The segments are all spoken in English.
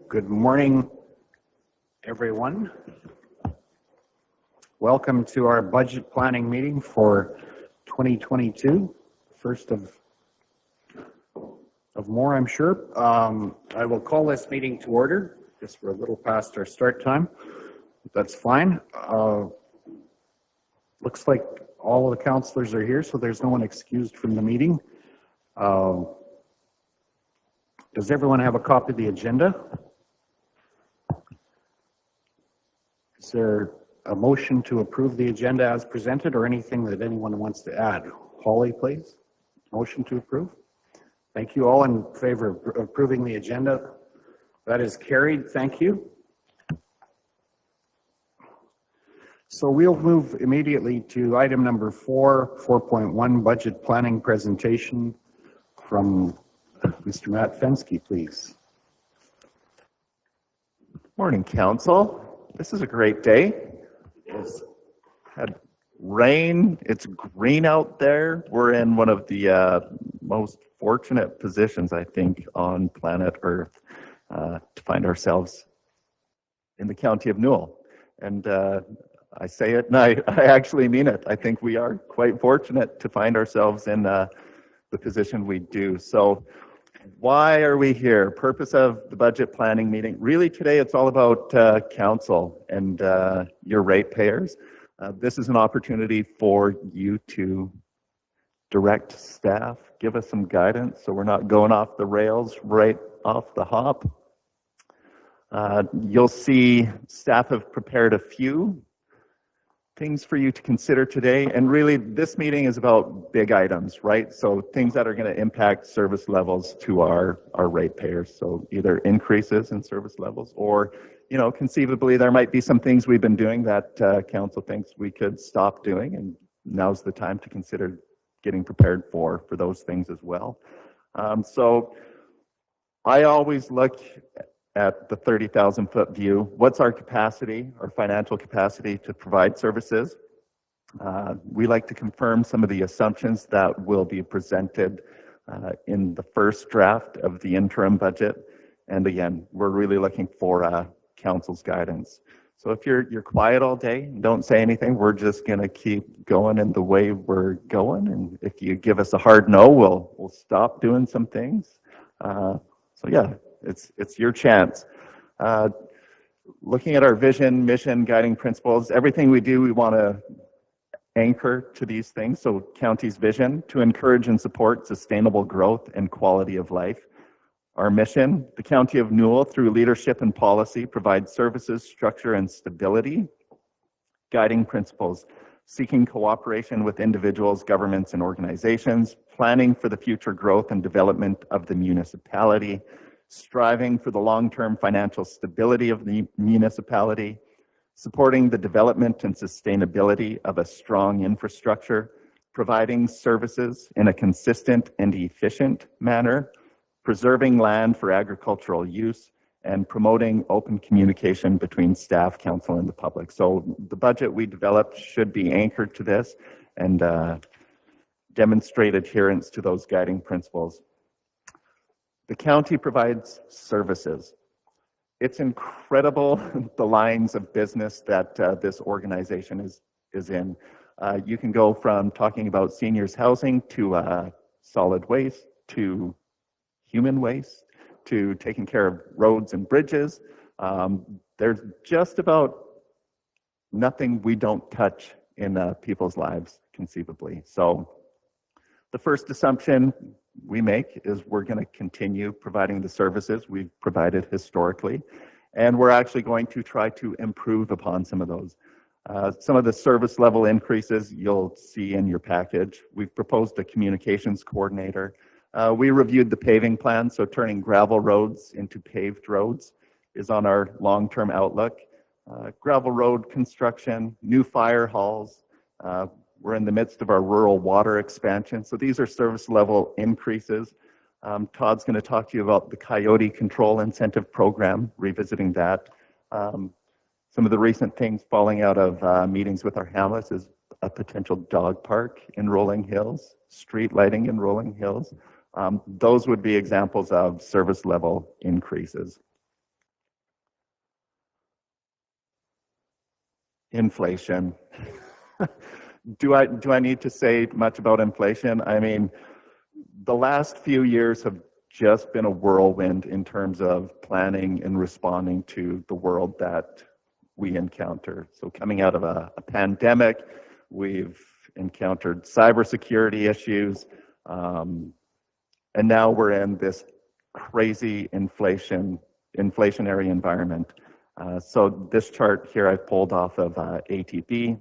Good morning, everyone. Welcome to our budget planning meeting for 2022. First of more, I'm sure. I will call this meeting to order. Guess we're a little past our start time. That's fine. Looks like all of the councillors are here, so there's no one excused from the meeting. Does everyone have a copy of the agenda? Is there a motion to approve the agenda as presented, or anything that anyone wants to add? Holly, please. Motion to approve. Thank you. All in favor of approving the agenda? That is carried. Thank you. So we'll move immediately to item number 4.1, budget planning presentation from Mr. Matt Fensky, please. Morning, Council. This is a great day. It's had rain. It's green out there. We're in one of the most fortunate positions, I think, on planet Earth to find ourselves in the county of Newell. And I say it, and I actually mean it. I think we are quite fortunate to find ourselves in the position we do. So why are we here? Purpose of the budget planning meeting. Really today it's all about council and your ratepayers. This is an opportunity for you to direct staff, give us some guidance so we're not going off the rails right off the hop. You'll see staff have prepared a few things for you to consider today, and really this meeting is about big items, right? So things that are going to impact service levels to our ratepayers. So either increases in service levels, or conceivably there might be some things we've been doing that council thinks we could stop doing, and now's the time to consider getting prepared for those things as well. So I always look at the 30,000 foot view. What's our capacity, our financial capacity to provide services? We like to confirm some of the assumptions that will be presented in the first draft of the interim budget. And again, we're really looking for council's guidance. So if you're quiet all day, don't say anything, we're just gonna keep going in the way we're going. And if you give us a hard no, we'll stop doing some things. So yeah. It's your chance. Looking at our vision, mission, guiding principles, everything we do, we want to anchor to these things. So county's vision, to encourage and support sustainable growth and quality of life. Our mission, the county of Newell, through leadership and policy, provides services, structure, and stability. Guiding principles, seeking cooperation with individuals, governments, and organizations, planning for the future growth and development of the municipality, striving for the long-term financial stability of the municipality, supporting the development and sustainability of a strong infrastructure, providing services in a consistent and efficient manner, preserving land for agricultural use, and promoting open communication between staff, council, and the public. So the budget we developed should be anchored to this and demonstrate adherence to those guiding principles. The county provides services. It's incredible the lines of business that this organization is in. You can go from talking about seniors housing to solid waste, to human waste, to taking care of roads and bridges. There's just about nothing we don't touch in people's lives, conceivably. So the first assumption we make is we're going to continue providing the services we've provided historically, and we're actually going to try to improve upon some of those. Some of the service level increases you'll see in your package. We've proposed a communications coordinator. We reviewed the paving plan, so turning gravel roads into paved roads is on our long-term outlook. Gravel road construction, new fire halls. We're in the midst of our rural water expansion. So these are service level increases. Todd's going to talk to you about the Coyote Control Incentive Program, revisiting that. Some of the recent things falling out of meetings with our Hamlet is a potential dog park in Rolling Hills, street lighting in Rolling Hills. Those would be examples of service level increases. Inflation. Do I need to say much about inflation? I mean, the last few years have just been a whirlwind in terms of planning and responding to the world that we encounter. So coming out of a pandemic, we've encountered cybersecurity issues, and now we're in this crazy inflationary environment. So this chart here I've pulled off of ATB.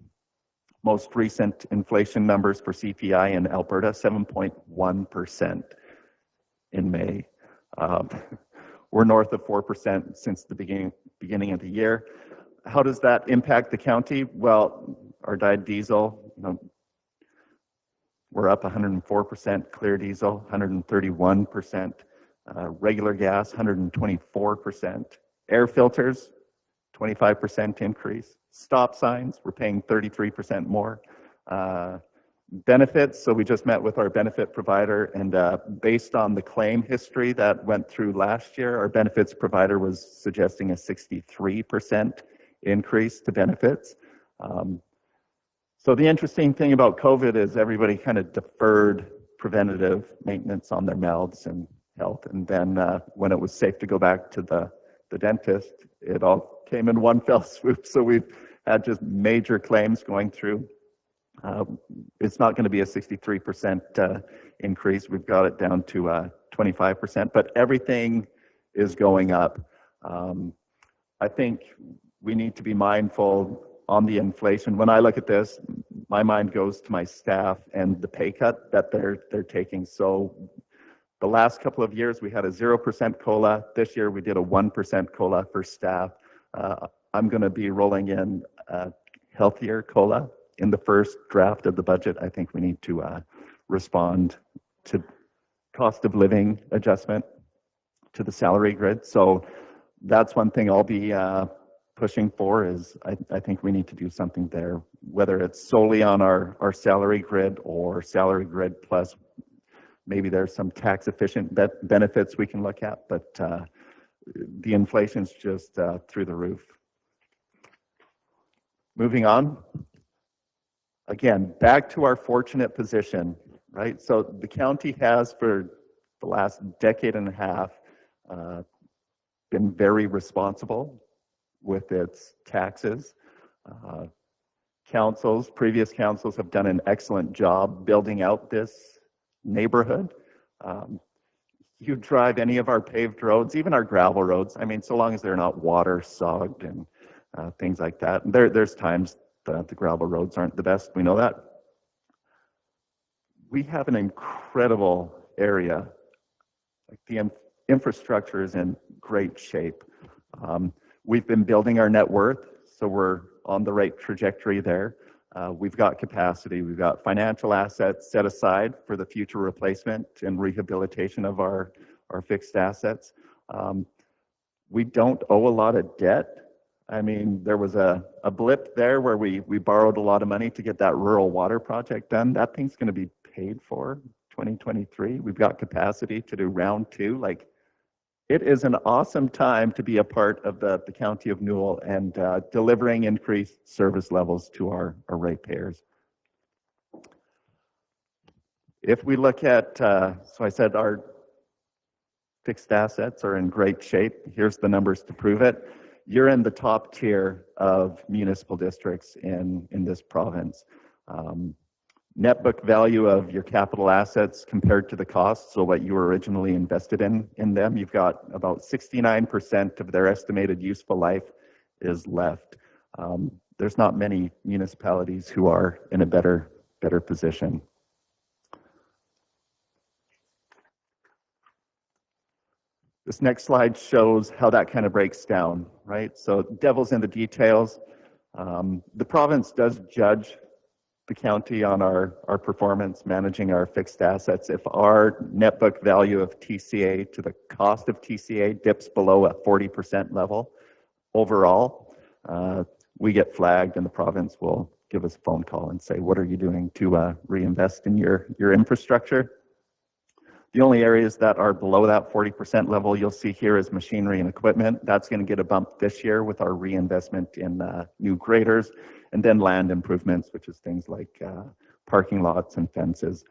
Most recent inflation numbers for CPI in Alberta, 7.1% in May. We're north of 4% since the beginning of the year. How does that impact the county? Well, our dyed diesel, we're up 104%, clear diesel, 131%, regular gas, 124%, air filters, 25% increase. Stop signs, we're paying 33% more. Benefits, so we just met with our benefit provider, and based on the claim history that went through last year, our benefits provider was suggesting a 63% increase to benefits. So the interesting thing about COVID is everybody kind of deferred preventative maintenance on their mouths and health, and then when it was safe to go back to the dentist, it all came in one fell swoop. So we've had just major claims going through. It's not going to be a 63% increase. We've got it down to 25%, but everything is going up. I think we need to be mindful on the inflation. When I look at this, my mind goes to my staff and the pay cut that they're taking. So the last couple of years, we had a 0% COLA. This year, we did a 1% COLA for staff. I'm going to be rolling in a healthier COLA in the first draft of the budget. I think we need to respond to cost of living adjustment to the salary grid. So that's one thing I'll be pushing for is I think we need to do something there, whether it's solely on our salary grid or salary grid plus maybe there's some tax efficient benefits we can look at, but the inflation's just through the roof. Moving on. Again, back to our fortunate position, right? So the county has for the last decade and a half been very responsible with its taxes. Previous councils have done an excellent job building out this neighborhood. You drive any of our paved roads, even our gravel roads, I mean, so long as they're not water sogged and things like that. There's times that the gravel roads aren't the best, we know that. We have an incredible area. Like the infrastructure is in great shape. We've been building our net worth, so we're on the right trajectory there. We've got capacity, we've got financial assets set aside for the future replacement and rehabilitation of our fixed assets. We don't owe a lot of debt. I mean, there was a blip there where we borrowed a lot of money to get that rural water project done. That thing's going to be paid for 2023. We've got capacity to do round 2. Like, it is an awesome time to be a part of the County of Newell and delivering increased service levels to our ratepayers. If we look at, so I said our fixed assets are in great shape. Here's the numbers to prove it. You're in the top tier of municipal districts in this province. Net book value of your capital assets compared to the cost, so what you were originally invested in them, you've got about 69% of their estimated useful life is left. There's not many municipalities who are in a better position. This next slide shows how that kind of breaks down, right? So devil's in the details. The province does judge the county on our performance managing our fixed assets. If our net book value of TCA to the cost of TCA dips below a 40% level overall, we get flagged and the province will give us a phone call and say, what are you doing to reinvest in your infrastructure? The only areas that are below that 40% level you'll see here is machinery and equipment. That's going to get a bump this year with our reinvestment in new graders, and then land improvements, which is things like parking lots and fences.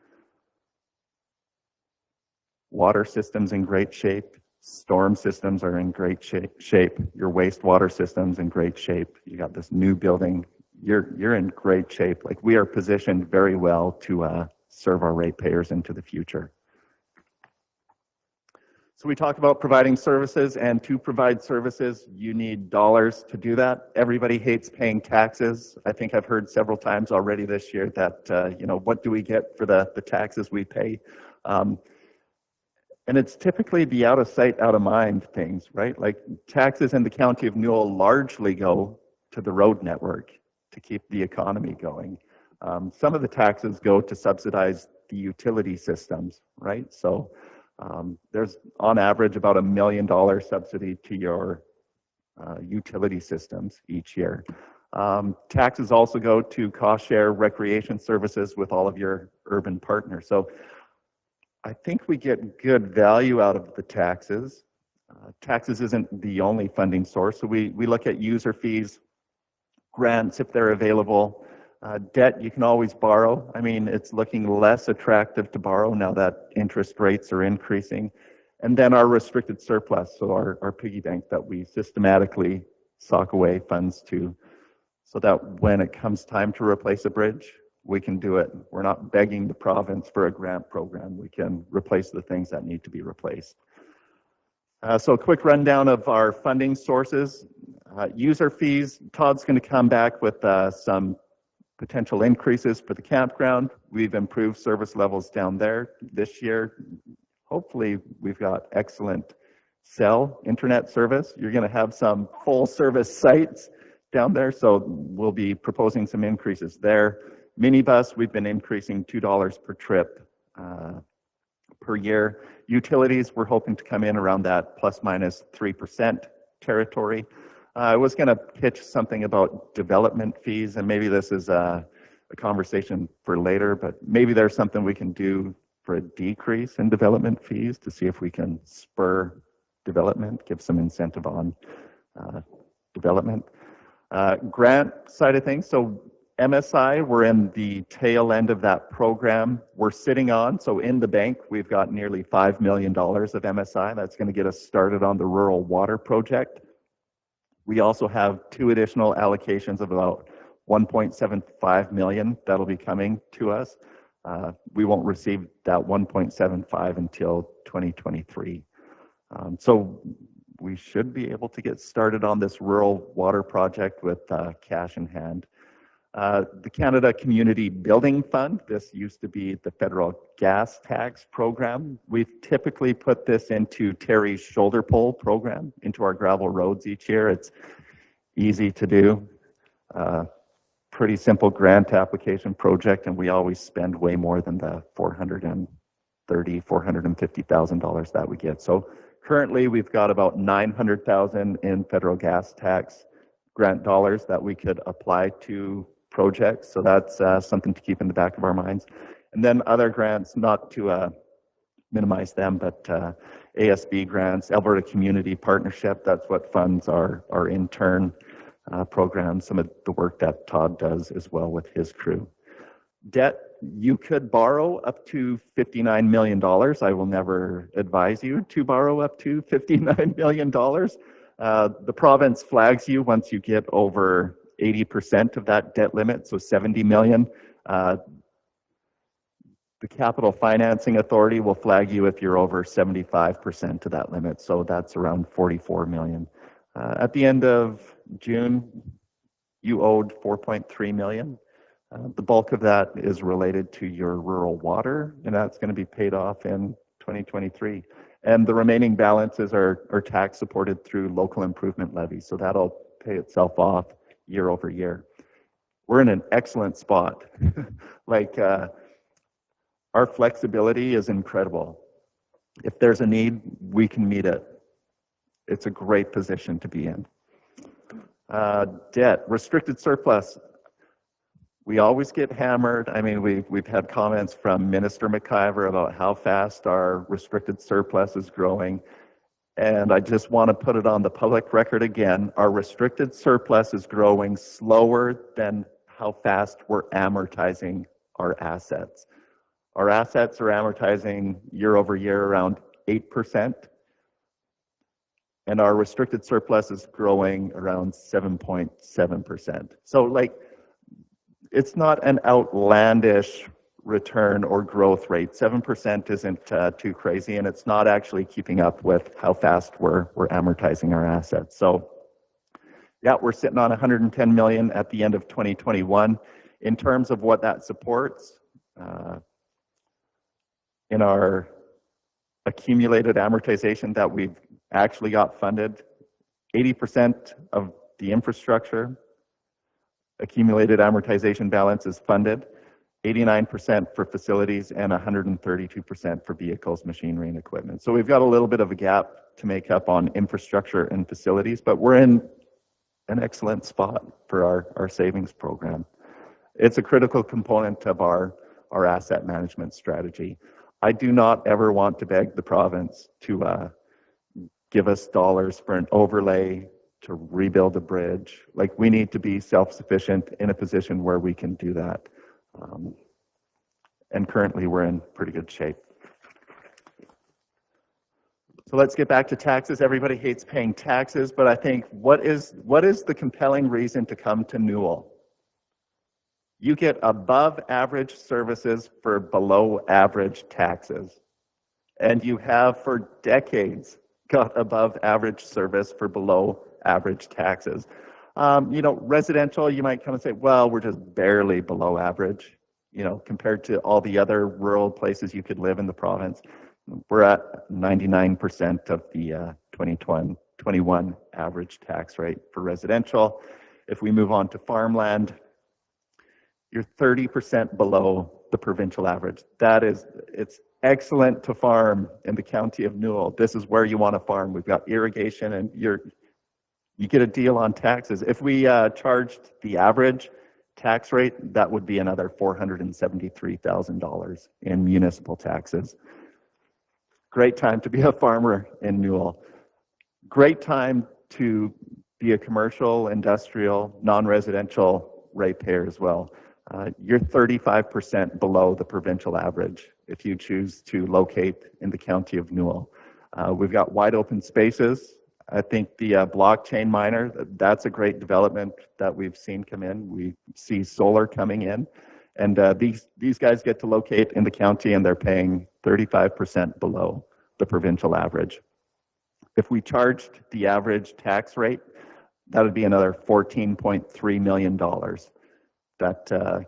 Water systems in great shape. Storm systems are in great shape. Your wastewater system's in great shape. You got this new building. You're in great shape. Like, we are positioned very well to serve our ratepayers into the future. So we talk about providing services, and to provide services, you need dollars to do that. Everybody hates paying taxes. I think I've heard several times already this year that, you know, what do we get for the taxes we pay? And it's typically the out of sight, out of mind things, right? Like, taxes in the county of Newell largely go to the road network to keep the economy going. Some of the taxes go to subsidize the utility systems, right? So there's on average about $1 million subsidy to your utility systems each year. Taxes also go to cost share recreation services with all of your urban partners. So I think we get good value out of the taxes. Taxes isn't the only funding source, so we look at user fees, grants if they're available. Debt, you can always borrow. I mean, it's looking less attractive to borrow now that interest rates are increasing. And then our restricted surplus, so our piggy bank that we systematically sock away funds to, so that when it comes time to replace a bridge, we can do it. We're not begging the province for a grant program. We can replace the things that need to be replaced. So a quick rundown of our funding sources. User fees, Todd's going to come back with some potential increases for the campground. We've improved service levels down there this year. Hopefully we've got excellent cell internet service. You're going to have some full service sites down there, so we'll be proposing some increases there. Minibus, we've been increasing $2 per trip per year. Utilities, we're hoping to come in around that ±3% territory. I was going to pitch something about development fees, and maybe this is a conversation for later, but maybe there's something we can do for a decrease in development fees to see if we can spur development, give some incentive on development. Grant side of things, so MSI, we're in the tail end of that program. We're sitting on, so in the bank, we've got nearly $5 million of MSI. That's going to get us started on the rural water project. We also have 2 additional allocations of about $1.75 million that'll be coming to us. We won't receive that 1.75 until 2023. So we should be able to get started on this rural water project with cash in hand. The Canada Community Building Fund, this used to be the federal gas tax program. We've typically put this into Terry's shoulder pole program, into our gravel roads each year. It's easy to do, pretty simple grant application project, and we always spend way more than the $430,000, $450,000 that we get. So currently we've got about $900,000 in federal gas tax grant dollars that we could apply to projects, so that's something to keep in the back of our minds. And then other grants, not to minimize them, but ASB grants, Alberta Community Partnership, that's what funds our intern program, some of the work that Todd does as well with his crew. Debt, you could borrow up to $59 million. I will never advise you to borrow up to $59 million. The province flags you once you get over 80% of that debt limit, so 70 million. The Capital Financing Authority will flag you if you're over 75% of that limit, so that's around 44 million. At the end of June, you owed 4.3 million. The bulk of that is related to your rural water, and that's going to be paid off in 2023. And the remaining balances are tax supported through local improvement levies, so that'll pay itself off year over year. We're in an excellent spot. Like, our flexibility is incredible. If there's a need, we can meet it. It's a great position to be in. Debt, restricted surplus. We always get hammered. I mean, we've had comments from Minister McIver about how fast our restricted surplus is growing. And I just want to put it on the public record again. Our restricted surplus is growing slower than how fast we're amortizing our assets. Our assets are amortizing year over year around 8%. And our restricted surplus is growing around 7.7%. So like, it's not an outlandish return or growth rate. 7% isn't too crazy, and it's not actually keeping up with how fast we're amortizing our assets. So yeah, we're sitting on 110 million at the end of 2021. In terms of what that supports, in our accumulated amortization that we've actually got funded, 80% of the infrastructure accumulated amortization balance is funded, 89% for facilities, and 132% for vehicles, machinery, and equipment. So we've got a little bit of a gap to make up on infrastructure and facilities, but we're in an excellent spot for our savings program. It's a critical component of our asset management strategy. I do not ever want to beg the province to give us dollars for an overlay to rebuild a bridge. Like, we need to be self-sufficient in a position where we can do that. And currently we're in pretty good shape. So let's get back to taxes. Everybody hates paying taxes, but I think what is the compelling reason to come to Newell? You get above average services for below average taxes. And you have for decades got above average service for below average taxes. You know, residential, you might come and say, well, we're just barely below average, you know, compared to all the other rural places you could live in the province. We're at 99% of the 2021 average tax rate for residential. If we move on to farmland, you're 30% below the provincial average. It's excellent to farm in the county of Newell. This is where you want to farm. We've got irrigation, and you get a deal on taxes. If we charged the average tax rate, that would be another $473,000 in municipal taxes. Great time to be a farmer in Newell. Great time to be a commercial, industrial, non-residential ratepayer as well. You're 35% below the provincial average if you choose to locate in the county of Newell. We've got wide open spaces. I think the blockchain miner, that's a great development that we've seen come in. We see solar coming in, and these guys get to locate in the county, and they're paying 35% below the provincial average. If we charged the average tax rate, that would be another $14.3 million that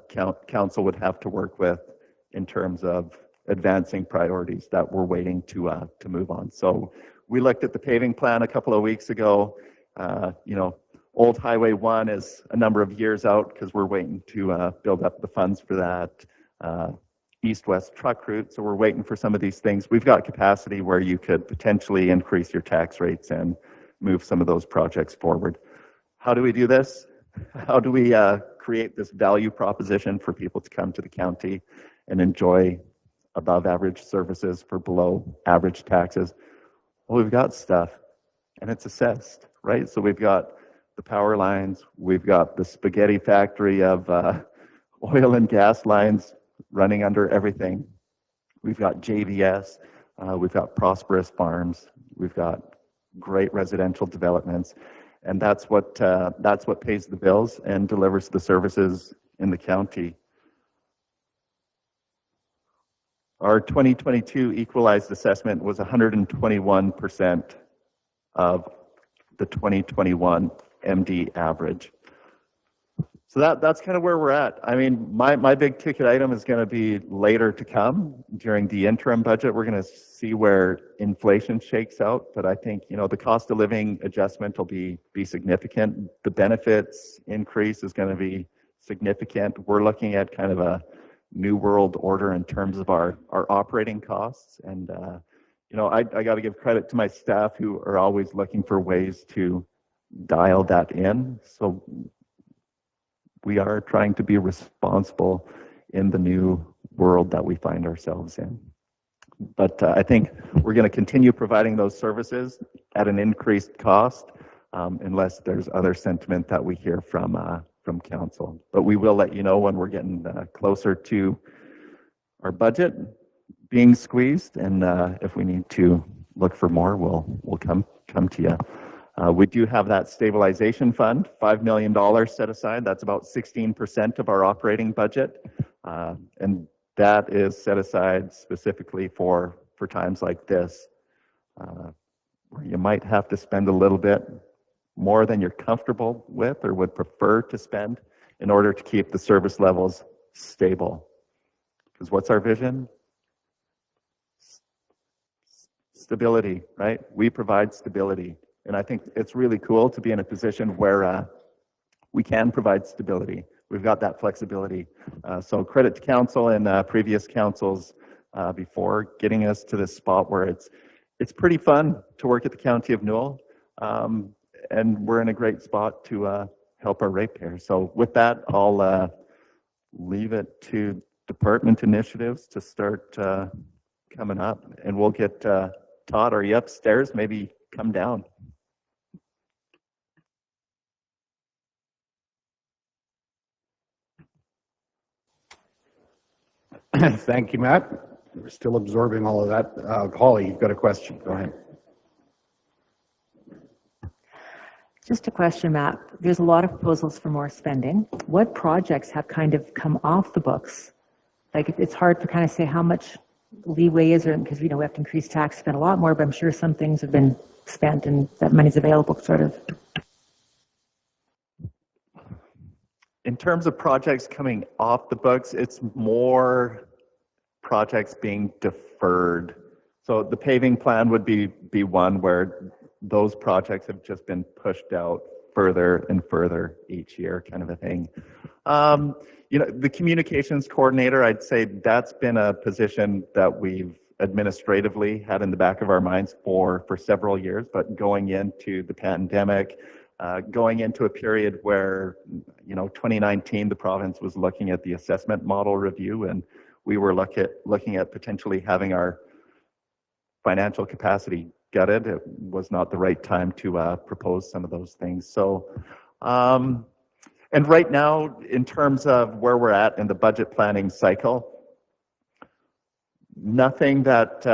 council would have to work with in terms of advancing priorities that we're waiting to move on. So we looked at the paving plan a couple of weeks ago. You know, Old Highway 1 is a number of years out because we're waiting to build up the funds for that. East-west truck route, so we're waiting for some of these things. We've got capacity where you could potentially increase your tax rates and move some of those projects forward. How do we do this? How do we create this value proposition for people to come to the county and enjoy above average services for below average taxes? Well, we've got stuff, and it's assessed, right? So we've got the power lines, we've got the spaghetti factory of oil and gas lines running under everything. We've got JVS, we've got prosperous farms, we've got great residential developments, and that's what pays the bills and delivers the services in the county. Our 2022 equalized assessment was 121% of the 2021 MD average. So that's kind of where we're at. I mean, my big ticket item is going to be later to come during the interim budget. We're going to see where inflation shakes out, but I think, you know, the cost of living adjustment will be significant. The benefits increase is going to be significant. We're looking at kind of a new world order in terms of our operating costs. And, you know, I got to give credit to my staff who are always looking for ways to dial that in. So we are trying to be responsible in the new world that we find ourselves in. But I think we're going to continue providing those services at an increased cost, unless there's other sentiment that we hear from council. But we will let you know when we're getting closer to our budget being squeezed, and if we need to look for more, we'll come to you. We do have that stabilization fund, $5 million set aside. That's about 16% of our operating budget, and that is set aside specifically for times like this, where you might have to spend a little bit more than you're comfortable with or would prefer to spend in order to keep the service levels stable. Because what's our vision? Stability, right? We provide stability. And I think it's really cool to be in a position where we can provide stability. We've got that flexibility. So credit to council and previous councils before getting us to this spot where it's pretty fun to work at the County of Newell. And we're in a great spot to help our ratepayers. So with that, I'll leave it to department initiatives to start coming up. And we'll get, Todd, are you upstairs? Maybe come down. Thank you, Matt. We're still absorbing all of that. Holly, you've got a question. Go ahead. Just a question, Matt. There's a lot of proposals for more spending. What projects have kind of come off the books? Like, it's hard to kind of say how much leeway is there, because we know we have to increase tax, spend a lot more, but I'm sure some things have been spent and that money's available, sort of. In terms of projects coming off the books, it's more projects being deferred. So the paving plan would be one where those projects have just been pushed out further and further each year, kind of a thing. You know, the communications coordinator, I'd say that's been a position that we've administratively had in the back of our minds for several years, but going into the pandemic, going into a period where, you know, 2019, the province was looking at the assessment model review, and we were looking at potentially having our financial capacity gutted. It was not the right time to propose some of those things. So, and right now, in terms of where we're at in the budget planning cycle, nothing that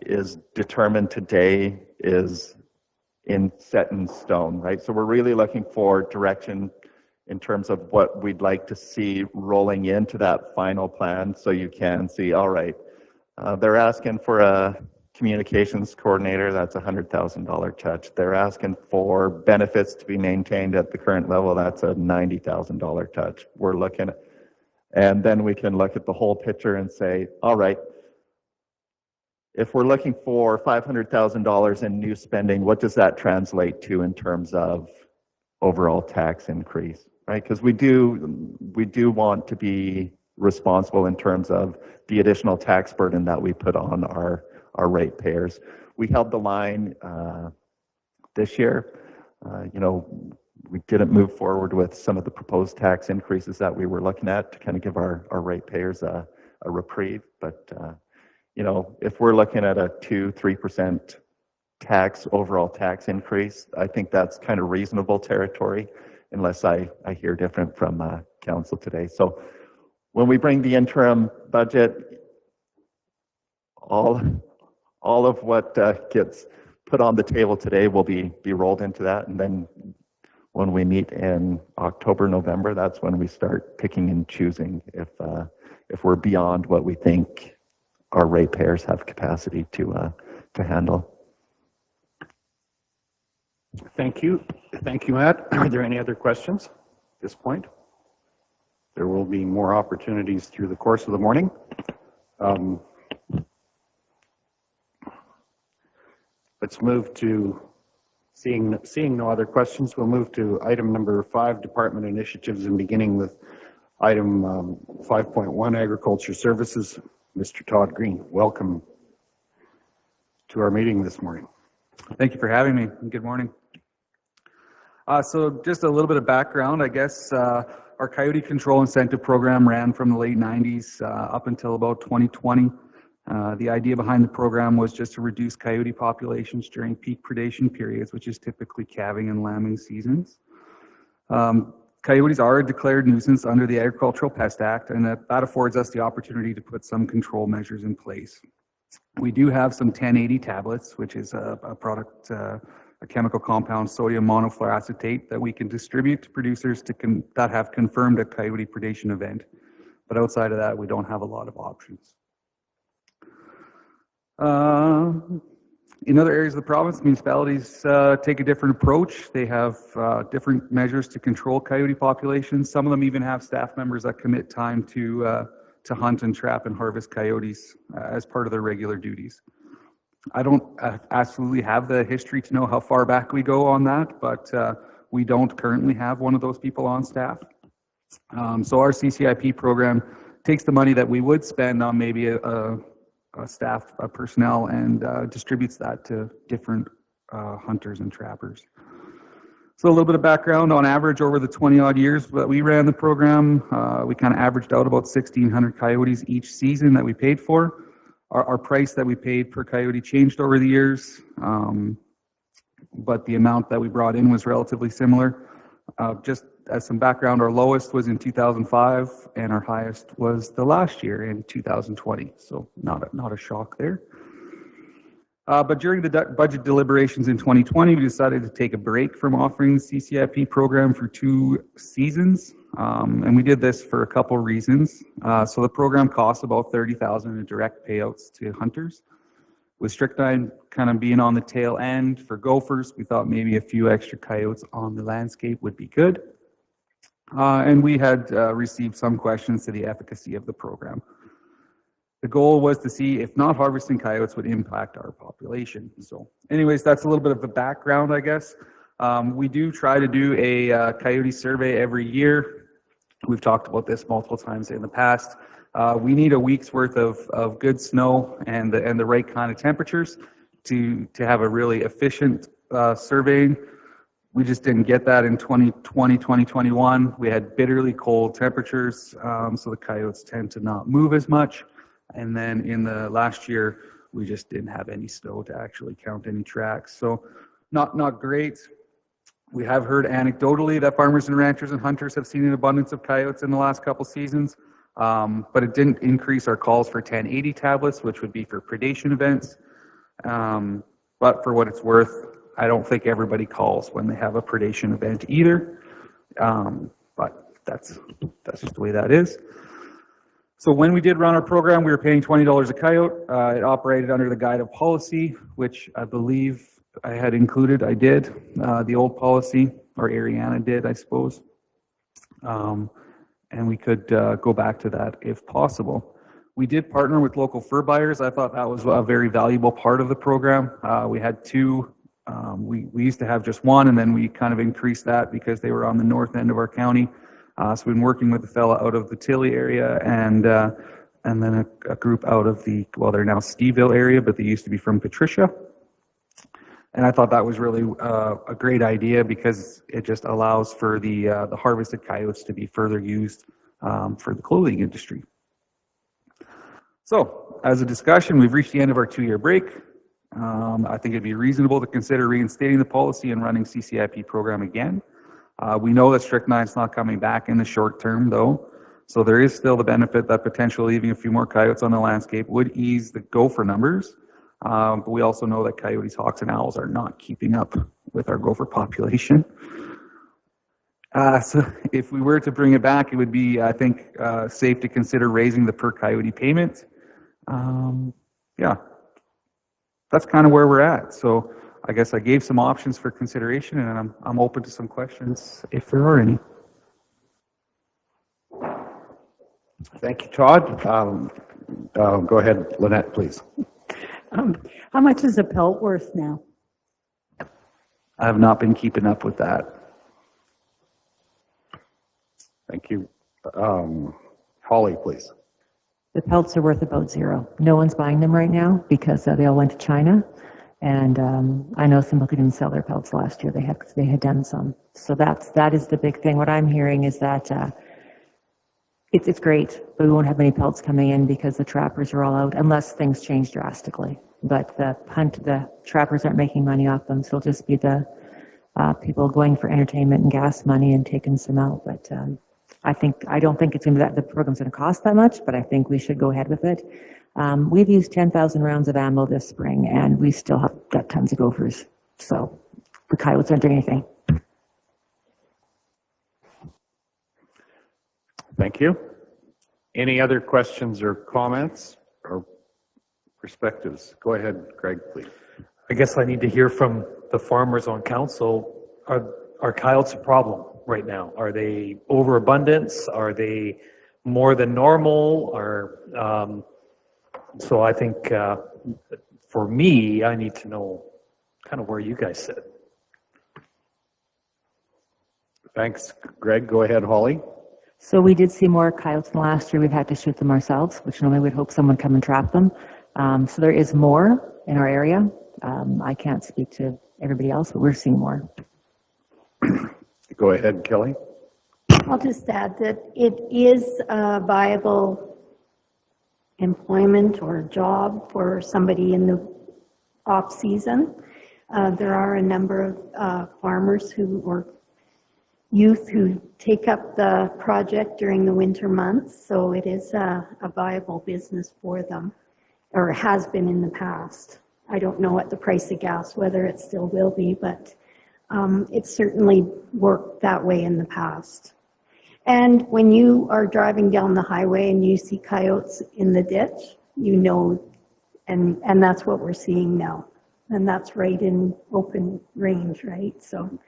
is determined today is set in stone, right? So we're really looking for direction in terms of what we'd like to see rolling into that final plan, so you can see, all right, they're asking for a communications coordinator, that's a $100,000 touch. They're asking for benefits to be maintained at the current level, that's a $90,000 touch. We're looking at, and then we can look at the whole picture and say, all right, if we're looking for $500,000 in new spending, what does that translate to in terms of overall tax increase, right? Because we do want to be responsible in terms of the additional tax burden that we put on our ratepayers. We held the line this year. You know, we didn't move forward with some of the proposed tax increases that we were looking at to kind of give our ratepayers a reprieve. But you know, if we're looking at a 2-3% overall tax increase, I think that's kind of reasonable territory, unless I hear different from council today. So when we bring the interim budget, all of what gets put on the table today will be rolled into that, and then when we meet in October, November, that's when we start picking and choosing if we're beyond what we think our ratepayers have capacity to handle. Thank you. Thank you, Matt. Are there any other questions at this point? There will be more opportunities through the course of the morning. Let's move to, seeing no other questions, we'll move to item number 5, department initiatives, and beginning with item 5.1, agriculture services. Mr. Todd Green, welcome to our meeting this morning. Thank you for having me, and good morning. So just a little bit of background, I guess. our coyote control incentive program ran from the late 90s up until about 2020. The idea behind the program was just to reduce coyote populations during peak predation periods, which is typically calving and lambing seasons. Coyotes are a declared nuisance under the Agricultural Pest Act, and that affords us the opportunity to put some control measures in place. We do have some 1080 tablets, which is a product, a chemical compound, sodium monofluoroacetate, that we can distribute to producers that have confirmed a coyote predation event. But outside of that, we don't have a lot of options. In other areas of the province, municipalities take a different approach. They have different measures to control coyote populations. Some of them even have staff members that commit time to hunt and trap and harvest coyotes as part of their regular duties. I don't absolutely have the history to know how far back we go on that, but we don't currently have one of those people on staff. So our CCIP program takes the money that we would spend on maybe a staff personnel and distributes that to different hunters and trappers. So a little bit of background. On average, over the 20-odd years that we ran the program, we kind of averaged out about 1,600 coyotes each season that we paid for. Our price that we paid per coyote changed over the years, but the amount that we brought in was relatively similar. Just as some background, our lowest was in 2005, and our highest was the last year in 2020. So not a shock there. But during the budget deliberations in 2020, we decided to take a break from offering the CCIP program for 2 seasons. And we did this for a couple reasons. So the program costs about $30,000 in direct payouts to hunters. With strychnine kind of being on the tail end for gophers, we thought maybe a few extra coyotes on the landscape would be good. And we had received some questions to the efficacy of the program. The goal was to see if not harvesting coyotes would impact our population. So anyways, that's a little bit of the background, I guess. We do try to do a coyote survey every year. We've talked about this multiple times in the past. We need a week's worth of good snow and the right kind of temperatures to have a really efficient surveying. We just didn't get that in 2020, 2021. We had bitterly cold temperatures, so the coyotes tend to not move as much. And then in the last year, we just didn't have any snow to actually count any tracks. So not great. We have heard anecdotally that farmers and ranchers and hunters have seen an abundance of coyotes in the last couple seasons, but it didn't increase our calls for 1080 tablets, which would be for predation events. But for what it's worth, I don't think everybody calls when they have a predation event either. But that's just the way that is. So when we did run our program, we were paying $20 a coyote. It operated under the guide of policy, which I believe I had included. I did. The old policy, or Ariana did, I suppose. And we could go back to that if possible. We did partner with local fur buyers. I thought that was a very valuable part of the program. We had 2. We used to have just 1, and then we kind of increased that because they were on the north end of our county. So we've been working with a fella out of the Tilly area and then a group out of the, well, they're now Steveville area, but they used to be from Patricia. And I thought that was really a great idea because it just allows for the harvested coyotes to be further used for the clothing industry. So as a discussion, we've reached the end of our 2-year break. I think it'd be reasonable to consider reinstating the policy and running CCIP program again. We know that strychnine's not coming back in the short term, though, so there is still the benefit that potentially leaving a few more coyotes on the landscape would ease the gopher numbers. But we also know that coyotes, hawks, and owls are not keeping up with our gopher population. So if we were to bring it back, it would be, I think, safe to consider raising the per coyote payment. Yeah, that's kind of where we're at. So I guess I gave some options for consideration, and I'm open to some questions if there are any. Thank you, Todd. Go ahead, Lynette, please. How much is a pelt worth now? I have not been keeping up with that. Thank you. Holly, please. The pelts are worth about 0. No one's buying them right now because they all went to China. And I know some people couldn't even sell their pelts last year. They had done some. So that is the big thing. What I'm hearing is that it's great, but we won't have many pelts coming in because the trappers are all out unless things change drastically. But the trappers aren't making money off them, so it'll just be the people going for entertainment and gas money and taking some out. But I don't think it's going to be the program's going to cost that much, but I think we should go ahead with it. We've used 10,000 rounds of ammo this spring, and we still have got tons of gophers. So the coyotes aren't doing anything. Thank you. Any other questions or comments or perspectives? Go ahead, Greg, please. I guess I need to hear from the farmers on council. Are coyotes a problem right now? Are they overabundance? Are they more than normal? So I think for me, I need to know kind of where you guys sit. Thanks, Greg. Go ahead, Holly. So we did see more coyotes than last year. We've had to shoot them ourselves, which normally we'd hope someone come and trap them. So there is more in our area. I can't speak to everybody else, but we're seeing more. Go ahead, Kelly. I'll just add that it is a viable employment or job for somebody in the off season. There are a number of farmers or youth who take up the project during the winter months, so it is a viable business for them, or has been in the past. I don't know at the price of gas whether it still will be, but it's certainly worked that way in the past. And when you are driving down the highway and you see coyotes in the ditch, you know, and that's what we're seeing now. And that's right in open range, right? So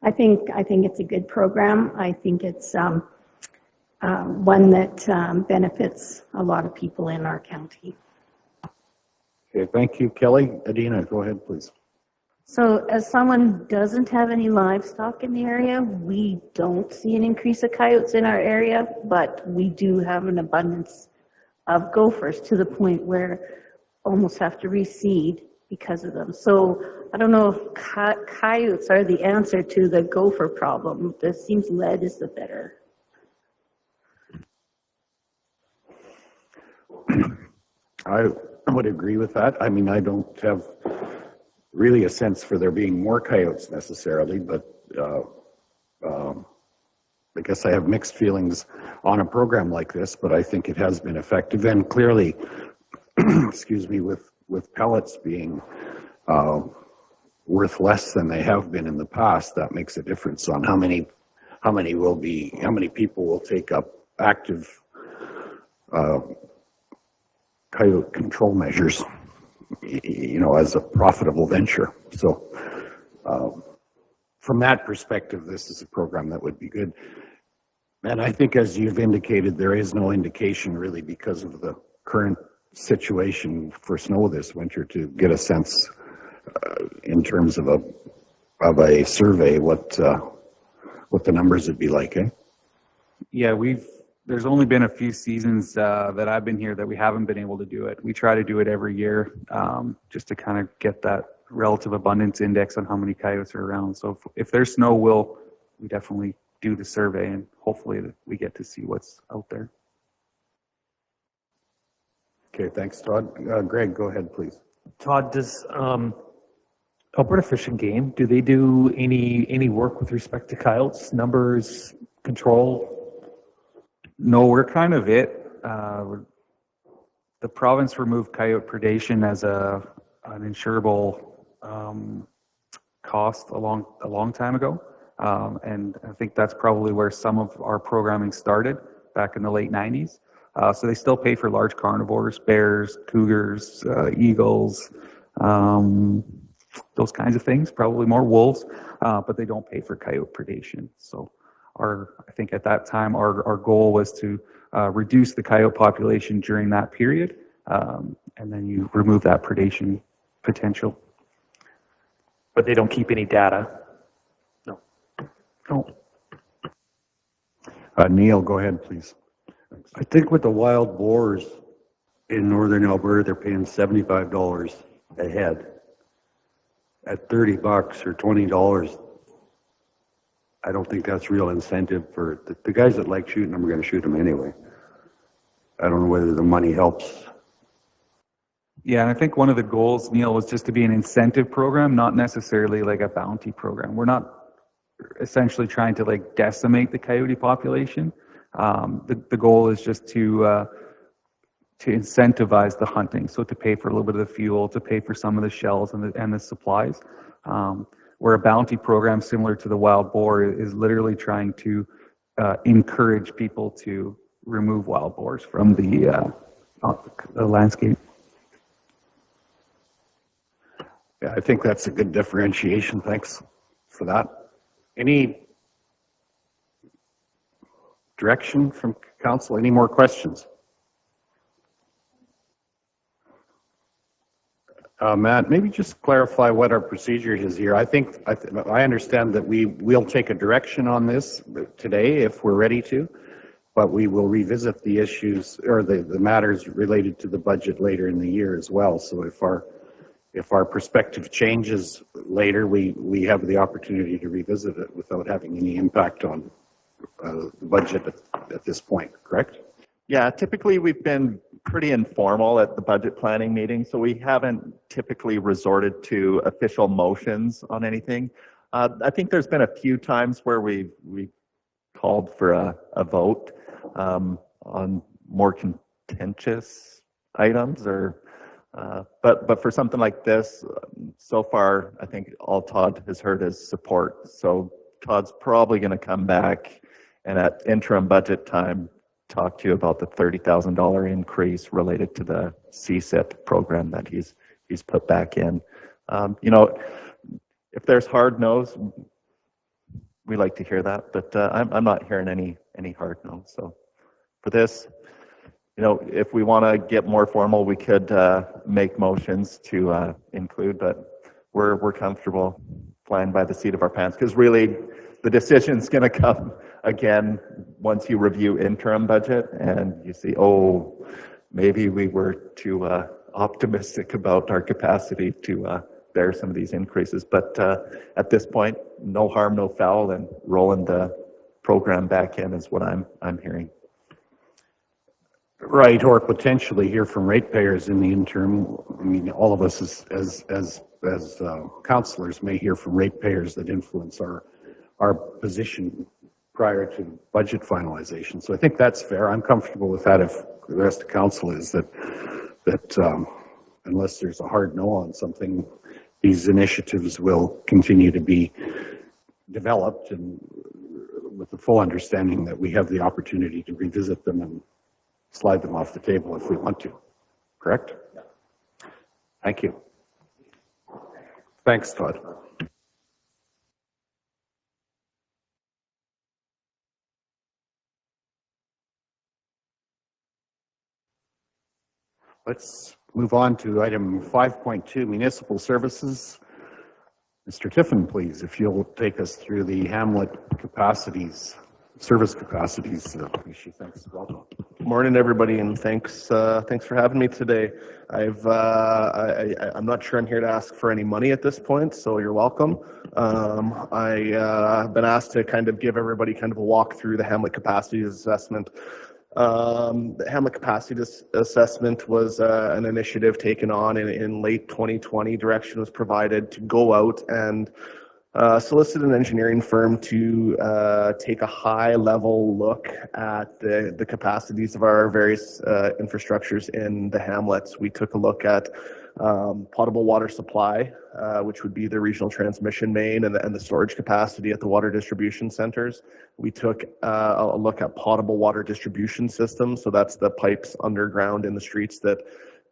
I think it's a good program. I think it's one that benefits a lot of people in our county. Okay, thank you, Kelly. Adina, go ahead, please. So as someone who doesn't have any livestock in the area, we don't see an increase of coyotes in our area, but we do have an abundance of gophers to the point where almost have to reseed because of them. So I don't know if coyotes are the answer to the gopher problem. It seems lead is the better. I would agree with that. I mean, I don't have really a sense for there being more coyotes necessarily, but I guess I have mixed feelings on a program like this, but I think it has been effective. And clearly, excuse me, with pellets being worth less than they have been in the past, that makes a difference on how many people will take up active coyote control measures, you know, as a profitable venture. So from that perspective, this is a program that would be good. And I think, as you've indicated, there is no indication really because of the current situation for snow this winter to get a sense in terms of a survey what the numbers would be like, eh? Yeah, there's only been a few seasons that I've been here that we haven't been able to do it. We try to do it every year just to kind of get that relative abundance index on how many coyotes are around. So if there's snow, we definitely do the survey, and hopefully we get to see what's out there. Okay, thanks, Todd. Greg, go ahead, please. Todd, does Alberta Fish and Game, do they do any work with respect to coyotes, numbers, control? No, we're kind of it. The province removed coyote predation as an insurable cost a long time ago. And I think that's probably where some of our programming started back in the late 90s. So they still pay for large carnivores, bears, cougars, eagles, those kinds of things, probably more wolves, but they don't pay for coyote predation. So I think at that time, our goal was to reduce the coyote population during that period, and then you remove that predation potential. But they don't keep any data? No. Oh. Neil, go ahead, please. Thanks. I think with the wild boars in northern Alberta, they're paying $75 a head. at $30 or $20, I don't think that's real incentive for the guys that like shooting them are going to shoot them anyway. I don't know whether the money helps. Yeah, and I think one of the goals, Neil, was just to be an incentive program, not necessarily like a bounty program. We're not essentially trying to like decimate the coyote population. The goal is just to incentivize the hunting, so to pay for a little bit of the fuel, to pay for some of the shells and the supplies. Where a bounty program similar to the wild boar is literally trying to encourage people to remove wild boars from the landscape. Yeah, I think that's a good differentiation. Thanks for that. Any direction from council? Any more questions? Matt, maybe just clarify what our procedure is here. I understand that we'll take a direction on this today if we're ready to, but we will revisit the issues or the matters related to the budget later in the year as well. So if our perspective changes later, we have the opportunity to revisit it without having any impact on the budget at this point, correct? Yeah, typically we've been pretty informal at the budget planning meeting, so we haven't typically resorted to official motions on anything. I think there's been a few times where we called for a vote on more contentious items, but for something like this, so far I think all Todd has heard is support. So Todd's probably going to come back and at interim budget time talk to you about the $30,000 increase related to the CCIP program that he's put back in. You know, if there's hard no's, we like to hear that, but I'm not hearing any hard no's. So for this, you know, if we want to get more formal, we could make motions to include, but we're comfortable flying by the seat of our pants, because really the decision's going to come again once you review interim budget and you see, oh, maybe we were too optimistic about our capacity to bear some of these increases. But at this point, no harm, no foul, and rolling the program back in is what I'm hearing. Right, or potentially hear from ratepayers in the interim. I mean, all of us as councillors may hear from ratepayers that influence our position prior to budget finalization. So I think that's fair. I'm comfortable with that if the rest of council is that unless there's a hard no on something, these initiatives will continue to be developed and with the full understanding that we have the opportunity to revisit them and slide them off the table if we want to. Correct? Thank you. Thanks, Todd. Let's move on to item 5.2, Municipal Services. Mr. Tiffin, please, if you'll take us through the Hamlet capacities, service capacities issue. Thanks. Welcome. Good morning, everybody, and thanks for having me today. I'm not sure I'm here to ask for any money at this point, so you're welcome. I've been asked to kind of give everybody kind of a walk through the Hamlet Capacities Assessment. The Hamlet Capacities Assessment was an initiative taken on in late 2020. Direction was provided to go out and solicit an engineering firm to take a high-level look at the capacities of our various infrastructures in the hamlets. We took a look at potable water supply, which would be the regional transmission main and the storage capacity at the water distribution centers. We took a look at potable water distribution systems, so that's the pipes underground in the streets that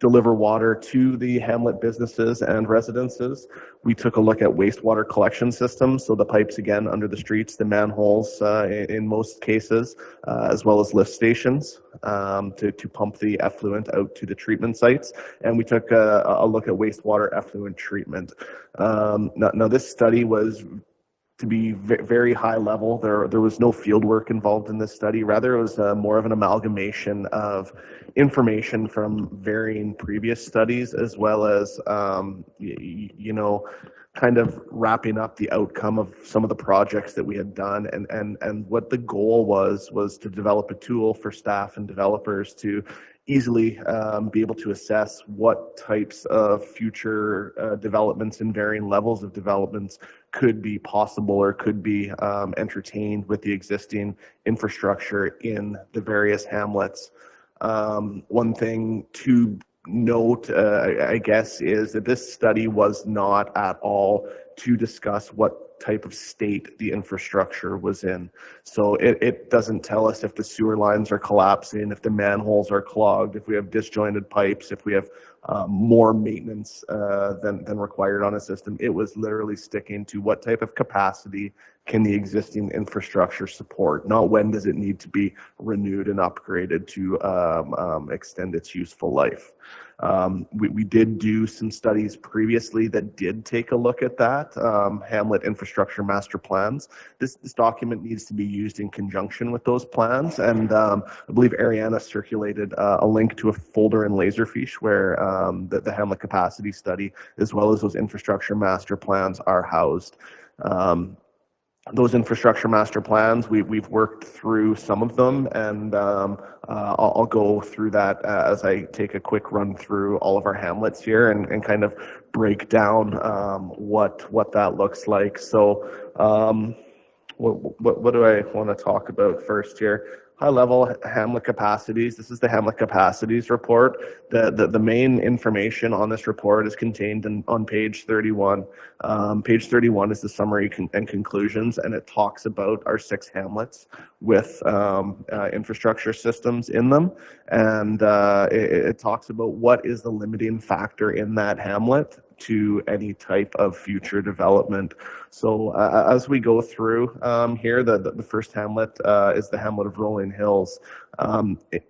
deliver water to the hamlet businesses and residences. We took a look at wastewater collection systems, so the pipes again under the streets, the manholes in most cases, as well as lift stations to pump the effluent out to the treatment sites. And we took a look at wastewater effluent treatment. Now this study was to be very high level. There was no field work involved in this study. Rather, it was more of an amalgamation of information from varying previous studies, as well as kind of wrapping up the outcome of some of the projects that we had done, and what the goal was to develop a tool for staff and developers to easily be able to assess what types of future developments and varying levels of developments could be possible or could be entertained with the existing infrastructure in the various hamlets. One thing to note, I guess, is that this study was not at all to discuss what type of state the infrastructure was in. So it doesn't tell us if the sewer lines are collapsing, if the manholes are clogged, if we have disjointed pipes, if we have more maintenance than required on a system. It was literally sticking to what type of capacity can the existing infrastructure support, not when does it need to be renewed and upgraded to extend its useful life. We did do some studies previously that did take a look at that, Hamlet infrastructure master plans. This document needs to be used in conjunction with those plans, and I believe Ariana circulated a link to a folder in Laserfish where the Hamlet capacity study, as well as those infrastructure master plans, are housed. Those infrastructure master plans, we've worked through some of them, and I'll go through that as I take a quick run through all of our hamlets here and kind of break down what that looks like. So what do I want to talk about first here? High level Hamlet capacities. This is the Hamlet capacities report. The main information on this report is contained on page 31. Page 31 is the summary and conclusions, and it talks about our 6 hamlets with infrastructure systems in them. And it talks about what is the limiting factor in that hamlet to any type of future development. So as we go through here, the first hamlet is the hamlet of Rolling Hills.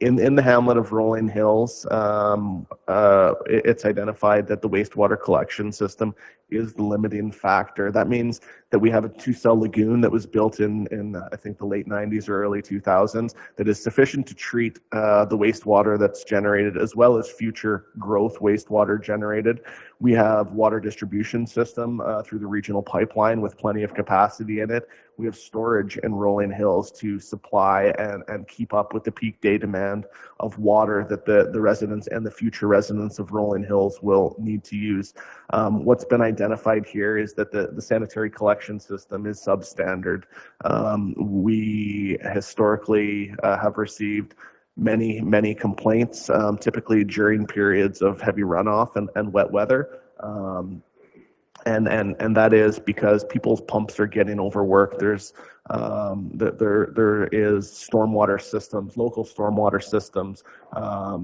In the hamlet of Rolling Hills, it's identified that the wastewater collection system is the limiting factor. That means that we have a 2-cell lagoon that was built in I think the late 90s or early 2000s that is sufficient to treat the wastewater that's generated, as well as future growth wastewater generated. We have water distribution system through the regional pipeline with plenty of capacity in it. We have storage in Rolling Hills to supply and keep up with the peak day demand of water that the residents and the future residents of Rolling Hills will need to use. What's been identified here is that the sanitary collection system is substandard. We historically have received many complaints, typically during periods of heavy runoff and wet weather. And that is because people's pumps are getting overworked. There's there is stormwater systems, local stormwater systems,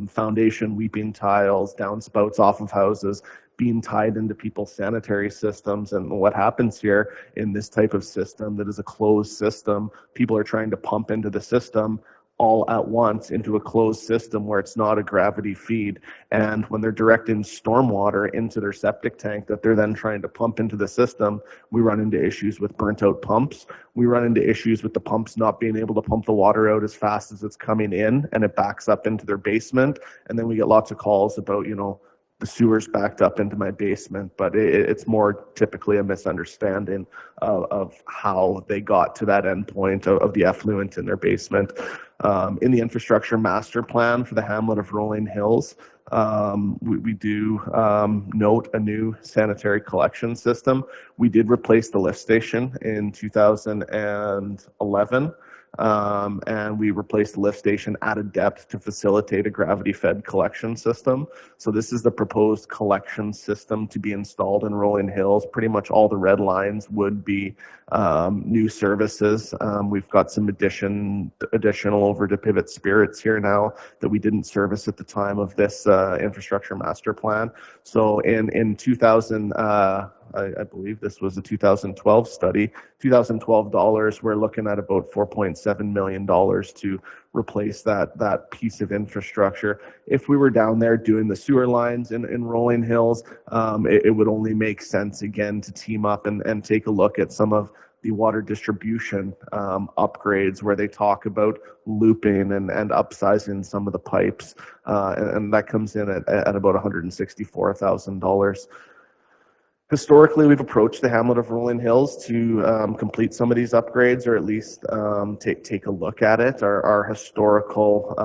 foundation weeping tiles, downspouts off of houses being tied into people's sanitary systems. And what happens here in this type of system that is a closed system, people are trying to pump into the system all at once into a closed system where it's not a gravity feed. And when they're directing stormwater into their septic tank that they're then trying to pump into the system, we run into issues with burnt out pumps. We run into issues with the pumps not being able to pump the water out as fast as it's coming in, and it backs up into their basement. And then we get lots of calls about, you know, the sewer's backed up into my basement, but it's more typically a misunderstanding of how they got to that endpoint of the effluent in their basement. In the infrastructure master plan for the hamlet of Rolling Hills, we do note a new sanitary collection system. We did replace the lift station in 2011. And we replaced the lift station at a depth to facilitate a gravity-fed collection system. So this is the proposed collection system to be installed in Rolling Hills. Pretty much all the red lines would be new services. We've got some additional over to Pivot Spirits here now that we didn't service at the time of this infrastructure master plan. So in 2000, I believe this was a 2012 study, $2012, we're looking at about $4.7 million to replace that piece of infrastructure. If we were down there doing the sewer lines in Rolling Hills, it would only make sense again to team up and take a look at some of the water distribution upgrades where they talk about looping and upsizing some of the pipes, and that comes in at about $164,000. Historically, we've approached the Hamlet of Rolling Hills to complete some of these upgrades, or at least take a look at it. Our historical,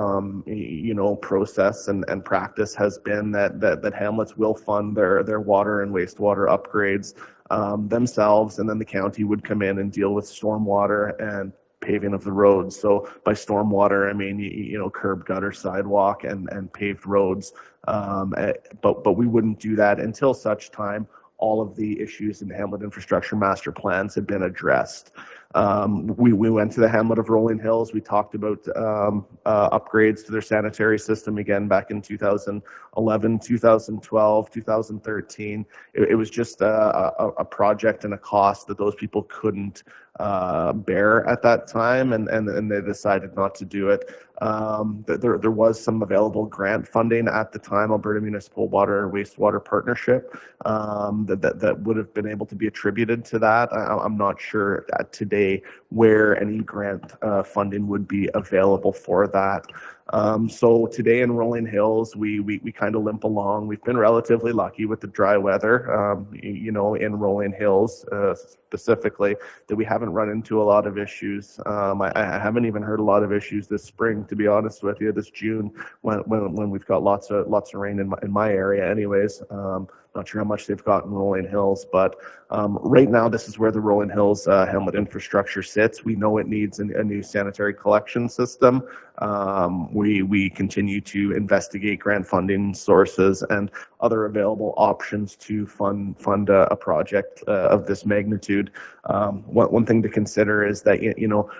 process and practice has been that Hamlets will fund their water and wastewater upgrades themselves, and then the county would come in and deal with stormwater and paving of the roads. So by stormwater, I mean, curb, gutter, sidewalk, and paved roads. But we wouldn't do that until such time all of the issues in the Hamlet infrastructure master plans had been addressed. We went to the Hamlet of Rolling Hills. We talked about upgrades to their sanitary system again back in 2011, 2012, 2013. It was just a project and a cost that those people couldn't bear at that time, and they decided not to do it. There was some available grant funding at the time, Alberta Municipal Water and Wastewater Partnership, that would have been able to be attributed to that. I'm not sure today where any grant funding would be available for that. So today in Rolling Hills, we kind of limp along. We've been relatively lucky with the dry weather, in Rolling Hills specifically, that we haven't run into a lot of issues. I haven't even heard a lot of issues this spring, to be honest with you, this June, when we've got lots of rain in my area anyways. Not sure how much they've got in Rolling Hills, but right now this is where the Rolling Hills Hamlet infrastructure sits. We know it needs a new sanitary collection system. We continue to investigate grant funding sources and other available options to fund a project of this magnitude. One thing to consider is that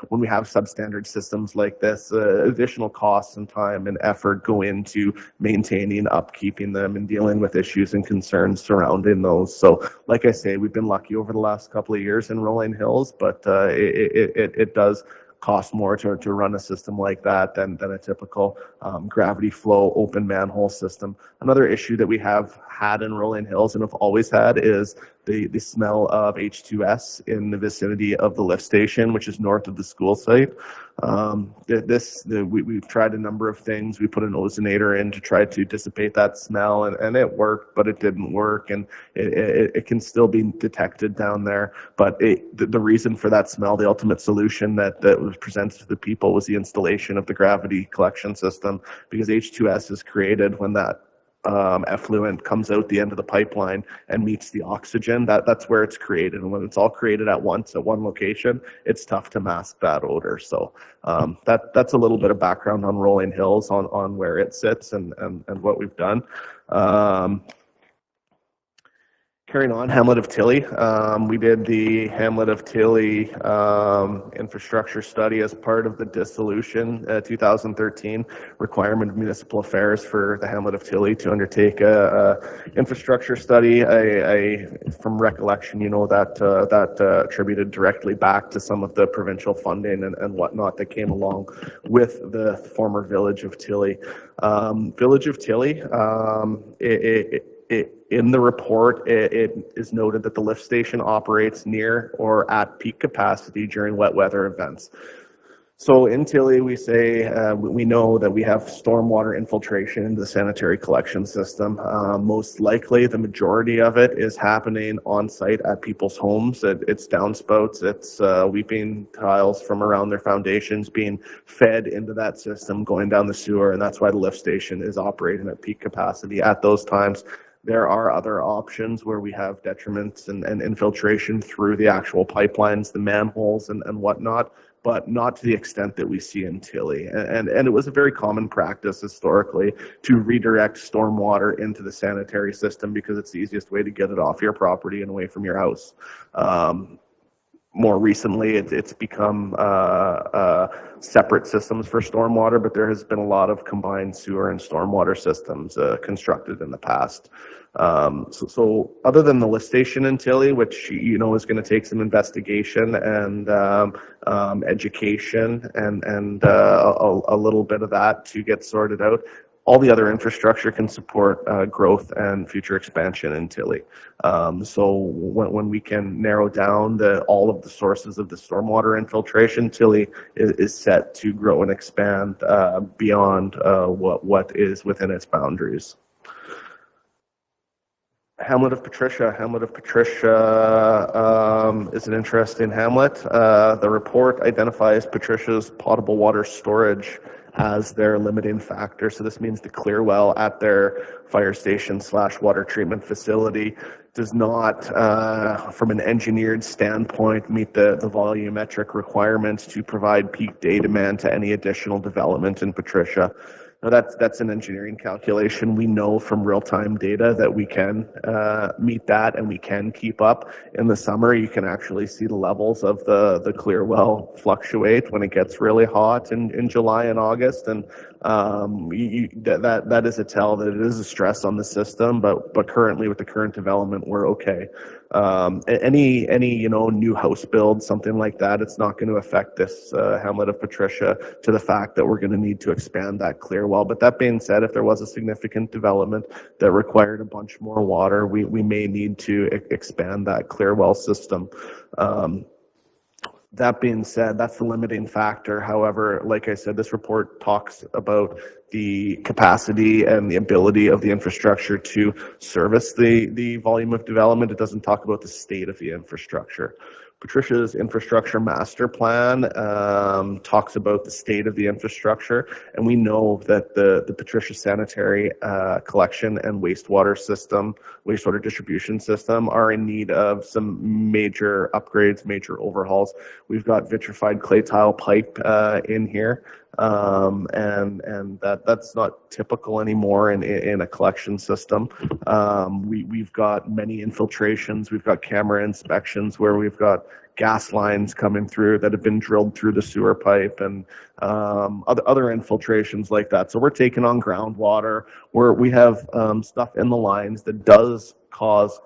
when we have substandard systems like this, additional costs and time and effort go into maintaining, upkeeping them, and dealing with issues and concerns surrounding those. So, like I say, we've been lucky over the last couple of years in Rolling Hills, but it does cost more to run a system like that than a typical gravity flow open manhole system. Another issue that we have had in Rolling Hills and have always had is the smell of H2S in the vicinity of the lift station, which is north of the school site. We've tried a number of things. We put an ozonator in to try to dissipate that smell, and it worked, but it didn't work, and it can still be detected down there. But the reason for that smell, the ultimate solution that was presented to the people, was the installation of the gravity collection system, because H2S is created when that effluent comes out the end of the pipeline and meets the oxygen. That's where it's created, and when it's all created at once at one location, it's tough to mask that odor. So that's a little bit of background on Rolling Hills, on where it sits and what we've done. Carrying on, Hamlet of Tilly. We did the Hamlet of Tilly infrastructure study as part of the dissolution 2013 requirement of municipal affairs for the Hamlet of Tilly to undertake a infrastructure study. From recollection, that attributed directly back to some of the provincial funding and whatnot that came along with the former village of Tilly. Village of Tilly, in the report, it is noted that the lift station operates near or at peak capacity during wet weather events. So in Tilly, we say we know that we have stormwater infiltration into the sanitary collection system. Most likely, the majority of it is happening on site at people's homes. It's downspouts, it's weeping tiles from around their foundations being fed into that system, going down the sewer, and that's why the lift station is operating at peak capacity at those times. There are other options where we have detriments and infiltration through the actual pipelines, the manholes and whatnot, but not to the extent that we see in Tilly. And it was a very common practice historically to redirect stormwater into the sanitary system because it's the easiest way to get it off your property and away from your house. More recently, it's become separate systems for stormwater, but there has been a lot of combined sewer and stormwater systems constructed in the past. So other than the lift station in Tilly, which is going to take some investigation and education and a little bit of that to get sorted out, all the other infrastructure can support growth and future expansion in Tilly. So when we can narrow down all of the sources of the stormwater infiltration, Tilly is set to grow and expand beyond what is within its boundaries. Hamlet of Patricia. Hamlet of Patricia is an interesting hamlet. The report identifies Patricia's potable water storage as their limiting factor. So this means the clear well at their fire station / water treatment facility does not, from an engineered standpoint, meet the volumetric requirements to provide peak day demand to any additional development in Patricia. Now that's an engineering calculation. We know from real-time data that we can meet that, and we can keep up. In the summer, you can actually see the levels of the clear well fluctuate when it gets really hot in July and August, and that is a tell that it is a stress on the system. But currently, with the current development, we're okay. Any new house build, something like that, it's not going to affect this Hamlet of Patricia to the fact that we're going to need to expand that clear well. But that being said, if there was a significant development that required a bunch more water, we may need to expand that clear well system. That being said, that's the limiting factor. However, like I said, this report talks about the capacity and the ability of the infrastructure to service the volume of development. It doesn't talk about the state of the infrastructure. Patricia's infrastructure master plan talks about the state of the infrastructure, and we know that the Patricia sanitary collection and wastewater distribution system are in need of some major upgrades, major overhauls. We've got vitrified clay tile pipe in here. And that's not typical anymore in a collection system. We've got many infiltrations. We've got camera inspections where we've got gas lines coming through that have been drilled through the sewer pipe, and other infiltrations like that. So we're taking on groundwater. We have stuff in the lines that does cause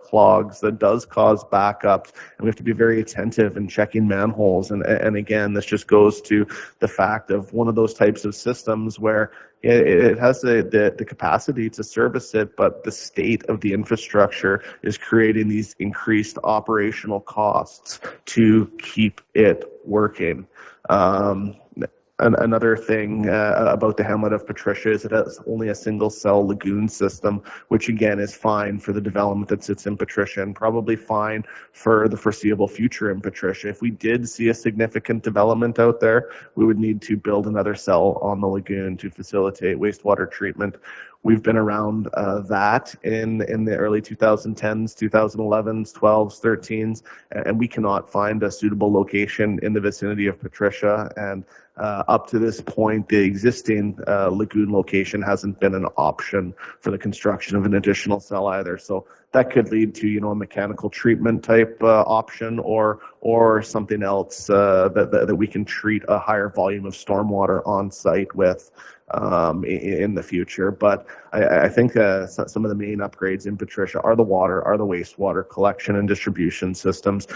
clogs, that does cause backups, and we have to be very attentive in checking manholes. And again, this just goes to the fact of one of those types of systems where it has the capacity to service it, but the state of the infrastructure is creating these increased operational costs to keep it working. Another thing about the Hamlet of Patricia is it has only a single cell lagoon system, which again is fine for the development that sits in Patricia, and probably fine for the foreseeable future in Patricia. If we did see a significant development out there, we would need to build another cell on the lagoon to facilitate wastewater treatment. We've been around that in the early 2010s, 2011s, 12s, 13s, and we cannot find a suitable location in the vicinity of Patricia. And up to this point, the existing lagoon location hasn't been an option for the construction of an additional cell either. So that could lead to, a mechanical treatment type option, or something else that we can treat a higher volume of stormwater on site with in the future. But I think some of the main upgrades in Patricia are the wastewater collection and distribution systems.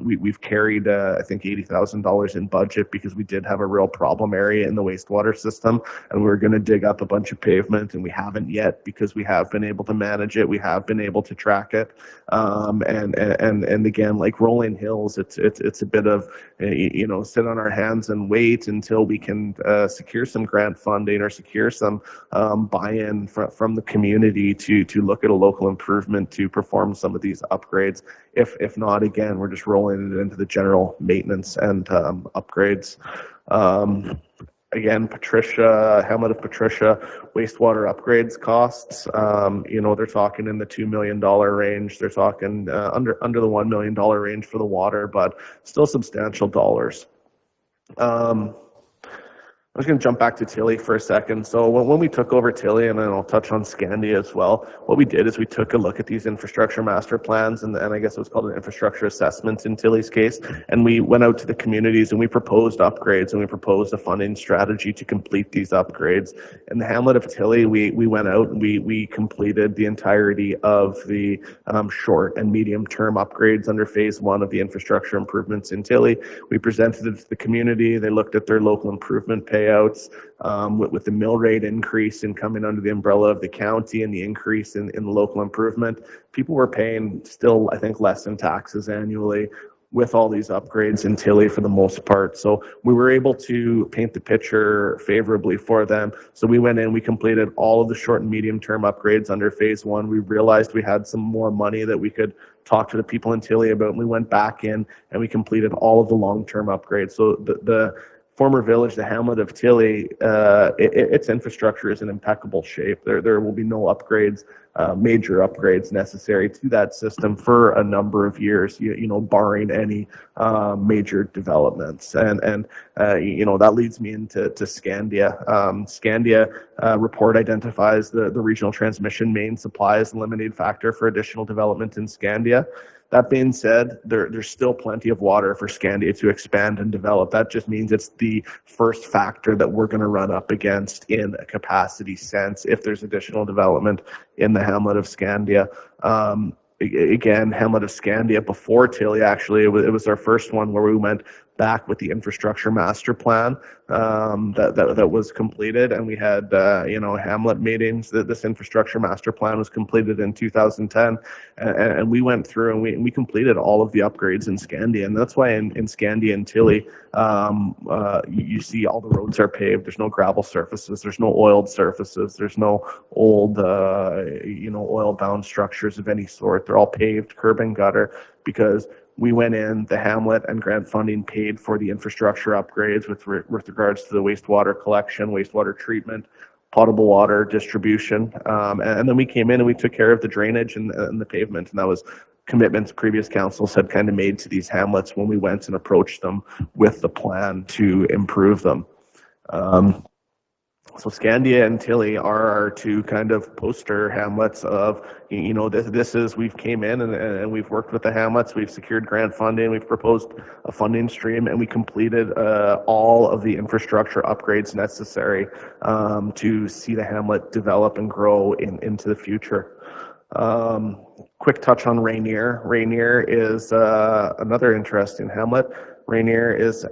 We've carried, I think, $80,000 in budget because we did have a real problem area in the wastewater system, and we were going to dig up a bunch of pavement, and we haven't yet because we have been able to manage it. We have been able to track it. And again, like rolling hills, it's a bit of, sit on our hands and wait until we can secure some grant funding or secure some buy-in from the community to look at a local improvement to perform some of these upgrades. If not, again, we're just rolling it into the general maintenance and upgrades. Again, Hamlet of Patricia, wastewater upgrades costs, they're talking in the $2 million range. They're talking under the $1 million range for the water, but still substantial dollars. I was going to jump back to Tilly for a second. So when we took over Tilly, and then I'll touch on Scandia as well, what we did is we took a look at these infrastructure master plans, and I guess it was called an infrastructure assessment in Tilly's case, and we went out to the communities and we proposed upgrades, and we proposed a funding strategy to complete these upgrades. In the Hamlet of Tilly, we went out and we completed the entirety of the short and medium term upgrades under phase 1 of the infrastructure improvements in Tilly. We presented it to the community. They looked at their local improvement payouts, with the mill rate increase and coming under the umbrella of the county and the increase in the local improvement. People were paying still, I think, less in taxes annually. with all these upgrades in Tilly for the most part. So we were able to paint the picture favorably for them. So we went in, we completed all of the short and medium term upgrades under phase one. We realized we had some more money that we could talk to the people in Tilly about. And we went back in and we completed all of the long-term upgrades. So the former village, the hamlet of Tilly, its infrastructure is in impeccable shape. There will be no upgrades, major upgrades necessary to that system for a number of years, you know, barring any major developments. And you know, that leads me into Scandia. Scandia report identifies the regional transmission main supply as a limiting factor for additional development in Scandia. That being said, there's still plenty of water for Scandia to expand and develop. That just means it's the first factor that we're going to run up against in a capacity sense if there's additional development in the hamlet of Scandia. Again, hamlet of Scandia before Tilly, actually, it was our first one where we went back with the infrastructure master plan that was completed, and we had you know, hamlet meetings. That this infrastructure master plan was completed in 2010, and we went through and we completed all of the upgrades in Scandia, and that's why in Scandia and Tilly you see all the roads are paved. There's no gravel surfaces, there's no oiled surfaces, there's no old you know, oil bound structures of any sort. They're all paved, curb and gutter, because we went in, the hamlet and grant funding paid for the infrastructure upgrades with regards to the wastewater collection, wastewater treatment, potable water distribution. And then we came in and we took care of the drainage and the pavement. And that was commitments previous councils had kind of made to these hamlets when we went and approached them with the plan to improve them. So Scandia and Tilly are our two kind of poster hamlets of, you know, this is, we've came in and we've worked with the hamlets, we've secured grant funding, we've proposed a funding stream, and we completed all of the infrastructure upgrades necessary to see the hamlet develop and grow into the future. Quick touch on Rainier. Rainier is another interesting hamlet. Rainier is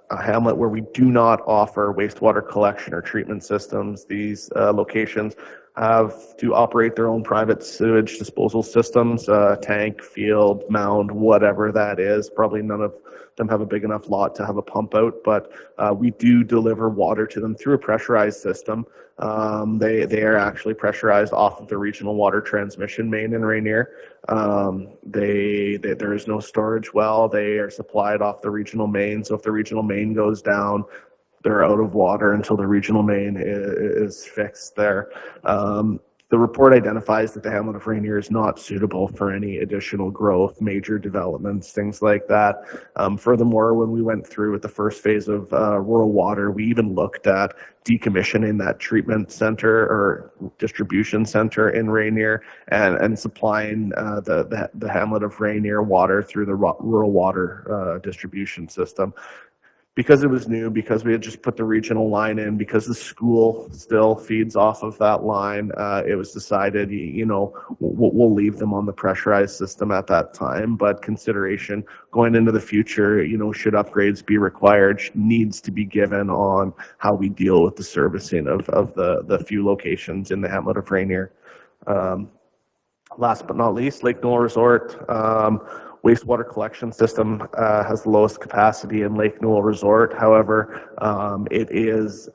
a hamlet where we do not offer wastewater collection or treatment systems. These locations have to operate their own private sewage disposal systems, tank, field, mound, whatever that is. Probably none of them have a big enough lot to have a pump out, but we do deliver water to them through a pressurized system. They are actually pressurized off of the regional water transmission main in Rainier. There is no storage well. They are supplied off the regional main. So if the regional main goes down, they're out of water until the regional main is fixed there. The report identifies that the hamlet of Rainier is not suitable for any additional growth, major developments, things like that. Furthermore, when we went through with the first phase of rural water, we even looked at decommissioning that treatment center or distribution center in Rainier and supplying the hamlet of Rainier water through the rural water distribution system. Because it was new, because we had just put the regional line in, because the school still feeds off of that line, it was decided, you know, we'll leave them on the pressurized system at that time. But consideration going into the future, you know, should upgrades be required, needs to be given on how we deal with the servicing of the few locations in the hamlet of Rainier. Last but not least, Lake Newell Resort. Wastewater collection system has the lowest capacity in Lake Newell Resort. However, it is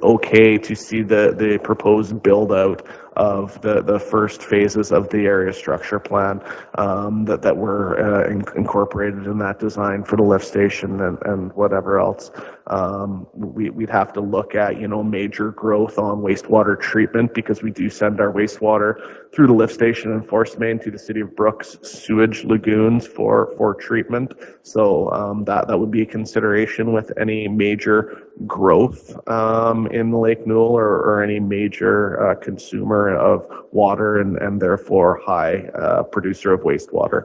okay to see the proposed build out of the first phases of the area structure plan that were incorporated in that design for the lift station and whatever else. We'd have to look at, you know, major growth on wastewater treatment, because we do send our wastewater through the lift station and force main to the City of Brooks sewage lagoons for treatment. So that would be a consideration with any major growth in Lake Newell or any major consumer of water and therefore high producer of wastewater.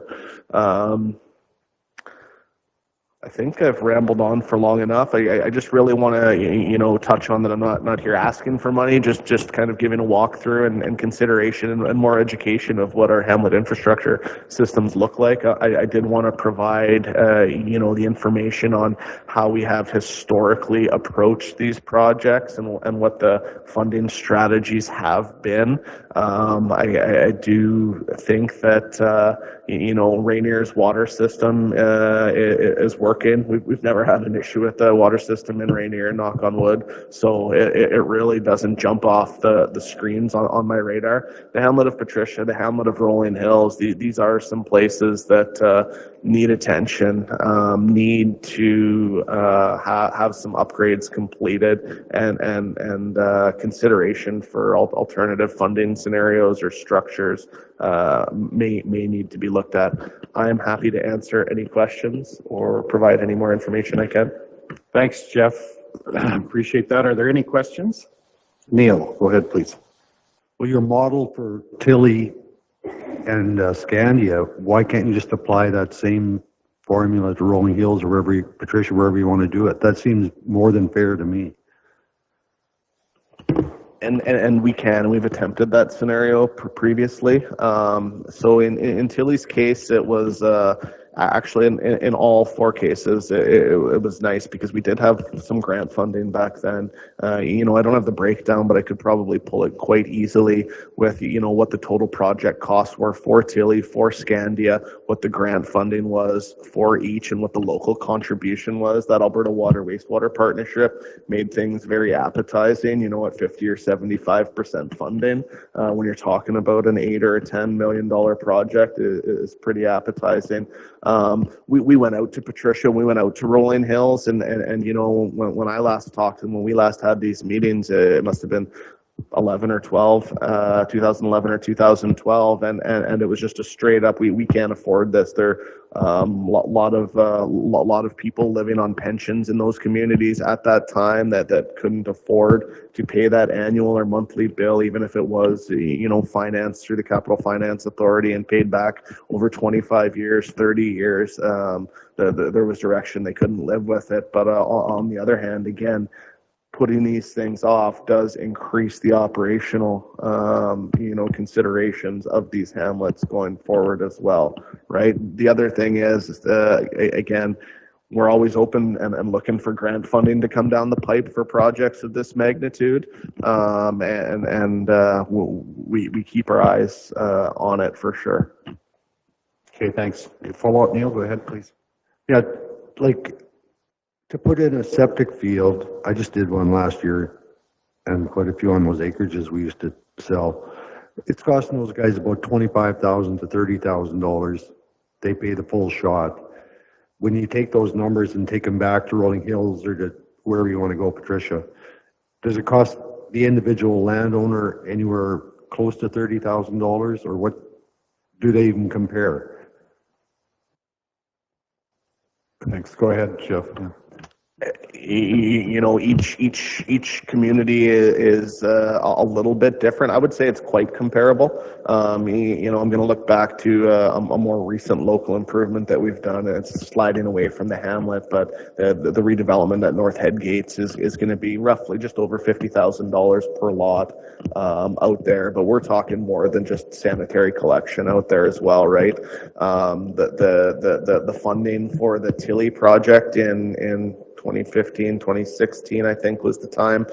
I think I've rambled on for long enough. I just really want to, touch on that I'm not here asking for money, just kind of giving a walkthrough and consideration and more education of what our Hamlet infrastructure systems look like. I did want to provide, the information on how we have historically approached these projects and what the funding strategies have been. I do think that, Rainier's water system is working. We've never had an issue with the water system in Rainier, knock on wood. So it really doesn't jump off the screens on my radar. The Hamlet of Patricia, the Hamlet of Rolling Hills, these are some places that need attention, need to have some upgrades completed and consideration for alternative funding scenarios or structures may need to be looked at. I am happy to answer any questions or provide any more information I can. Thanks, Jeff. Appreciate that. Are there any questions? Neil, go ahead, please. Well, your model for Tilly and Scandia, why can't you just apply that same formula to Rolling Hills or Patricia, wherever you want to do it? That seems more than fair to me. And we've attempted that scenario previously. So in Tilly's case, it was actually in all four cases, it was nice because we did have some grant funding back then. I don't have the breakdown, but I could probably pull it quite easily with, what the total project costs were for Tilly, for Scandia, what the grant funding was for each, and what the local contribution was. That Alberta Water Wastewater Partnership made things very appetizing, at 50 or 75% funding. When you're talking about an $8 or $10 million project, is pretty appetizing. We went out to Patricia, we went out to Rolling Hills, and when I last talked and when we last had these meetings, it must have been 11 or 12, 2011 or 2012, and it was just a straight up, we can't afford this. There lot of people living on pensions in those communities at that time that couldn't afford to pay that annual or monthly bill, even if it was financed through the Capital Finance Authority and paid back over 25 years, 30 years. There was direction they couldn't live with it. But on the other hand, again, putting these things off does increase the operational, considerations of these hamlets going forward as well, right? The other thing is, again, we're always open and looking for grant funding to come down the pipe for projects of this magnitude, we keep our eyes on it for sure. Okay, thanks. Follow up, Neil, go ahead, please. Yeah, to put in a septic field, I just did one last year, and quite a few on those acreages we used to sell. It's costing those guys about $25,000 to $30,000. They pay the full shot. When you take those numbers and take them back to Rolling Hills or to wherever you want to go, Patricia, does it cost the individual landowner anywhere close to $30,000, or what do they even compare? Thanks. Go ahead, Jeff. Yeah. Each community is a little bit different. I would say it's quite comparable. I'm going to look back to a more recent local improvement that we've done. It's sliding away from the hamlet, but the redevelopment at North Headgates is going to be roughly just over $50,000 per lot out there. But we're talking more than just sanitary collection out there as well, right? The funding for the Tilly project in 2015, 2016, I think was the time,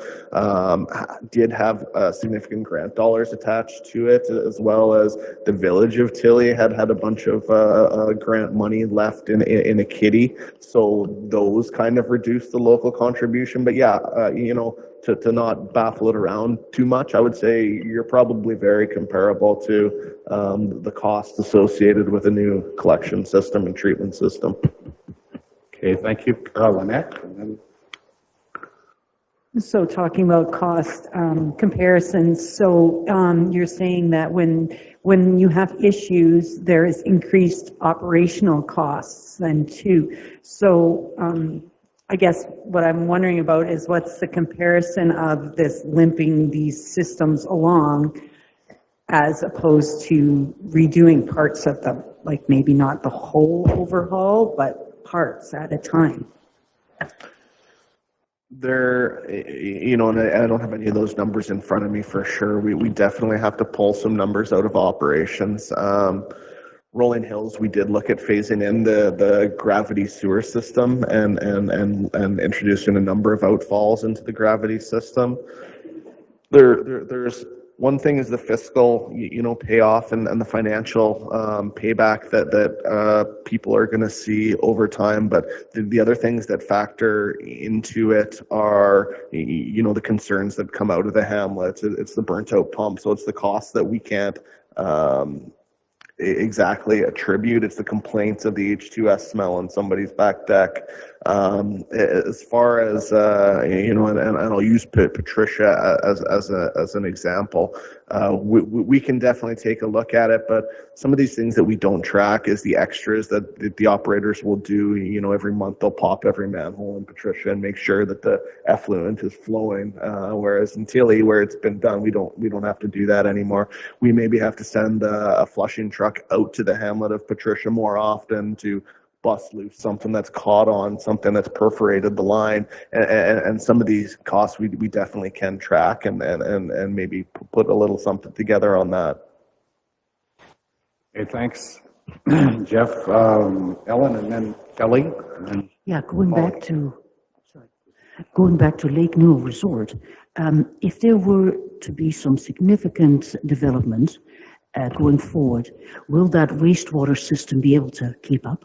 did have significant grant dollars attached to it, as well as the village of Tilly had a bunch of grant money left in a kitty. So those kind of reduced the local contribution. But yeah, to not baffle it around too much, I would say you're probably very comparable to the costs associated with a new collection system and treatment system. Okay, thank you. Lynette? So talking about cost comparisons, so you're saying that when you have issues, there is increased operational costs then too. So I guess what I'm wondering about is what's the comparison of this limping these systems along as opposed to redoing parts of them, like maybe not the whole overhaul, but parts at a time? There, and I don't have any of those numbers in front of me for sure. We definitely have to pull some numbers out of operations. Rolling Hills, we did look at phasing in the gravity sewer system and introducing a number of outfalls into the gravity system. There's one thing is the fiscal, payoff and the financial payback that people are going to see over time. But the other things that factor into it are, the concerns that come out of the hamlets. It's the burnt out pump. So it's the cost that we can't exactly attribute. It's the complaints of the H2S smell on somebody's back deck. As far as and I'll use Patricia as an example. We can definitely take a look at it, but some of these things that we don't track is the extras that the operators will do. Every month they'll pop every manhole in Patricia and make sure that the effluent is flowing. Whereas in Tilly, where it's been done, we don't have to do that anymore. We maybe have to send a flushing truck out to the hamlet of Patricia more often to bust loose something that's caught on something that's perforated the line, and some of these costs we definitely can track and maybe put a little something together on that. Okay, thanks, Jeff. Ellen, and then Kelly, and then Yeah, going back to Lake Newell Resort, if there were to be some significant development going forward, will that wastewater system be able to keep up?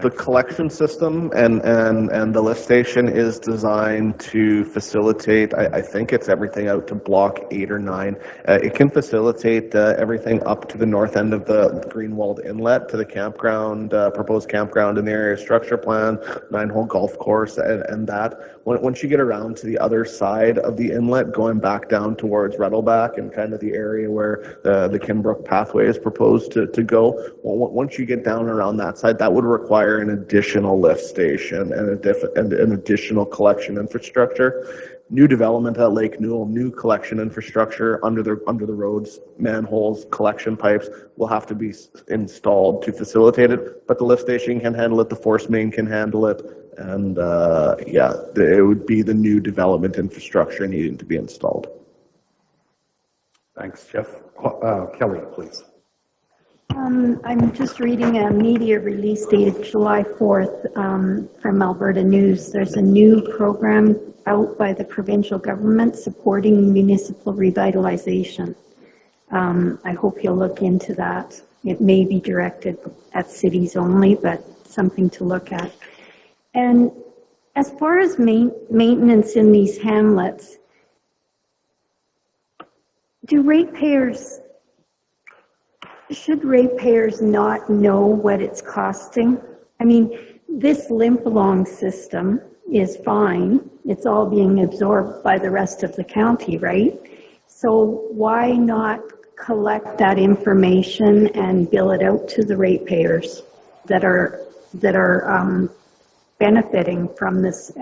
The collection system and the lift station is designed to facilitate, I think it's everything out to block 8 or 9. It can facilitate everything up to the north end of the Greenwald Inlet to the campground, proposed campground in the area structure plan, 9-hole golf course, and that. Once you get around to the other side of the inlet, going back down towards Reddleback and kind of the area where the Kinbrook pathway is proposed to go, once you get down around that side, that would require an additional lift station and an additional collection infrastructure. New development at Lake Newell, new collection infrastructure under the roads, manholes, collection pipes will have to be installed to facilitate it. But the lift station can handle it, the force main can handle it, and it would be the new development infrastructure needing to be installed. thanks, Jeff. Kelly, please. I'm just reading a media release dated July 4th from Alberta News. There's a new program out by the provincial government supporting municipal revitalization. I hope you'll look into that. It may be directed at cities only, but something to look at. And as far as maintenance in these hamlets, should ratepayers not know what it's costing? I mean, this limp-along system is fine. It's all being absorbed by the rest of the county, right? So why not collect that information and bill it out to the ratepayers that are benefiting from this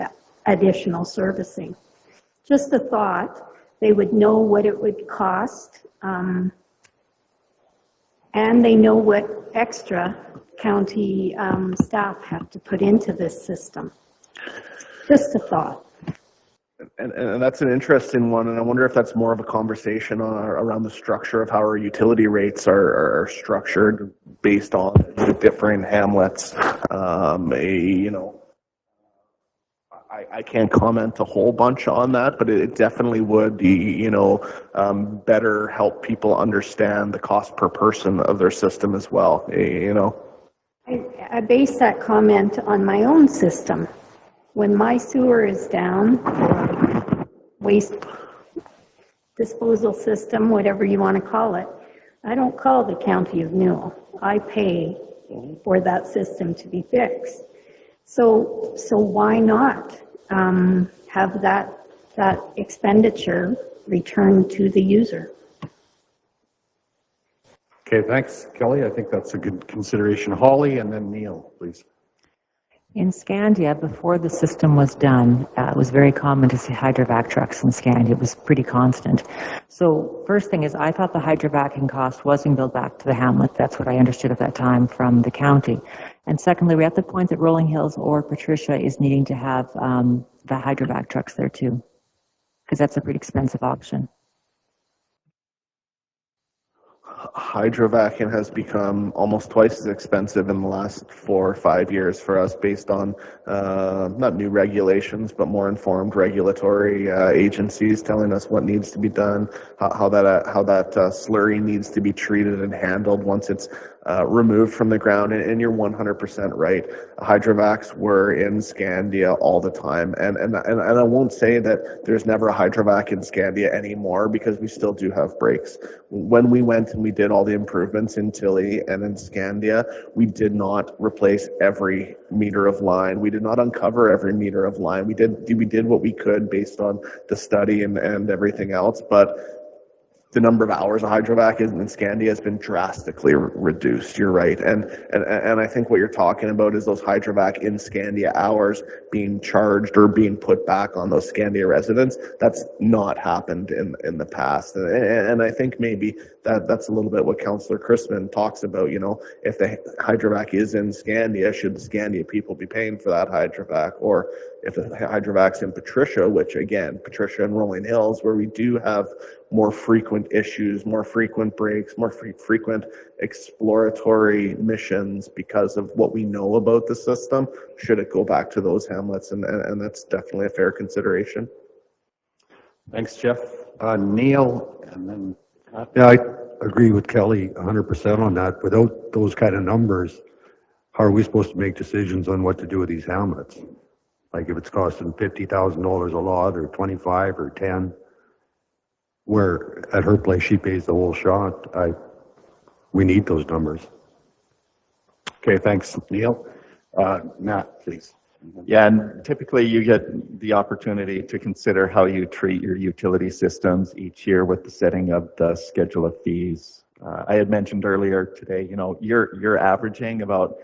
additional servicing? Just a thought. They would know what it would cost, and they know what extra county staff have to put into this system. Just a thought. And that's an interesting one, and I wonder if that's more of a conversation around the structure of how our utility rates are structured based on the different hamlets. I can't comment a whole bunch on that, but it definitely would, better help people understand the cost per person of their system as well, I base that comment on my own system. When my sewer is down, waste disposal system, whatever you want to call it, I don't call the County of Newell. I pay for that system to be fixed. So why not have that expenditure returned to the user? Okay, thanks, Kelly. I think that's a good consideration. Holly, and then Neil, please. In Scandia, before the system was done, it was very common to see hydrovac trucks in Scandia. It was pretty constant. So first thing is, I thought the hydrovacing cost was being billed back to the Hamlet. That's what I understood at that time from the county. And secondly, we're at the point that Rolling Hills or Patricia is needing to have the hydrovac trucks there too, because that's a pretty expensive option. Hydrovacing has become almost twice as expensive in the last 4 or 5 years for us based on not new regulations, but more informed regulatory agencies telling us what needs to be done, how that slurry needs to be treated and handled once it's removed from the ground. And you're 100% right. Hydrovacs were in Scandia all the time. And I won't say that there's never a hydrovac in Scandia anymore, because we still do have breaks. When we went and we did all the improvements in Tilly and in Scandia, we did not replace every meter of line. We did not uncover every meter of line. We did what we could based on the study and everything else, but the number of hours a hydrovac in Scandia has been drastically reduced. You're right. And I think what you're talking about is those hydrovac in Scandia hours being charged or being put back on those Scandia residents. That's not happened in the past. And I think maybe that's a little bit what Councillor Chrisman talks about. You know, if the hydrovac is in Scandia, should the Scandia people be paying for that hydrovac? Or if the hydrovac's in Patricia, which again, Patricia and Rolling Hills, where we do have more frequent issues, more frequent breaks, more frequent exploratory missions because of what we know about the system, should it go back to those hamlets? And that's definitely a fair consideration. Thanks, Jeff. Neil, and then Yeah, I agree with Kelly 100% on that. Without those kind of numbers, how are we supposed to make decisions on what to do with these hamlets? Like if it's costing $50,000 a lot, or 25 or 10, where at her place she pays the whole shot. We need those numbers. Okay, thanks, Neil. Matt, please. Yeah, and typically you get the opportunity to consider how you treat your utility systems each year with the setting of the schedule of fees. I had mentioned earlier today, you know, you're averaging about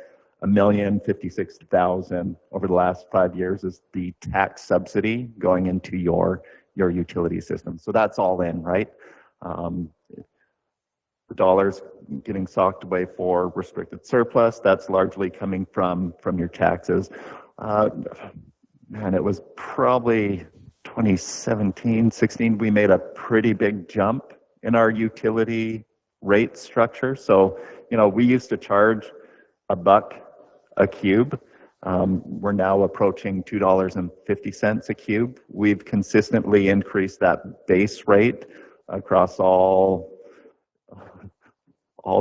$1,056,000 over the last 5 years is the tax subsidy going into your utility system. So that's all in, right? The dollars getting socked away for restricted surplus, that's largely coming from your taxes. Man, it was probably 2017, 16, we made a pretty big jump in our utility rate structure. So, you know, we used to charge $1 a cube. We're now approaching $2.50 a cube. We've consistently increased that base rate across all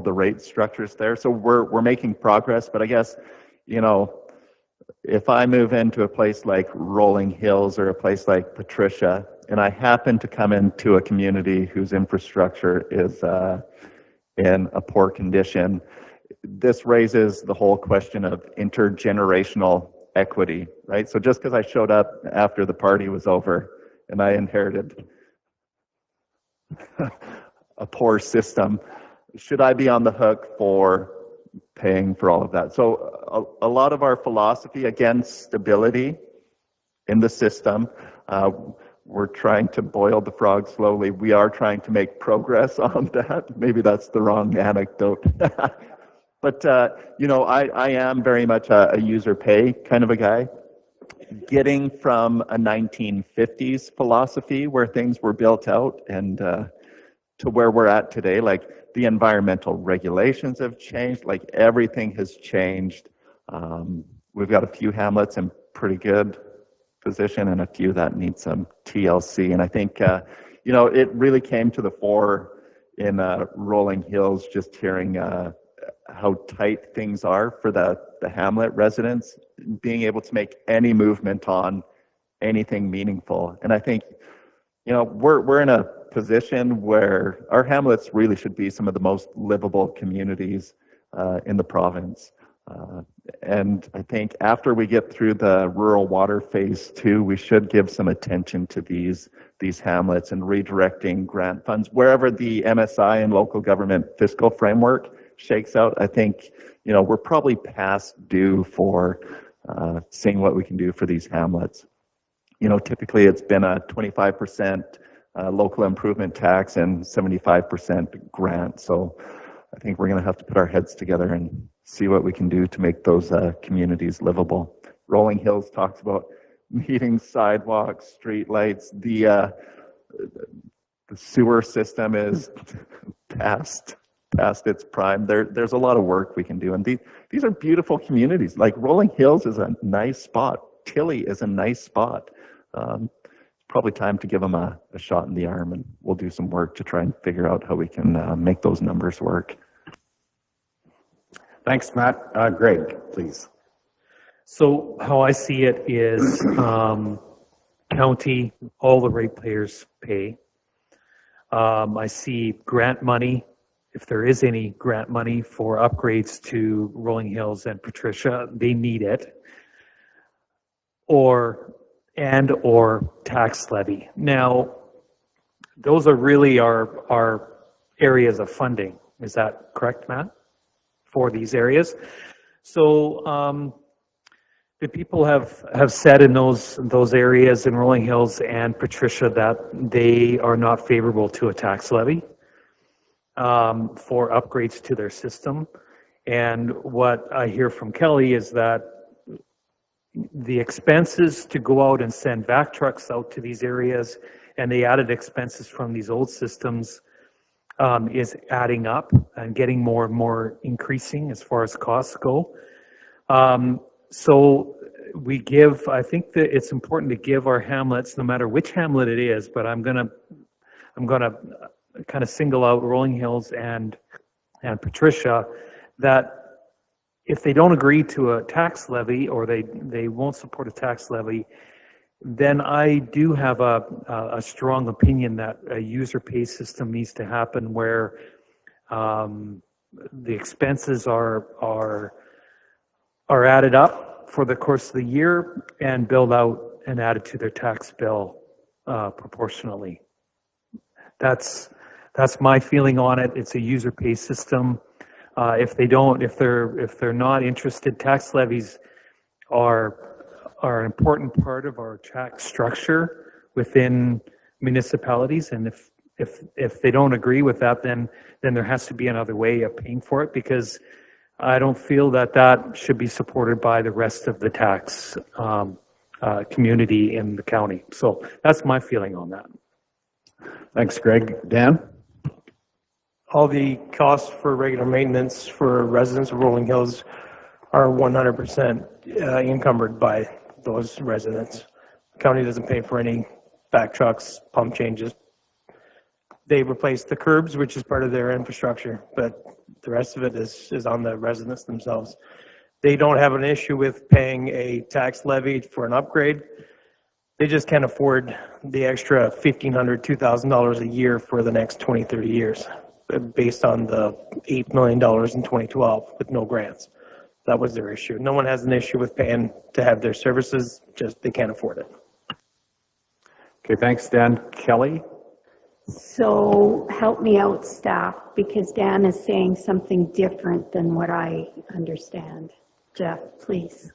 the rate structures there. So we're making progress, but I guess, you know, if I move into a place like Rolling Hills or a place like Patricia, and I happen to come into a community whose infrastructure is in a poor condition, this raises the whole question of intergenerational equity, right? So just because I showed up after the party was over and I inherited a poor system, should I be on the hook for paying for all of that? So a lot of our philosophy, again, stability in the system. We're trying to boil the frog slowly. We are trying to make progress on that. Maybe that's the wrong anecdote. But, you know, I am very much a user pay kind of a guy. Getting from a 1950s philosophy where things were built out and to where we're at today, like the environmental regulations have changed, like everything has changed. We've got a few hamlets in pretty good position and a few that need some TLC. And I think, you know, it really came to the fore in Rolling Hills, just hearing how tight things are for the Hamlet residents, being able to make any movement on anything meaningful. And I think, you know, we're in a position where our hamlets really should be some of the most livable communities in the province. And I think after we get through the rural water phase 2, we should give some attention to these hamlets and redirecting grant funds wherever the MSI and local government fiscal framework shakes out. I think, you know, we're probably past due for seeing what we can do for these hamlets. You know, typically it's been a 25% local improvement tax and 75% grant. So I think we're going to have to put our heads together and see what we can do to make those communities livable. Rolling Hills talks about meetings, sidewalks, street lights. The sewer system is past its prime. There's a lot of work we can do, and these are beautiful communities. Like Rolling Hills is a nice spot. Tilly is a nice spot. Probably time to give them a shot in the arm, and we'll do some work to try and figure out how we can make those numbers work. Thanks, Matt. Greg, please. So how I see it is county, all the ratepayers pay. I see grant money, if there is any grant money for upgrades to Rolling Hills and Patricia, they need it. Or tax levy. Now, those are really our areas of funding. Is that correct, Matt? For these areas. So the people have said in those areas in Rolling Hills and Patricia that they are not favorable to a tax levy for upgrades to their system. And what I hear from Kelly is that the expenses to go out and send vac trucks out to these areas and the added expenses from these old systems is adding up and getting more and more increasing as far as costs go. So I think that it's important to give our hamlets, no matter which hamlet it is, but I'm gonna kind of single out Rolling Hills and Patricia, that if they don't agree to a tax levy or they won't support a tax levy, then I do have a strong opinion that a user pay system needs to happen where the expenses are added up for the course of the year and billed out and added to their tax bill proportionally. That's my feeling on it. It's a user pay system. If they're not interested, tax levies are an important part of our tax structure within municipalities, and if they don't agree with that, then there has to be another way of paying for it, because I don't feel that should be supported by the rest of the tax community in the county. So that's my feeling on that. Thanks, Greg. Dan? All the costs for regular maintenance for residents of Rolling Hills are 100% encumbered by those residents. The county doesn't pay for any back trucks, pump changes. They replace the curbs, which is part of their infrastructure, but the rest of it is on the residents themselves. They don't have an issue with paying a tax levy for an upgrade. They just can't afford the extra $1,500, $2,000 a year for the next 20, 30 years, based on the $8 million in 2012 with no grants. That was their issue. No one has an issue with paying to have their services, just they can't afford it. Okay, thanks, Dan. Kelly? So help me out, staff, because Dan is saying something different than what I understand. Jeff, please.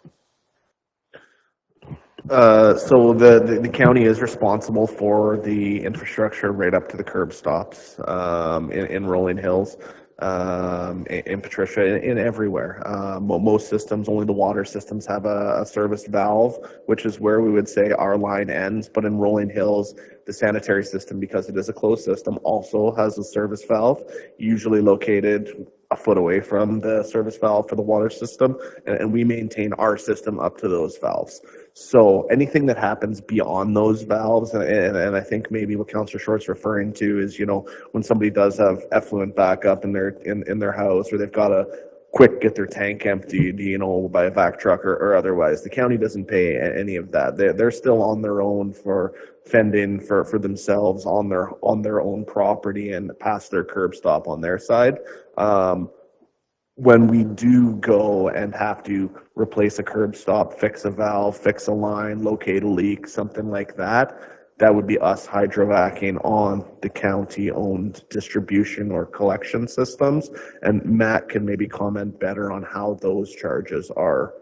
So the county is responsible for the infrastructure right up to the curb stops in Rolling Hills, in Patricia, in everywhere. Most systems, only the water systems have a service valve, which is where we would say our line ends. But in Rolling Hills, the sanitary system, because it is a closed system, also has a service valve, usually located a foot away from the service valve for the water system, and we maintain our system up to those valves. So anything that happens beyond those valves, and I think maybe what Councillor Short's referring to is, you know, when somebody does have effluent backup in their house, or they've got to quick get their tank emptied, you know, by a vac truck or otherwise, the county doesn't pay any of that. They're still on their own for fending for themselves on their own property and past their curb stop on their side. When we do go and have to replace a curb stop, fix a valve, fix a line, locate a leak, something like that, that would be us hydrovacing on the county-owned distribution or collection systems. And Matt can maybe comment better on how those charges are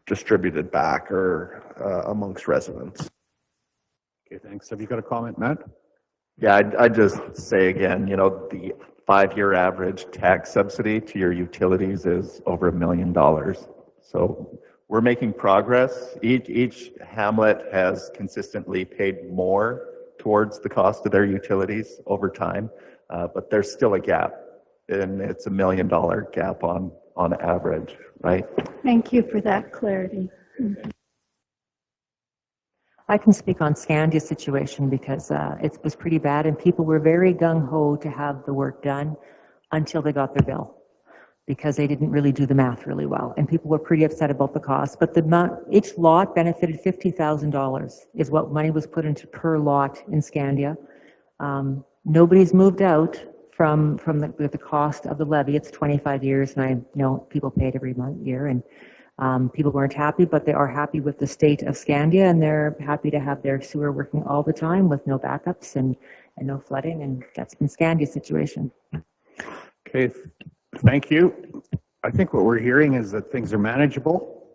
distributed back or amongst residents. Okay, thanks. Have you got a comment, Matt? Yeah, I'd just say again, the 5-year average tax subsidy to your utilities is over $1 million. So we're making progress. Each hamlet has consistently paid more towards the cost of their utilities over time, but there's still a gap, and it's $1 million gap on average, right? Thank you for that clarity. I can speak on Scandia's situation because it was pretty bad and people were very gung-ho to have the work done until they got their bill because they didn't really do the math really well. And people were pretty upset about the cost, but each lot benefited $50,000 is what money was put into per lot in Scandia. Nobody's moved out from the cost of the levy. It's 25 years and I know people paid every year and people weren't happy, but they are happy with the state of Scandia and they're happy to have their sewer working all the time with no backups and no flooding, and that's been Scandia's situation. Okay, thank you. I think what we're hearing is that things are manageable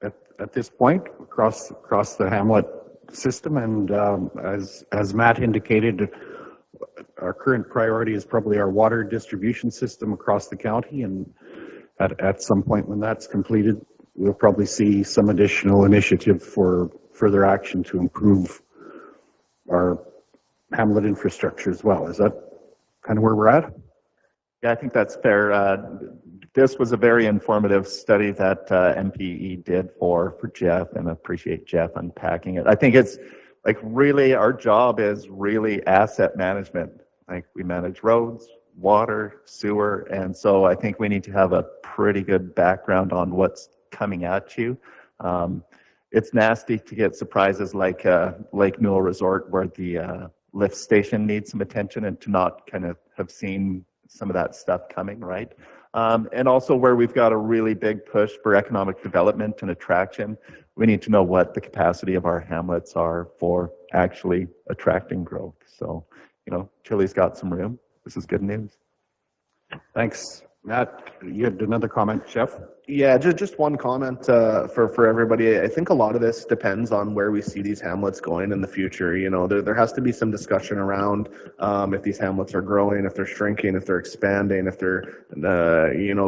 at this point across the Hamlet system, and as Matt indicated, our current priority is probably our water distribution system across the county, and at some point when that's completed, we'll probably see some additional initiative for further action to improve our Hamlet infrastructure as well. Is that kind of where we're at? Yeah, I think that's fair. This was a very informative study that MPE did for Jeff, and I appreciate Jeff unpacking it. I think it's like really our job is really asset management. Like we manage roads, water, sewer, and so I think we need to have a pretty good background on what's coming at you. It's nasty to get surprises like Lake Newell Resort where the lift station needs some attention and to not kind of have seen some of that stuff coming, right? And also where we've got a really big push for economic development and attraction, we need to know what the capacity of our hamlets are for actually attracting growth. So, Chile's got some room. This is good news. Thanks. Matt, you had another comment, Jeff? Yeah, just one comment for everybody. I think a lot of this depends on where we see these hamlets going in the future. There has to be some discussion around if these hamlets are growing, if they're shrinking, if they're expanding, if they're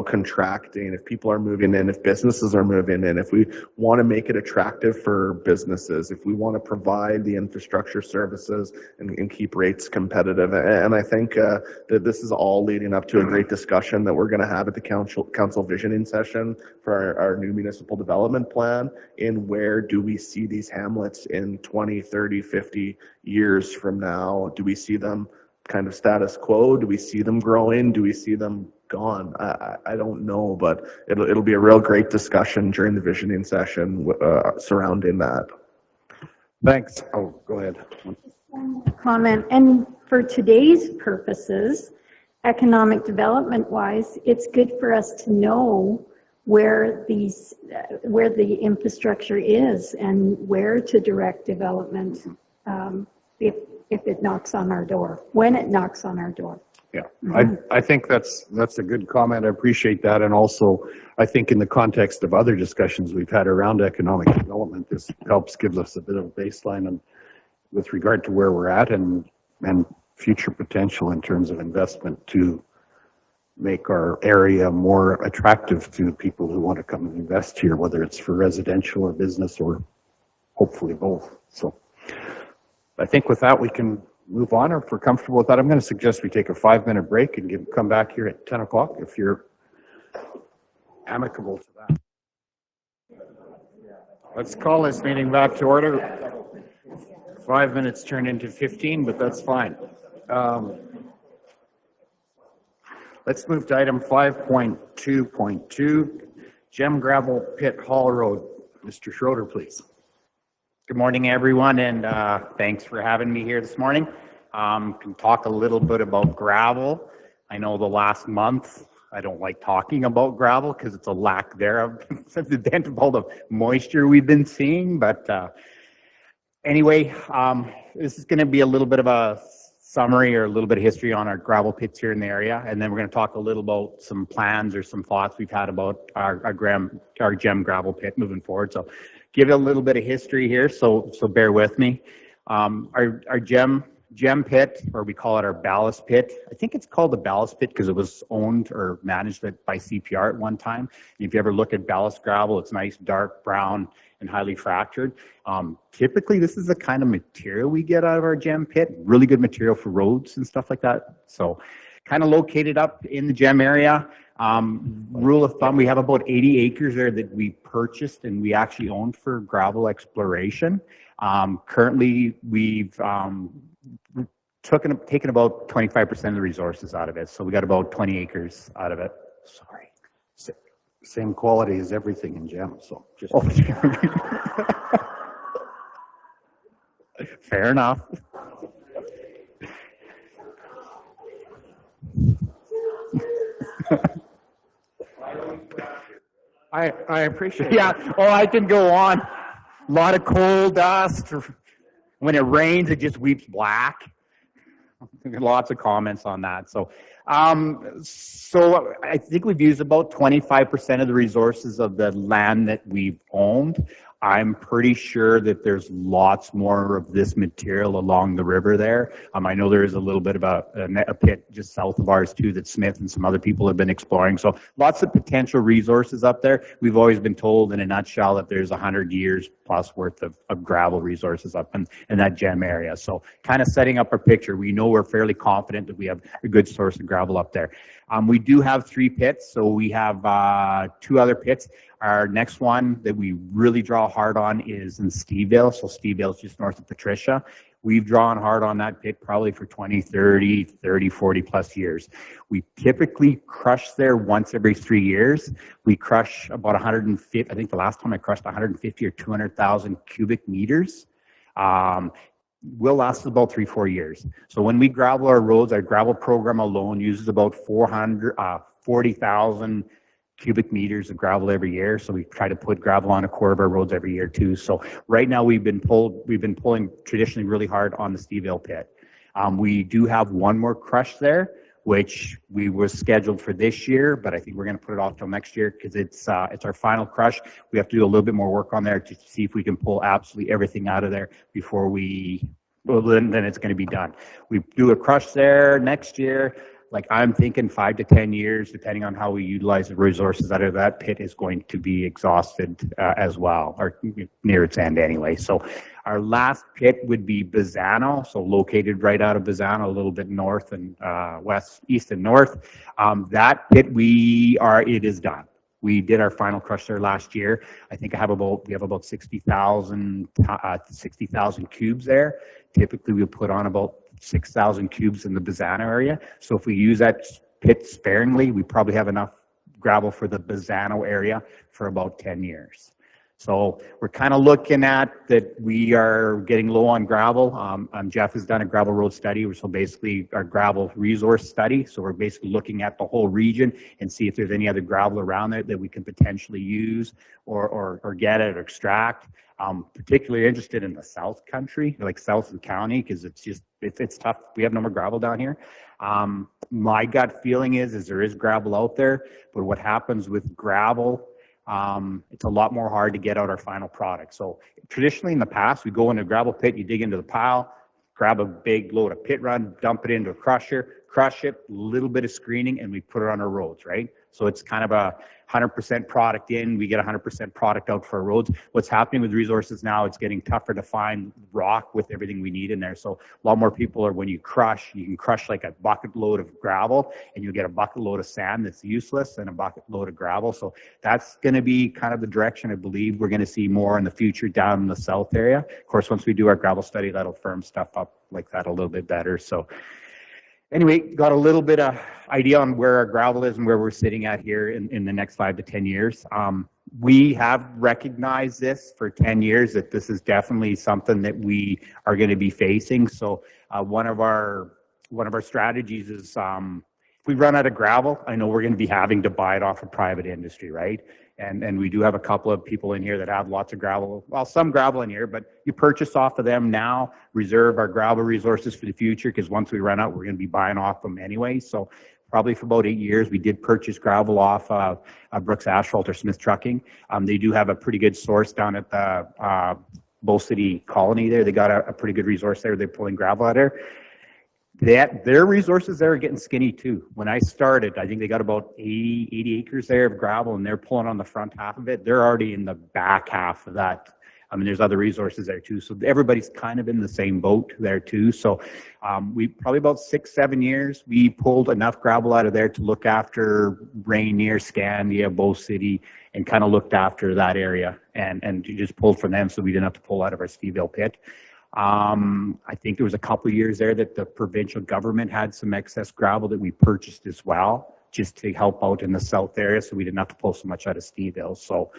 contracting, if people are moving in, if businesses are moving in, if we want to make it attractive for businesses, if we want to provide the infrastructure services and keep rates competitive. And I think that this is all leading up to a great discussion that we're going to have at the council visioning session for our new municipal development plan, in where do we see these hamlets in 20, 30, 50 years from now? Do we see them kind of status quo? Do we see them growing? Do we see them gone? I don't know, but it'll be a real great discussion during the visioning session surrounding that. Thanks. Oh, go ahead. Comment, and for today's purposes, economic development wise, it's good for us to know where the infrastructure is and where to direct development if it knocks on our door, when it knocks on our door. Yeah, I think that's a good comment. I appreciate that. And also, I think in the context of other discussions we've had around economic development, this gives us a bit of a baseline and with regard to where we're at and future potential in terms of investment to make our area more attractive to people who want to come and invest here, whether it's for residential or business or hopefully both. So I think with that, we can move on, or if we're comfortable with that, I'm going to suggest we take a 5-minute break and come back here at 10 o'clock if you're amicable to that. Let's call this meeting back to order. 5 minutes turned into 15, but that's fine. Let's move to item 5.2.2, Gem Gravel Pit Hall Road. Mr. Schroeder, please. Good morning, everyone, and thanks for having me here this morning. Can talk a little bit about gravel. I know the last month, I don't like talking about gravel because it's a lack thereof, event of all the moisture we've been seeing, but anyway, this is going to be a little bit of a summary or a little bit of history on our gravel pits here in the area, and then we're going to talk a little about some plans or some thoughts we've had about our gem gravel pit moving forward. So give it a little bit of history here, so bear with me. Our gem pit, or we call it our ballast pit. I think it's called the ballast pit because it was owned or managed by CPR at one time. If you ever look at ballast gravel, it's nice, dark brown, and highly fractured. Typically, this is the kind of material we get out of our gem pit. Really good material for roads and stuff like that. So kind of located up in the gem area. Rule of thumb, we have about 80 acres there that we purchased and we actually owned for gravel exploration. Currently, we've taken about 25% of the resources out of it. So we got about 20 acres out of it. Sorry. Same quality as everything in gem, so just. Oh, fair enough. I appreciate it. Yeah, oh, I can go on. A lot of coal dust. When it rains, it just weeps black. Lots of comments on that. So I think we've used about 25% of the resources of the land that we've owned. I'm pretty sure that there's lots more of this material along the river there. I know there is a little bit of a pit just south of ours too that Smith and some other people have been exploring. So lots of potential resources up there. We've always been told in a nutshell that there's 100 years plus worth of gravel resources up in that gem area. So kind of setting up our picture, we know we're fairly confident that we have a good source of gravel up there. We do have 3 pits, so we have 2 other pits. Our next one that we really draw hard on is in Steveville. So Steveville is just north of Patricia. We've drawn hard on that pit probably for 20, 30, 40 plus years. We typically crush there once every 3 years. We crush about 150, I think the last time I crushed 150 or 200,000 cubic meters. Will last about 3-4 years. So when we gravel our roads, our gravel program alone uses about 40,000 cubic meters of gravel every year. So we try to put gravel on a quarter of our roads every year too. So right now we've been pulling traditionally really hard on the Steveville pit. We do have one more crush there, which we was scheduled for this year, but I think we're going to put it off till next year because it's our final crush. We have to do a little bit more work on there to see if we can pull absolutely everything out of there before then it's going to be done. We do a crush there next year. Like I'm thinking 5 to 10 years, depending on how we utilize the resources out of that pit, is going to be exhausted as well, or near its end anyway. So our last pit would be Bizano, so located right out of Bizano, a little bit north and west, east and north. That pit it is done. We did our final crush there last year. I think we have about 60,000 cubes there. Typically we put on about 6,000 cubes in the Bizano area. So if we use that pit sparingly, we probably have enough gravel for the Bizano area for about 10 years. So we're kind of looking at that we are getting low on gravel. Jeff has done a gravel road study, so basically our gravel resource study. So we're basically looking at the whole region and see if there's any other gravel around there that we can potentially use or get it or extract. Particularly interested in the South Country, like South County, because it's tough. We have no more gravel down here. My gut feeling is there is gravel out there, but what happens with gravel, it's a lot more hard to get out our final product. So traditionally in the past, we go into a gravel pit, you dig into the pile, grab a big load of pit run, dump it into a crusher, crush it, a little bit of screening, and we put it on our roads, right? So it's kind of a 100% product in, we get 100% product out for our roads. What's happening with resources now, it's getting tougher to find rock with everything we need in there. So a lot more people are, when you can crush like a bucket load of gravel and you get a bucket load of sand that's useless and a bucket load of gravel. So that's going to be kind of the direction I believe we're going to see more in the future down in the south area. Of course, once we do our gravel study, that'll firm stuff up like that a little bit better. So anyway, got a little bit of idea on where our gravel is and where we're sitting at here in the next 5 to 10 years. We have recognized this for 10 years, that this is definitely something that we are going to be facing. So one of our strategies is if we run out of gravel, I know we're going to be having to buy it off of private industry, right? And we do have a couple of people in here that have lots of gravel. Well, some gravel in here, but you purchase off of them now, reserve our gravel resources for the future, because once we run out, we're going to be buying off them anyway. So probably for about 8 years, we did purchase gravel off of Brooks Asphalt or Smith Trucking. They do have a pretty good source down at the Bow City Colony there. They got a pretty good resource there. They're pulling gravel out there. Their resources there are getting skinny too. When I started, I think they got about 80 acres there of gravel, and they're pulling on the front half of it. They're already in the back half of that. I mean, there's other resources there too. So everybody's kind of in the same boat there too. So we probably about 6-7 years, we pulled enough gravel out of there to look after Rainier, Scandia, Bow City, and kind of looked after that area. And you just pulled from them, so we didn't have to pull out of our Steveville pit. I think there was a couple of years there that the provincial government had some excess gravel that we purchased as well, just to help out in the south area, so we didn't have to pull so much out of Steveville. So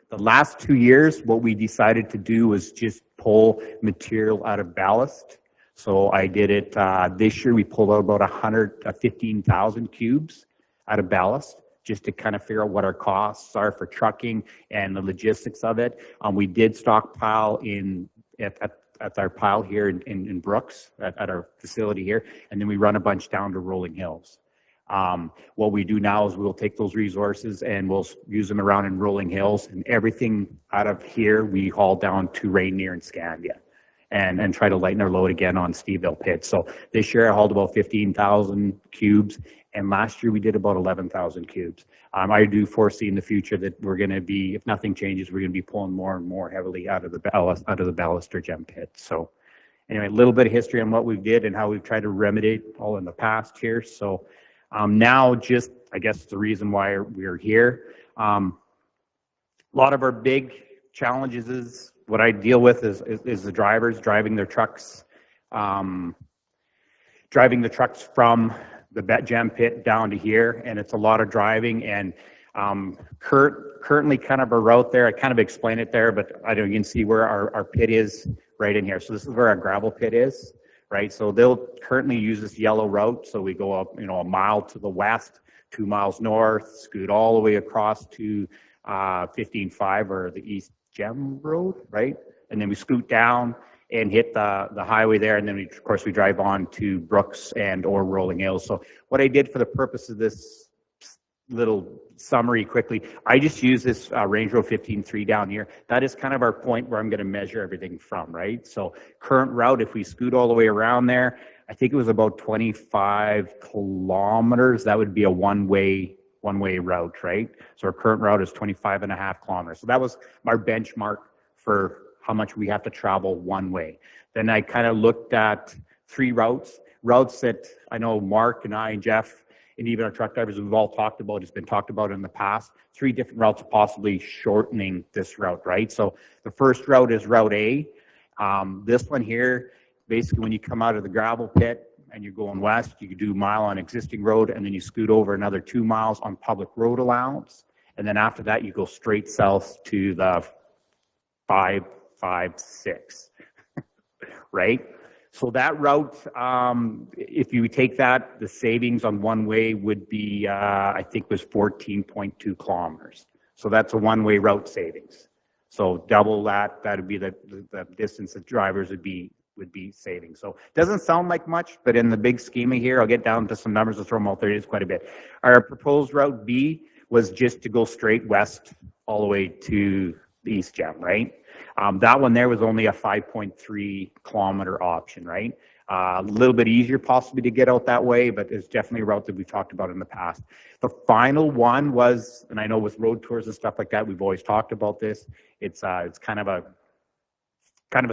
the last 2 years, what we decided to do was just pull material out of ballast. So I did it this year. We pulled out about 15,000 cubes out of ballast, just to kind of figure out what our costs are for trucking and the logistics of it. We did stockpile at our pile here in Brooks, at our facility here, and then we run a bunch down to Rolling Hills. What we do now is we'll take those resources and we'll use them around in Rolling Hills, and everything out of here we haul down to Rainier and Scandia, and try to lighten our load again on Steveville pit. So this year I hauled about 15,000 cubes, and last year we did about 11,000 cubes. I do foresee in the future that we're going to be, if nothing changes, we're going to be pulling more and more heavily out of the ballast or gem pit. So anyway, a little bit of history on what we did and how we've tried to remedy it all in the past here. So now just, I guess the reason why we're here, a lot of our big challenges is what I deal with is the drivers driving their trucks, from the gem pit down to here, and it's a lot of driving. And currently kind of a route there, I kind of explained it there, but I don't, you can see where our pit is right in here. So this is where our gravel pit is, right? So they'll currently use this yellow route. So we go up, a mile to the west, 2 miles north, scoot all the way across to 15.5 or the East Gem Road, right? And then we scoot down and hit the highway there, and then of course we drive on to Brooks and or Rolling Hills. So what I did for the purpose of this little summary quickly, I just use this Range Road 15.3 down here. That is kind of our point where I'm going to measure everything from, right? So current route, if we scoot all the way around there, I think it was about 25 kilometers. That would be a one-way route, right? So our current route is 25.5 kilometers. So that was our benchmark for how much we have to travel one way. Then I kind of looked at 3 routes that I know Mark and I and Jeff and even our truck drivers, we've all talked about, it's been talked about in the past, 3 different routes possibly shortening this route, right? So the first route is Route A. This one here, basically when you come out of the gravel pit and you're going west, you could do a mile on existing road, and then you scoot over another 2 miles on public road allowance. And then after that, you go straight south to the 556, right? So that route, if you take that, the savings on one way would be, I think was 14.2 kilometers. So that's a one-way route savings. So double that, that would be the distance that drivers would be saving. So it doesn't sound like much, but in the big schema here, I'll get down to some numbers and throw them out there. It is quite a bit. Our proposed route B was just to go straight west all the way to the East Gem, right? That one there was only a 5.3 kilometer option, right? A little bit easier possibly to get out that way, but it's definitely a route that we've talked about in the past. The final one was, and I know with road tours and stuff like that, we've always talked about this. It's kind of a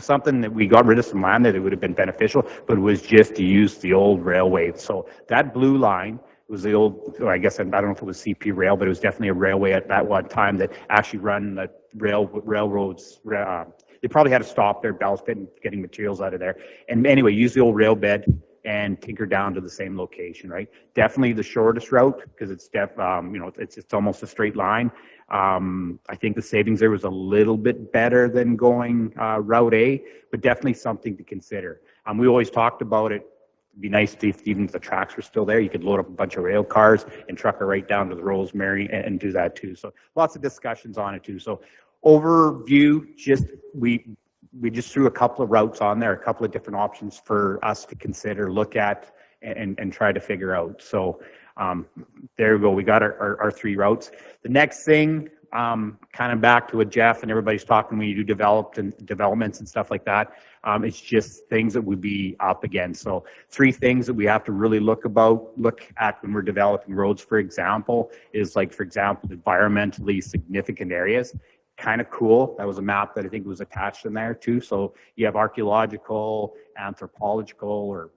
something that we got rid of some land that it would have been beneficial, but it was just to use the old railway. So that blue line was the old, I guess, I don't know if it was CP rail, but it was definitely a railway at that one time that actually run the railroads. They probably had to stop their ballast pit and getting materials out of there. And anyway, use the old rail bed and tinker down to the same location, right? Definitely the shortest route because it's it's almost a straight line. I think the savings there was a little bit better than going Route A, but definitely something to consider. We always talked about it. It'd be nice if even if the tracks were still there, you could load up a bunch of rail cars and truck it right down to the Rosemary and do that too. So lots of discussions on it too. So overview, we just threw a couple of routes on there, a couple of different options for us to consider, look at, and try to figure out. So there we go. We got our 3 routes. The next thing, kind of back to what Jeff and everybody's talking when you do developments and stuff like that. It's just things that would be up against. So 3 things that we have to really look at when we're developing roads, for example, is like, for example, environmentally significant areas. Kind of cool. That was a map that I think was attached in there too. So you have archaeological, anthropological, or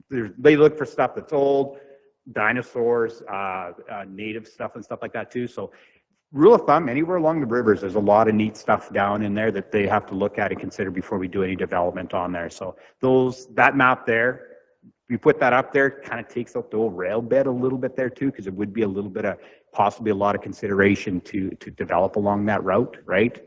they look for stuff that's old, dinosaurs, native stuff and stuff like that too. So rule of thumb, anywhere along the rivers, there's a lot of neat stuff down in there that they have to look at and consider before we do any development on there. So that map there, we put that up there, kind of takes up the old rail bed a little bit there too, because it would be a little bit of possibly a lot of consideration to develop along that route, right?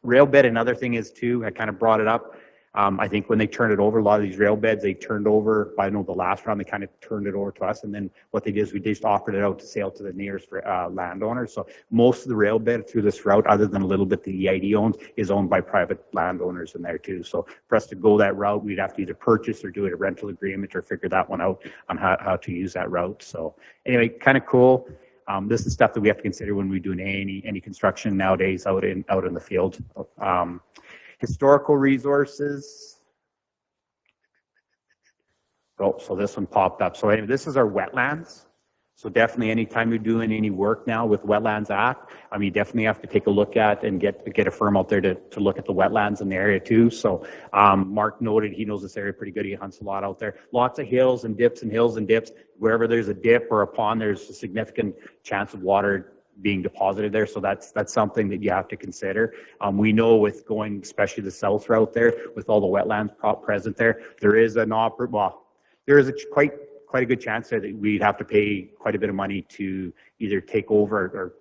Rail bed, another thing is too, I kind of brought it up. I think when they turned it over, a lot of these rail beds, they turned over, I know the last round, they kind of turned it over to us. And then what they did is we just offered it out to sale to the nearest landowners. So most of the rail bed through this route, other than a little bit the EID owns, is owned by private landowners in there too. So for us to go that route, we'd have to either purchase or do a rental agreement or figure that one out on how to use that route. So anyway, kind of cool. This is stuff that we have to consider when we do any construction nowadays out in the field. Historical resources. Oh, so this one popped up. So anyway, this is our wetlands. So definitely anytime you're doing any work now with Wetlands Act, you definitely have to take a look at and get a firm out there to look at the wetlands in the area too. So Mark noted he knows this area pretty good. He hunts a lot out there. Lots of hills and dips and hills and dips. Wherever there's a dip or a pond, there's a significant chance of water being deposited there. So that's something that you have to consider. We know with going, especially the south route there, with all the wetlands present there, there is there is quite a good chance there that we'd have to pay quite a bit of money to either take over or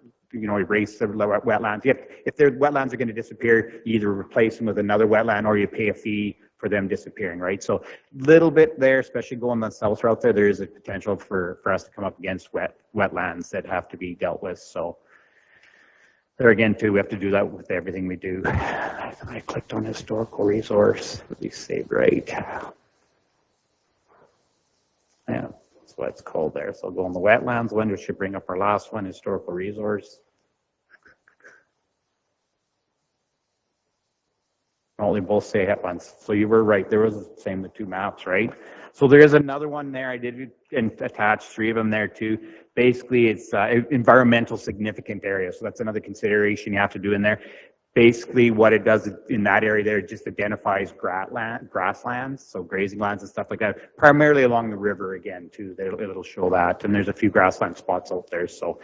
erase the wetlands. If their wetlands are going to disappear, you either replace them with another wetland or you pay a fee for them disappearing, right? So little bit there, especially going the south route there is a potential for us to come up against wetlands that have to be dealt with. So there again too, we have to do that with everything we do. I clicked on historical resource. Be saved right. Yeah, that's what it's called there. So I'll go on the wetlands one, which should bring up our last one, historical resource. Only both say wetlands. So you were right. There was the same, the 2 maps, right? So there is another one there. I did attach 3 of them there too. Basically, it's environmental significant area. So that's another consideration you have to do in there. Basically, what it does in that area there, it just identifies grasslands, so grazing lands and stuff like that, primarily along the river again too. It'll show that. And there's a few grassland spots out there. So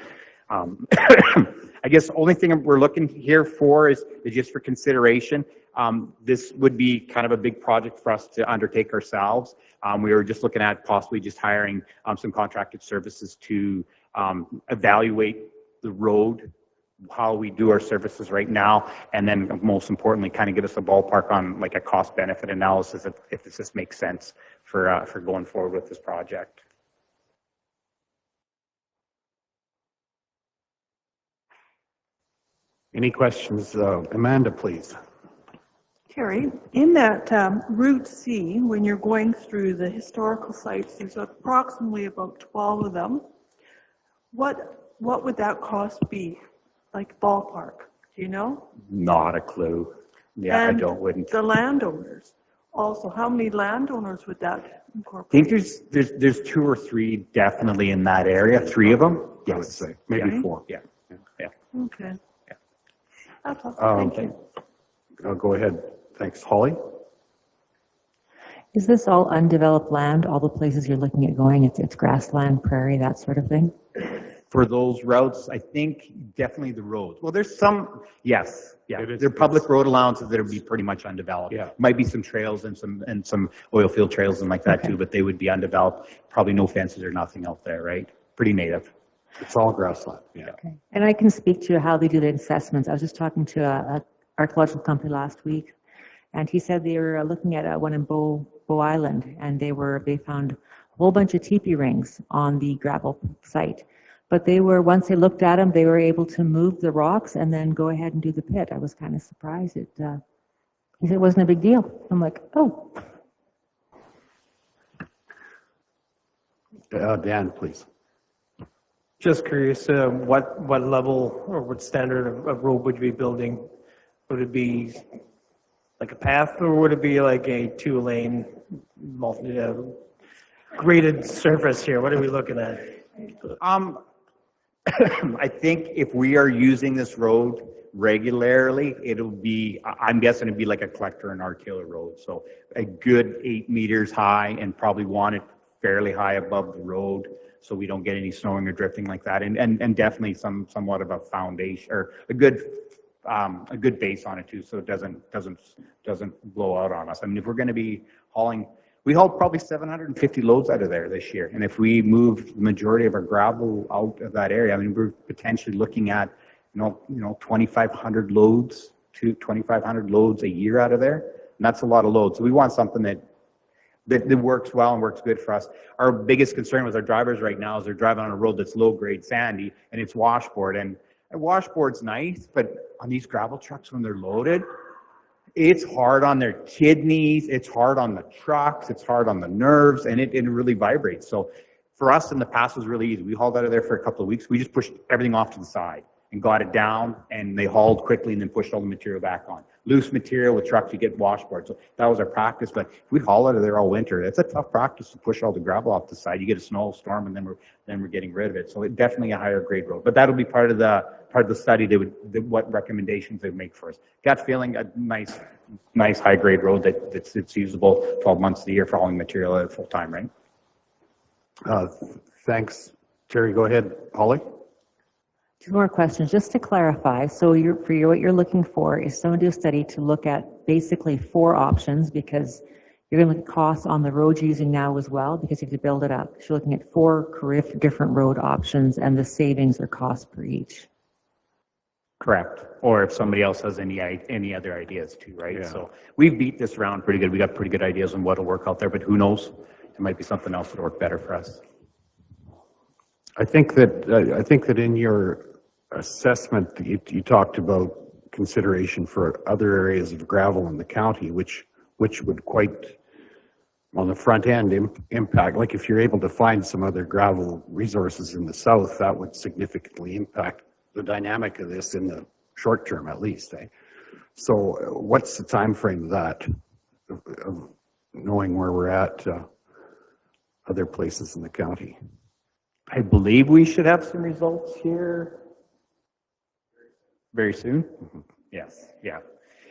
I guess the only thing we're looking here for is just for consideration. This would be kind of a big project for us to undertake ourselves. We were just looking at possibly just hiring some contracted services to evaluate the road, how we do our services right now, and then most importantly, kind of give us a ballpark on like a cost benefit analysis if this just makes sense for going forward with this project. Any questions? Amanda, please. Terry, in that Route C, when you're going through the historical sites, there's approximately about 12 of them. What would that cost be, like ballpark? Do you know? Not a clue. Yeah, And I wouldn't. the landowners, also, how many landowners would that I incorporate? think there's 2 or 3 definitely in that area. 3 of them. Yes. I would say maybe Okay. 4. Yeah. Yeah. Okay. That's awesome. Thank you. Go ahead. Thanks. Holly? Is this all undeveloped land, all the places you're looking at going? It's grassland, prairie, that sort of thing? For those routes, I think definitely the roads. Well, there's some, yes, yeah. There are public road allowances that would be pretty much undeveloped. Yeah. Might be some trails and some oil field trails and like that too, but they would be undeveloped. Probably no fences or nothing out there, right? Pretty native. It's all grassland. Yeah. Okay. And I can speak to how they do the assessments. I was just talking to a archaeological company last week, and he said they were looking at one in Bow Bow Island, and they found a whole bunch of teepee rings on the gravel site. But once they looked at them, they were able to move the rocks and then go ahead and do the pit. I was kind of surprised. He said it wasn't a big deal. I'm like, oh. Dan, please. Just curious, what level or what standard of road would you be building? Would it be like a path, or would it be like a two-lane graded surface here? What are we looking at? I think if we are using this road regularly, I'm guessing it'd be like a collector and arterial road. So a good 8 meters high, and probably want it fairly high above the road, so we don't get any snowing or drifting like that. And definitely somewhat of a foundation, or a good base on it too, so it doesn't blow out on us. I mean, if we're going to be hauling, we hauled probably 750 loads out of there this year, and if we move the majority of our gravel out of that area, I mean, we're potentially looking at 2,500 loads to 2,500 loads a year out of there, and that's a lot of loads. So we want something that works well and works good for us. Our biggest concern with our drivers right now is they're driving on a road that's low grade sandy, and it's washboard, and a washboard's nice, but on these gravel trucks when they're loaded, it's hard on their kidneys, it's hard on the trucks, it's hard on the nerves, and it really vibrates. So for us in the past, it was really easy. We hauled out of there for a couple of weeks. We just pushed everything off to the side and got it down, and they hauled quickly and then pushed all the material back on. Loose material with trucks, you get washboard. So that was our practice. But if we haul out of there all winter, it's a tough practice to push all the gravel off the side. You get a snowstorm, and then we're getting rid of it. So it definitely a higher grade road. But that'll be part of the study. What recommendations they make for us. Gut feeling, a nice high grade road it's usable 12 months of the year for hauling material at full time, right? Thanks, Terry. Go ahead, Holly. Two more questions, just to clarify. So what you're looking for is someone to do a study to look at basically 4 options, because you're going to look at costs on the roads you're using now as well, because you have to build it up. So you're looking at 4 different road options and the savings or cost per each. Correct. Or if somebody else has any other ideas too, right? Yeah. So we've beat this around pretty good. We got pretty good ideas on what'll work out there, but who knows? There might be something else that'll work better for us. I think that in your assessment, you talked about consideration for other areas of gravel in the county, which would quite, on the front end, impact. Like if you're able to find some other gravel resources in the south, that would significantly impact the dynamic of this in the short term, at least. So what's the time frame of that, of knowing where we're at other places in the county? I believe we should have some results here very soon. Yes, yeah.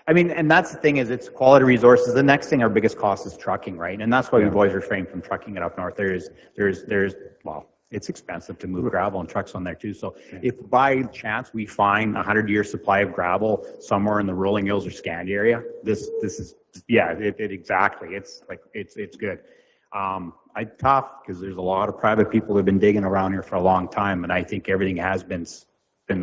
I mean, and that's the thing, is it's quality resources. The next thing, our biggest cost is trucking, right? And that's why we've always refrained from trucking it up north. There's well, it's expensive to move gravel and trucks on there too. So if by chance we find a 100-year supply of gravel somewhere in the Rolling Hills or Scandia area, this is, yeah, it exactly. It's like, it's good. It's tough because there's a lot of private people who have been digging around here for a long time, and I think everything has been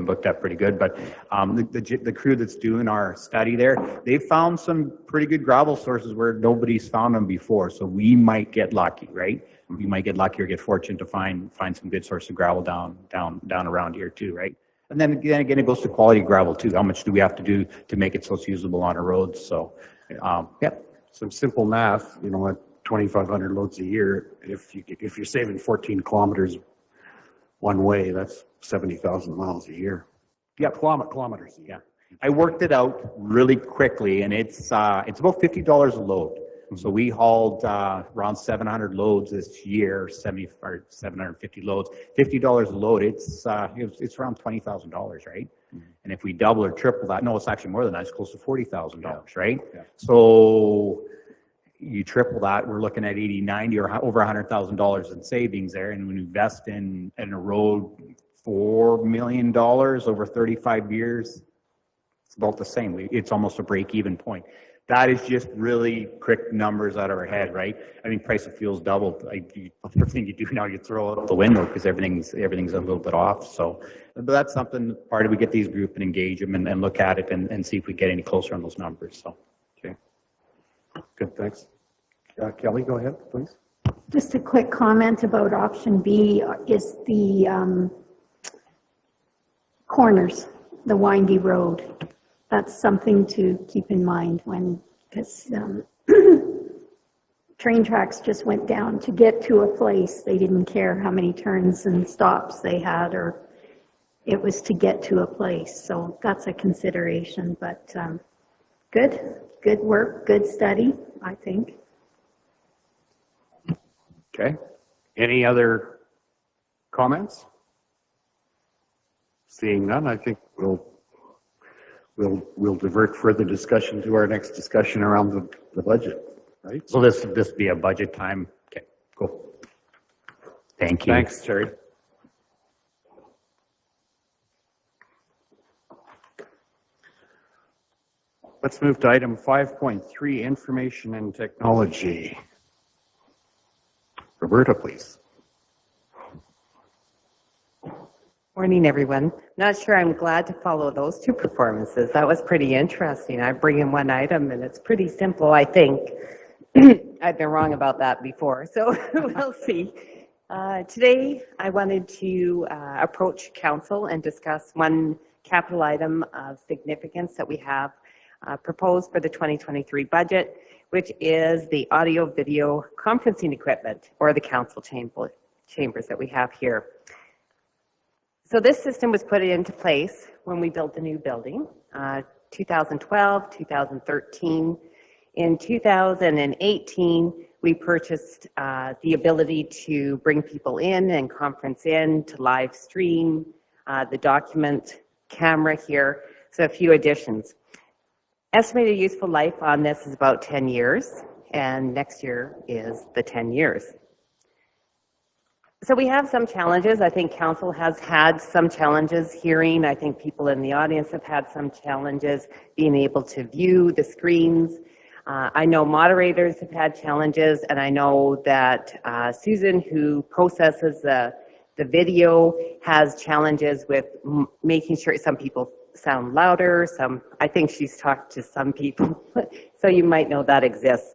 looked at pretty good. But the crew that's doing our study there, they've found some pretty good gravel sources where nobody's found them before. So we might get lucky, right? We might get lucky or get fortunate to find some good source of gravel down around here too, right? And then again, it goes to quality gravel too. How much do we have to do to make it so it's usable on our roads? So, yep. Some simple math, at 2,500 loads a year, if you're saving 14 kilometers one way, that's 70,000 miles a year. Yeah, kilometers. Yeah, I worked it out really quickly, and it's about $50 a load. So we hauled around 700 loads this year, 750 loads, $50 a load. It's around $20,000, right? And if we double or triple that, no, it's actually more than that. It's close to $40,000, right? Yeah. So you triple that, we're looking at 80, 90, or over $100,000 in savings there. And when we invest in a road, $4 million over 35 years, it's about the same. It's almost a break-even point. That is just really quick numbers out of our head, right? I mean, price of fuel's doubled. Everything you do now, you throw out the window because everything's a little bit off. So, but that's something, part of we get these group and engage them and look at it and see if we get any closer on those numbers. So, okay. Good, thanks. Kelly, go ahead, please. Just a quick comment about option B is the corners, the windy road. That's something to keep in mind when, because train tracks just went down to get to a place. They didn't care how many turns and stops they had, or it was to get to a place. So that's a consideration, but good work, good study, I think. Okay. Any other comments? Seeing none, I think we'll divert further discussion to our next discussion around the budget, right? So this be a budget time? Okay, cool. Thank you. Thanks, Terry. Let's move to item 5.3, information and technology. Roberta, please. Morning, everyone. Not sure I'm glad to follow those two performances. That was pretty interesting. I bring in one item and it's pretty simple, I think. I've been wrong about that before, so we'll see. Today, I wanted to approach council and discuss one capital item of significance that we have proposed for the 2023 budget, which is the audio-video conferencing equipment, or the council chambers that we have here. So this system was put into place when we built the new building, 2012, 2013. In 2018, we purchased the ability to bring people in and conference in, to live stream, the document camera here, so a few additions. Estimated useful life on this is about 10 years, and next year is the 10 years. So we have some challenges. I think council has had some challenges hearing. I think people in the audience have had some challenges being able to view the screens. I know moderators have had challenges, and I know that Susan, who processes the video, has challenges with making sure some people sound louder. I think she's talked to some people, so you might know that exists.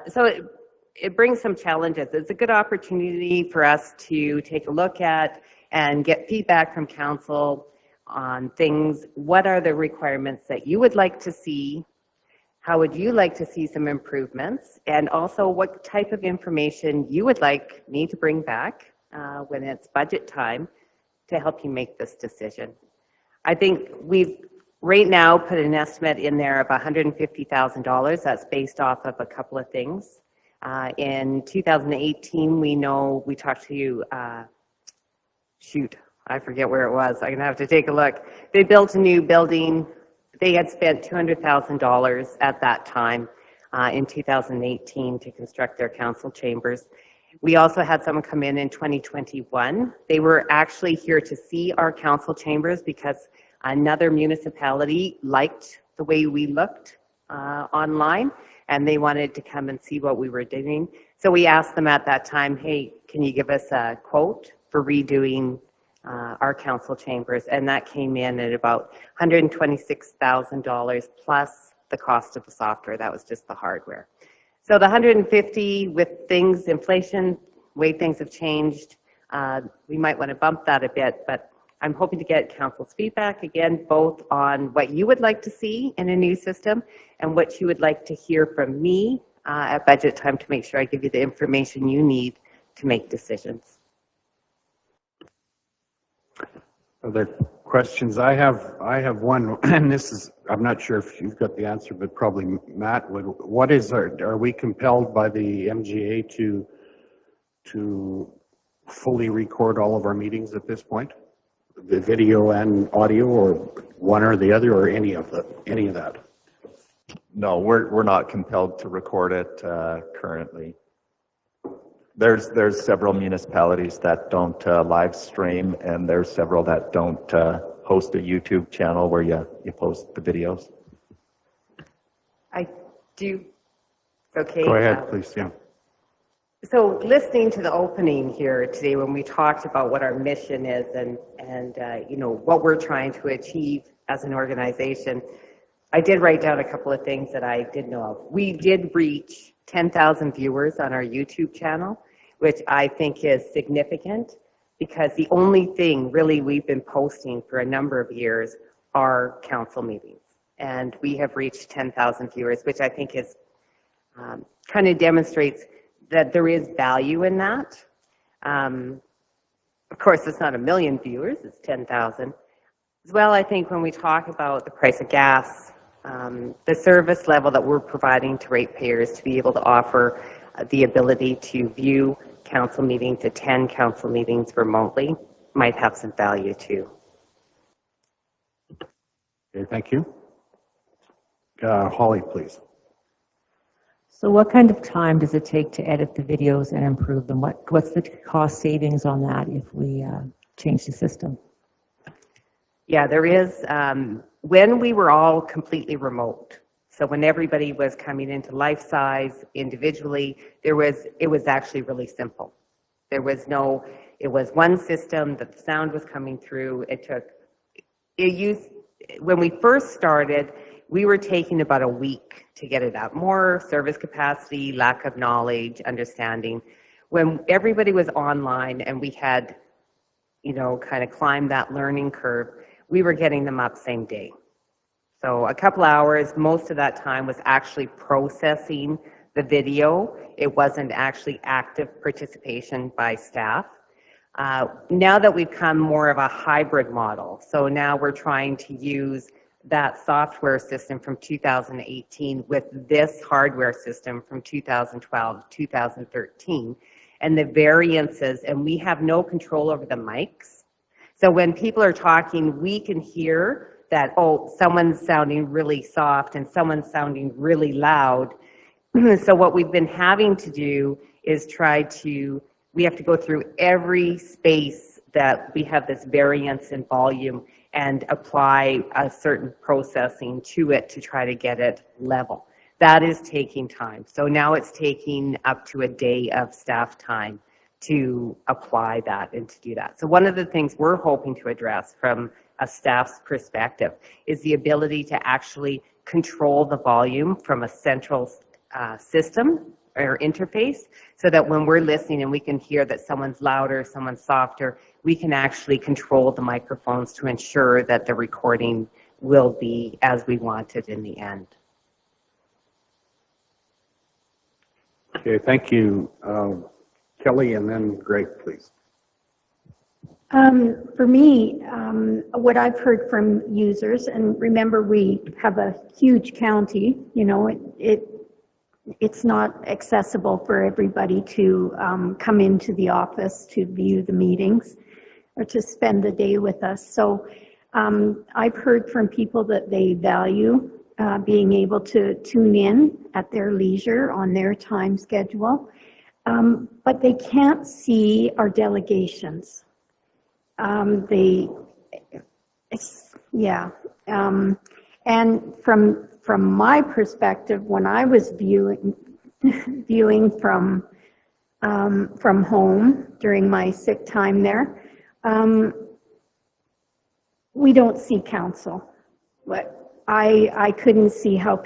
So it brings some challenges. It's a good opportunity for us to take a look at and get feedback from council on things. What are the requirements that you would like to see? How would you like to see some improvements? And also what type of information you would like me to bring back when it's budget time to help you make this decision. I think we've right now put an estimate in there of $150,000. That's based off of a couple of things. In 2018, we know we talked to you, shoot, I forget where it was. I'm gonna have to take a look. They built a new building. They had spent $200,000 at that time in 2018 to construct their council chambers. We also had someone come in 2021. They were actually here to see our council chambers because another municipality liked the way we looked online, and they wanted to come and see what we were doing. So we asked them at that time, hey, can you give us a quote for redoing our council chambers? And that came in at about $126,000 plus the cost of the software. That was just the hardware. So the 150 with things, inflation, way things have changed, we might want to bump that a bit, but I'm hoping to get council's feedback again, both on what you would like to see in a new system and what you would like to hear from me at budget time to make sure I give you the information you need to make decisions. Other questions? I have one, and this is, I'm not sure if you've got the answer, but probably Matt would. What is are we compelled by the MGA to fully record all of our meetings at this point? The video and audio, or one or the other, or any of that? No, we're not compelled to record it currently. There's several municipalities that don't live stream, and there's several that don't host a YouTube channel where you post the videos. I do. Okay. Go ahead, please. Yeah. So listening to the opening here today, when we talked about what our mission is and you know what we're trying to achieve as an organization, I did write down a couple of things that I did know of. We did reach 10,000 viewers on our YouTube channel, which I think is significant because the only thing really we've been posting for a number of years are council meetings. And we have reached 10,000 viewers, which I think is kind of demonstrates that there is value in that. Of course, it's not 1 million viewers, it's 10,000. As well, I think when we talk about the price of gas, the service level that we're providing to ratepayers to be able to offer the ability to view council meetings, attend council meetings remotely, might have some value too. Okay, thank you. Holly, please. So what kind of time does it take to edit the videos and improve them? What's the cost savings on that if we change the system? Yeah, there is. When we were all completely remote, so when everybody was coming into life size individually, it was actually really simple. It was one system that the sound was coming through. When we first started, we were taking about a week to get it up. More service capacity, lack of knowledge, understanding. When everybody was online and we had, kind of climbed that learning curve, we were getting them up same day. So a couple hours, most of that time was actually processing the video. It wasn't actually active participation by staff. Now that we've come more of a hybrid model, so now we're trying to use that software system from 2018 with this hardware system from 2012, 2013, and the variances, and we have no control over the mics. So when people are talking, we can hear that, oh, someone's sounding really soft and someone's sounding really loud. So what we've been having to do is we have to go through every space that we have this variance in volume and apply a certain processing to it to try to get it level. That is taking time. So now it's taking up to a day of staff time to apply that and to do that. So one of the things we're hoping to address from a staff's perspective is the ability to actually control the volume from a central system or interface, so that when we're listening and we can hear that someone's louder, someone's softer, we can actually control the microphones to ensure that the recording will be as we want it in the end. Okay, thank you. Kelly, and then Greg, please. For me, what I've heard from users, and remember we have a huge county, it's not accessible for everybody to come into the office to view the meetings or to spend the day with us. So I've heard from people that they value being able to tune in at their leisure on their time schedule, but they can't see our delegations. And from my perspective, when I was viewing from home during my sick time there, we don't see council. But I couldn't see how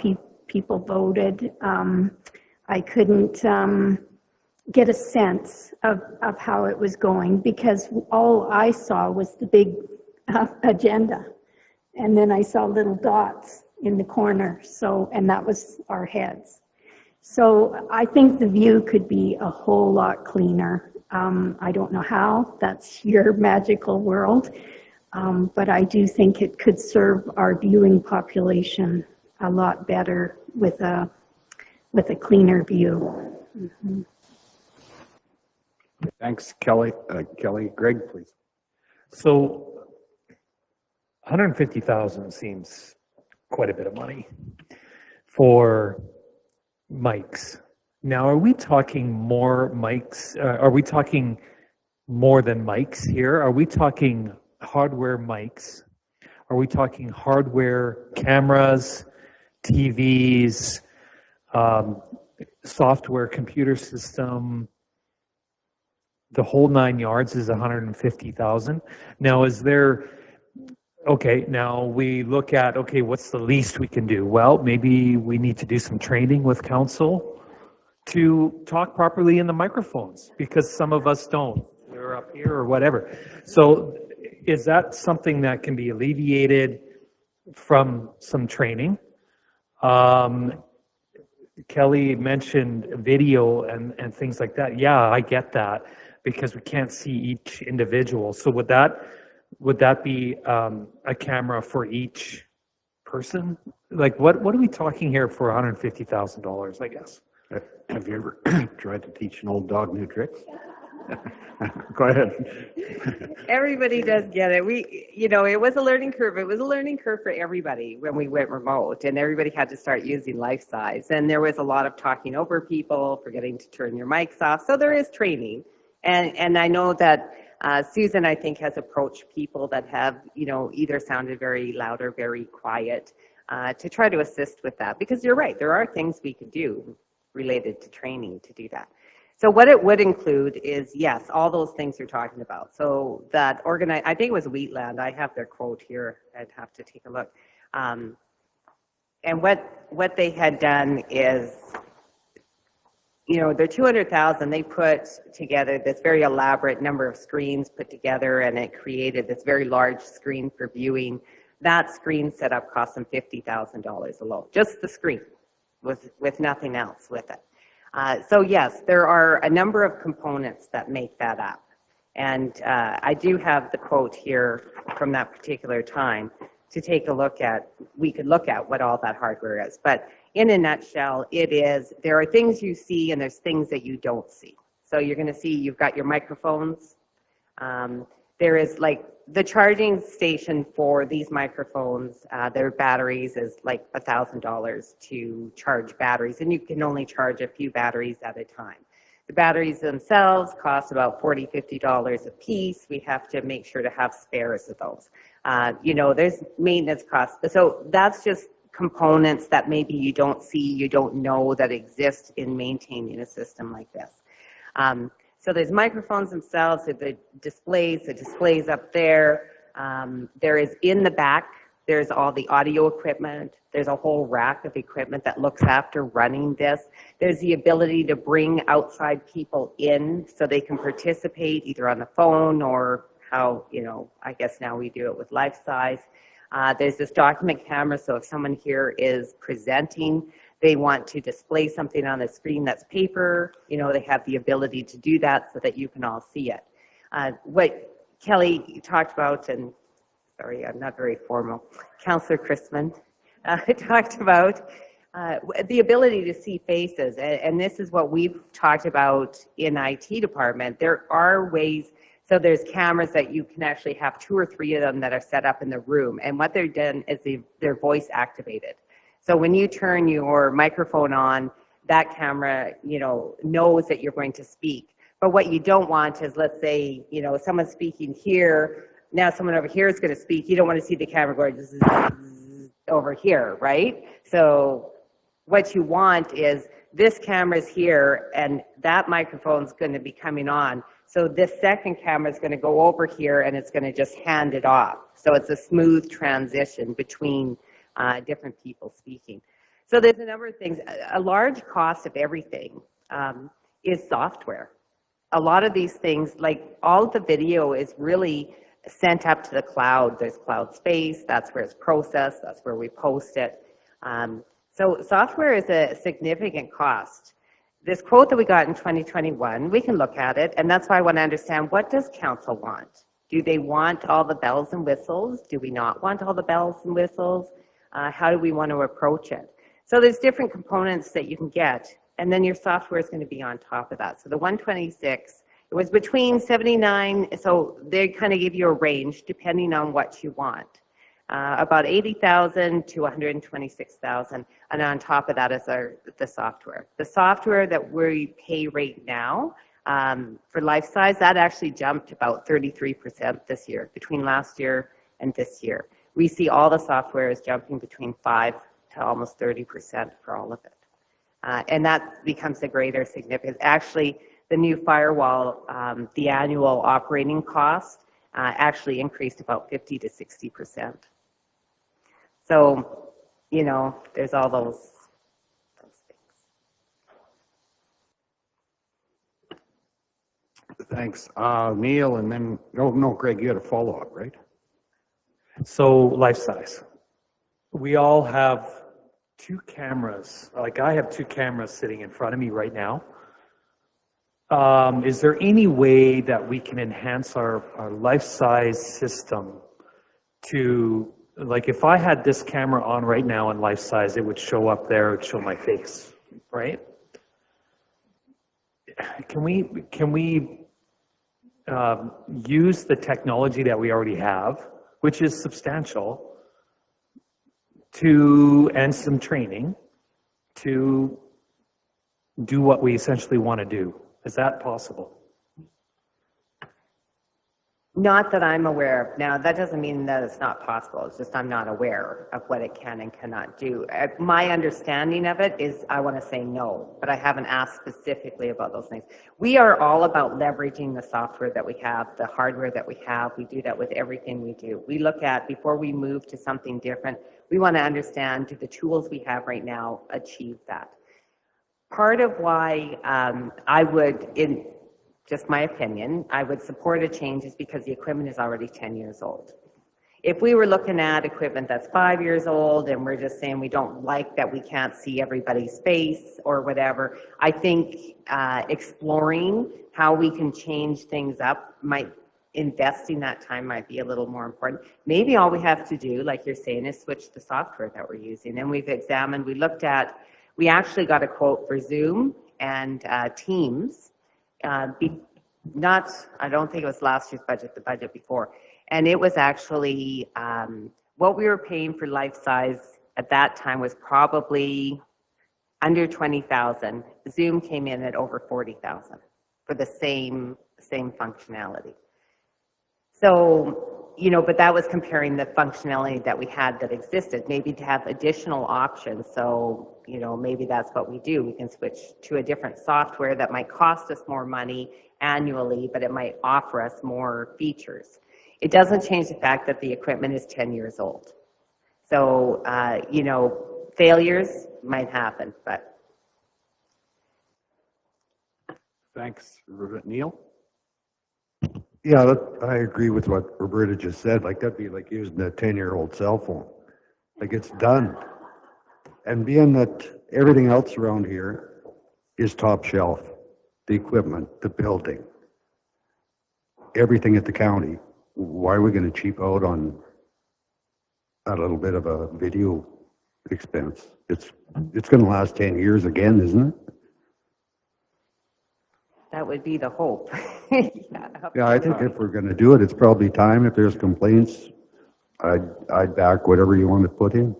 people voted. I couldn't get a sense of how it was going, because all I saw was the big agenda. And then I saw little dots in the corner, and that was our heads. So I think the view could be a whole lot cleaner. I don't know how, that's your magical world, but I do think it could serve our viewing population a lot better with a cleaner view. Mm-hmm. Thanks, Kelly. Greg, please. So 150,000 seems quite a bit of money for mics. Now, are we talking more mics? Are we talking more than mics here? Are we talking hardware mics? Are we talking hardware cameras, TVs, software, computer system? The whole 9 yards is 150,000. Now, is there Okay, now we look at, okay, what's the least we can do? Well, maybe we need to do some training with council to talk properly in the microphones, because some of us don't. We're up here or whatever. So is that something that can be alleviated from some training? Kelly mentioned video and things like that. Yeah, I get that, because we can't see each individual. So would that be a camera for each person? Like, what are we talking here for $150,000, I guess? Have you ever tried to teach an old dog new tricks? Go ahead. Everybody does get it. It was a learning curve. It was a learning curve for everybody when we went remote, and everybody had to start using life size. And there was a lot of talking over people, forgetting to turn your mics off. So there is training. And I know that Susan, I think, has approached people that have, either sounded very loud or very quiet to try to assist with that. Because you're right, there are things we could do related to training to do that. So what it would include is, yes, all those things you're talking about. So that I think it was Wheatland, I have their quote here, I'd have to take a look. And what they had done is, their 200,000, they put together this very elaborate number of screens put together, and it created this very large screen for viewing. That screen setup cost them $50,000 alone, just the screen, with nothing else with it. So yes, there are a number of components that make that up. And I do have the quote here from that particular time to take a look at. We could look at what all that hardware is. But in a nutshell, there are things you see and there's things that you don't see. So you're going to see you've got your microphones. There is like the charging station for these microphones, their batteries is like $1,000 to charge batteries, and you can only charge a few batteries at a time. The batteries themselves cost about $40, $50 a piece. We have to make sure to have spares of those. There's maintenance costs. So that's just components that maybe you don't see, you don't know that exist in maintaining a system like this. So there's microphones themselves, the displays up there. There is in the back, there's all the audio equipment. There's a whole rack of equipment that looks after running this. There's the ability to bring outside people in so they can participate either on the phone or how, I guess now we do it with life size. There's this document camera, so if someone here is presenting, they want to display something on the screen that's paper, they have the ability to do that so that you can all see it. What Kelly talked about, and sorry, I'm not very formal, Councillor Christman talked about the ability to see faces, and this is what we've talked about in IT department. There are ways, so there's cameras that you can actually have 2 or 3 of them that are set up in the room, and what they're done is they're voice activated. So when you turn your microphone on, that camera, knows that you're going to speak. But what you don't want is, let's say, someone's speaking here, now someone over here is going to speak. You don't want to see the camera going over here, right? So what you want is this camera's here and that microphone's going to be coming on. So this second camera is going to go over here and it's going to just hand it off. So it's a smooth transition between different people speaking. So there's a number of things. A large cost of everything is software. A lot of these things, like all of the video is really sent up to the cloud. There's cloud space, that's where it's processed, that's where we post it. So software is a significant cost. This quote that we got in 2021, we can look at it, and that's why I want to understand, what does council want? Do they want all the bells and whistles? Do we not want all the bells and whistles? How do we want to approach it? So there's different components that you can get, and then your software is going to be on top of that. So the 126, it was between 79, so they kind of give you a range depending on what you want. About 80,000 to 126,000, and on top of that is the software. The software that we pay right now for life size, that actually jumped about 33% this year, between last year and this year. We see all the software is jumping between 5 to almost 30% for all of it. And that becomes a greater significance. Actually, the new firewall, the annual operating cost actually increased about 50 to 60%. So, you know, there's all those things. Thanks. Neil, and then, no, Greg, you had a follow-up, right? So life size. We all have 2 cameras. Like I have 2 cameras sitting in front of me right now. Is there any way that we can enhance our life size system to, like if I had this camera on right now in life size, it would show up there, it would show my face, right? Can we use the technology that we already have, which is substantial, and some training to do what we essentially want to do? Is that possible? Not that I'm aware of. Now, that doesn't mean that it's not possible. It's just I'm not aware of what it can and cannot do. My understanding of it is I want to say no, but I haven't asked specifically about those things. We are all about leveraging the software that we have, the hardware that we have. We do that with everything we do. We look at, before we move to something different, we want to understand, do the tools we have right now achieve that? Part of why I would, in just my opinion, I would support a change is because the equipment is already 10 years old. If we were looking at equipment that's 5 years old and we're just saying we don't like that we can't see everybody's face or whatever, I think exploring how we can change things up investing that time might be a little more important. Maybe all we have to do, like you're saying, is switch the software that we're using. And we've examined, we actually got a quote for Zoom and Teams. I don't think it was last year's budget, the budget before. And it was actually, what we were paying for life size at that time was probably under 20,000. Zoom came in at over 40,000 for the same functionality. So, you know, but that was comparing the functionality that we had that existed, maybe to have additional options. So, you know, maybe that's what we do. We can switch to a different software that might cost us more money annually, but it might offer us more features. It doesn't change the fact that the equipment is 10 years old. So, you know, failures might happen, but. Thanks, Neil. Yeah, I agree with what Roberta just said. Like, that'd be like using a 10-year-old cell phone. Like, it's done. And being that everything else around here is top shelf, the equipment, the building, everything at the county, why are we going to cheap out on a little bit of a video expense? It's going to last 10 years again, isn't it? That would be the hope. Yeah, I think if we're going to do it, it's probably time. If there's complaints, I'd back whatever you want to put in.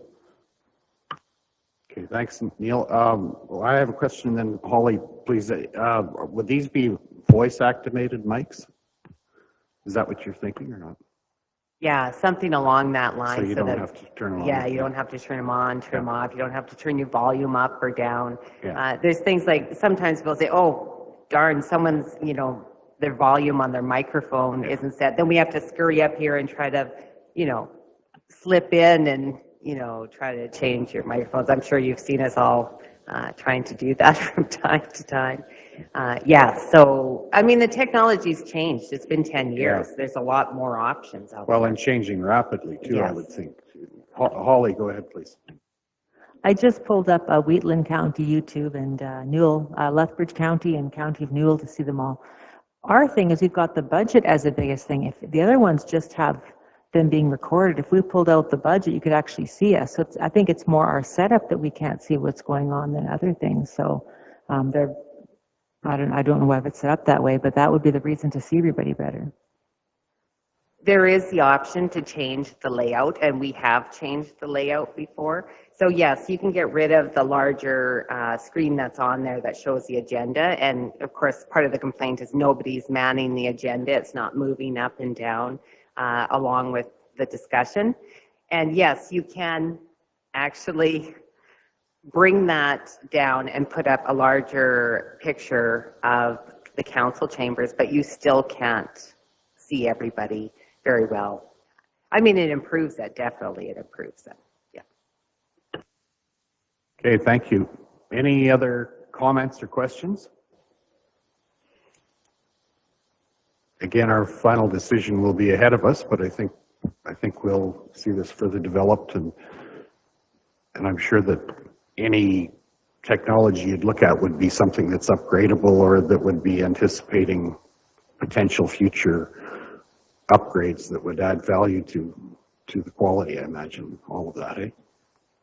Okay, thanks, Neil. Well, I have a question then, Holly, please. Would these be voice-activated mics? Is that what you're thinking or not? Yeah, something along that line. So you don't have to turn them on. Yeah, you don't have to turn them on, turn them off. You don't have to turn your volume up or down. Yeah. There's things like, sometimes people say, oh, darn, someone's, you know, their volume on their microphone isn't set. Then we have to scurry up here and try to, you know, slip in and, you know, try to change your microphones. I'm sure you've seen us all trying to do that from time to time. Yeah, so, I mean, the technology's changed. It's been 10 years. Yeah. There's a lot more options out there. Well, and changing rapidly too, yes. I would think. Holly, go ahead, please. I just pulled up Wheatland County YouTube and Newell, Lethbridge County and County of Newell to see them all. Our thing is we've got the budget as the biggest thing. If the other ones just have them being recorded, if we pulled out the budget, you could actually see us. So I think it's more our setup that we can't see what's going on than other things. So I don't know why it's set up that way, but that would be the reason to see everybody better. There is the option to change the layout, and we have changed the layout before. So yes, you can get rid of the larger screen that's on there that shows the agenda. And of course, part of the complaint is nobody's manning the agenda. It's not moving up and down along with the discussion. And yes, you can actually bring that down and put up a larger picture of the council chambers, but you still can't see everybody very well. I mean, it improves it, definitely it improves it. Yeah. Okay, thank you. Any other comments or questions? Again, our final decision will be ahead of us, but I think we'll see this further developed, and I'm sure that any technology you'd look at would be something that's upgradable or that would be anticipating potential future upgrades that would add value to the quality, I imagine, all of that, eh?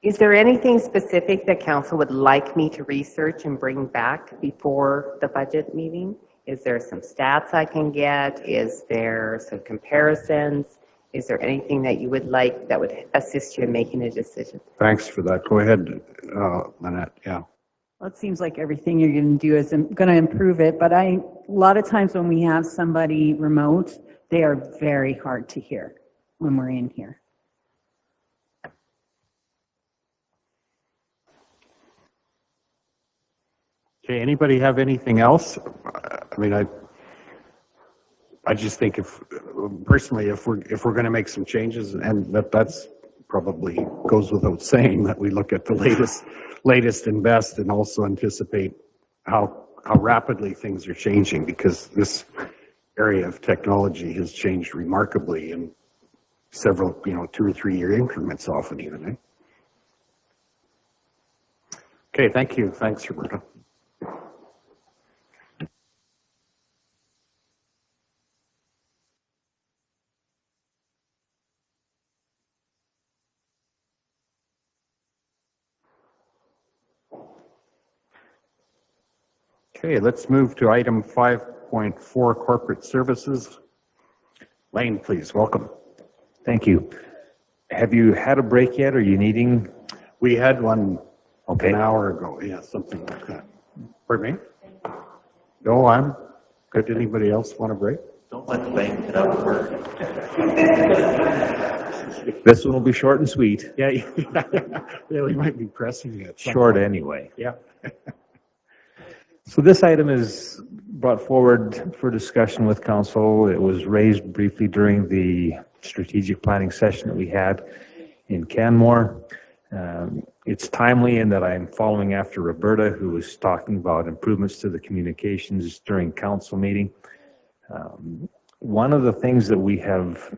Is there anything specific that council would like me to research and bring back before the budget meeting? Is there some stats I can get? Is there some comparisons? Is there anything that you would like that would assist you in making a decision? Thanks for that. Go ahead, Lynette. Yeah. Well, it seems like everything you're going to do is going to improve it, but a lot of times when we have somebody remote, they are very hard to hear when we're in here. Okay, anybody have anything else? I mean, I just think personally, if we're going to make some changes, and that's probably goes without saying, that we look at the latest and best, and also anticipate how rapidly things are changing, because this area of technology has changed remarkably in several, 2 or 3 year increments often even. Eh? Okay, thank you. Thanks, Roberta. Okay, let's move to item 5.4, corporate services. Lane, please, welcome. Thank you. Have you had a break yet? Or are you needing? We had one an hour ago. Yeah, something like that. Pardon me? No, I'm good. Anybody else want a break? Don't let the bank get up for This one will be short and sweet. Yeah, really might be pressing it. Short anyway. Yeah. So this item is brought forward for discussion with council. It was raised briefly during the strategic planning session that we had in Canmore. It's timely in that I'm following after Roberta, who was talking about improvements to the communications during council meeting. One of the things that we have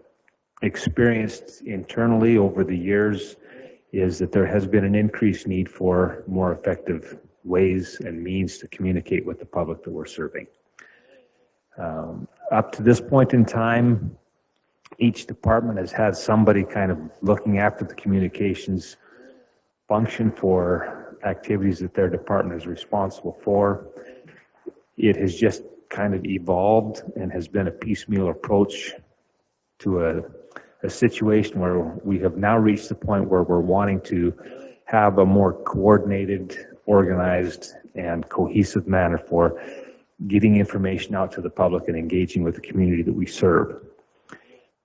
experienced internally over the years is that there has been an increased need for more effective ways and means to communicate with the public that we're serving. Up to this point in time, each department has had somebody kind of looking after the communications function for activities that their department is responsible for. It has just kind of evolved and has been a piecemeal approach to a situation where we have now reached the point where we're wanting to have a more coordinated, organized, and cohesive manner for getting information out to the public and engaging with the community that we serve.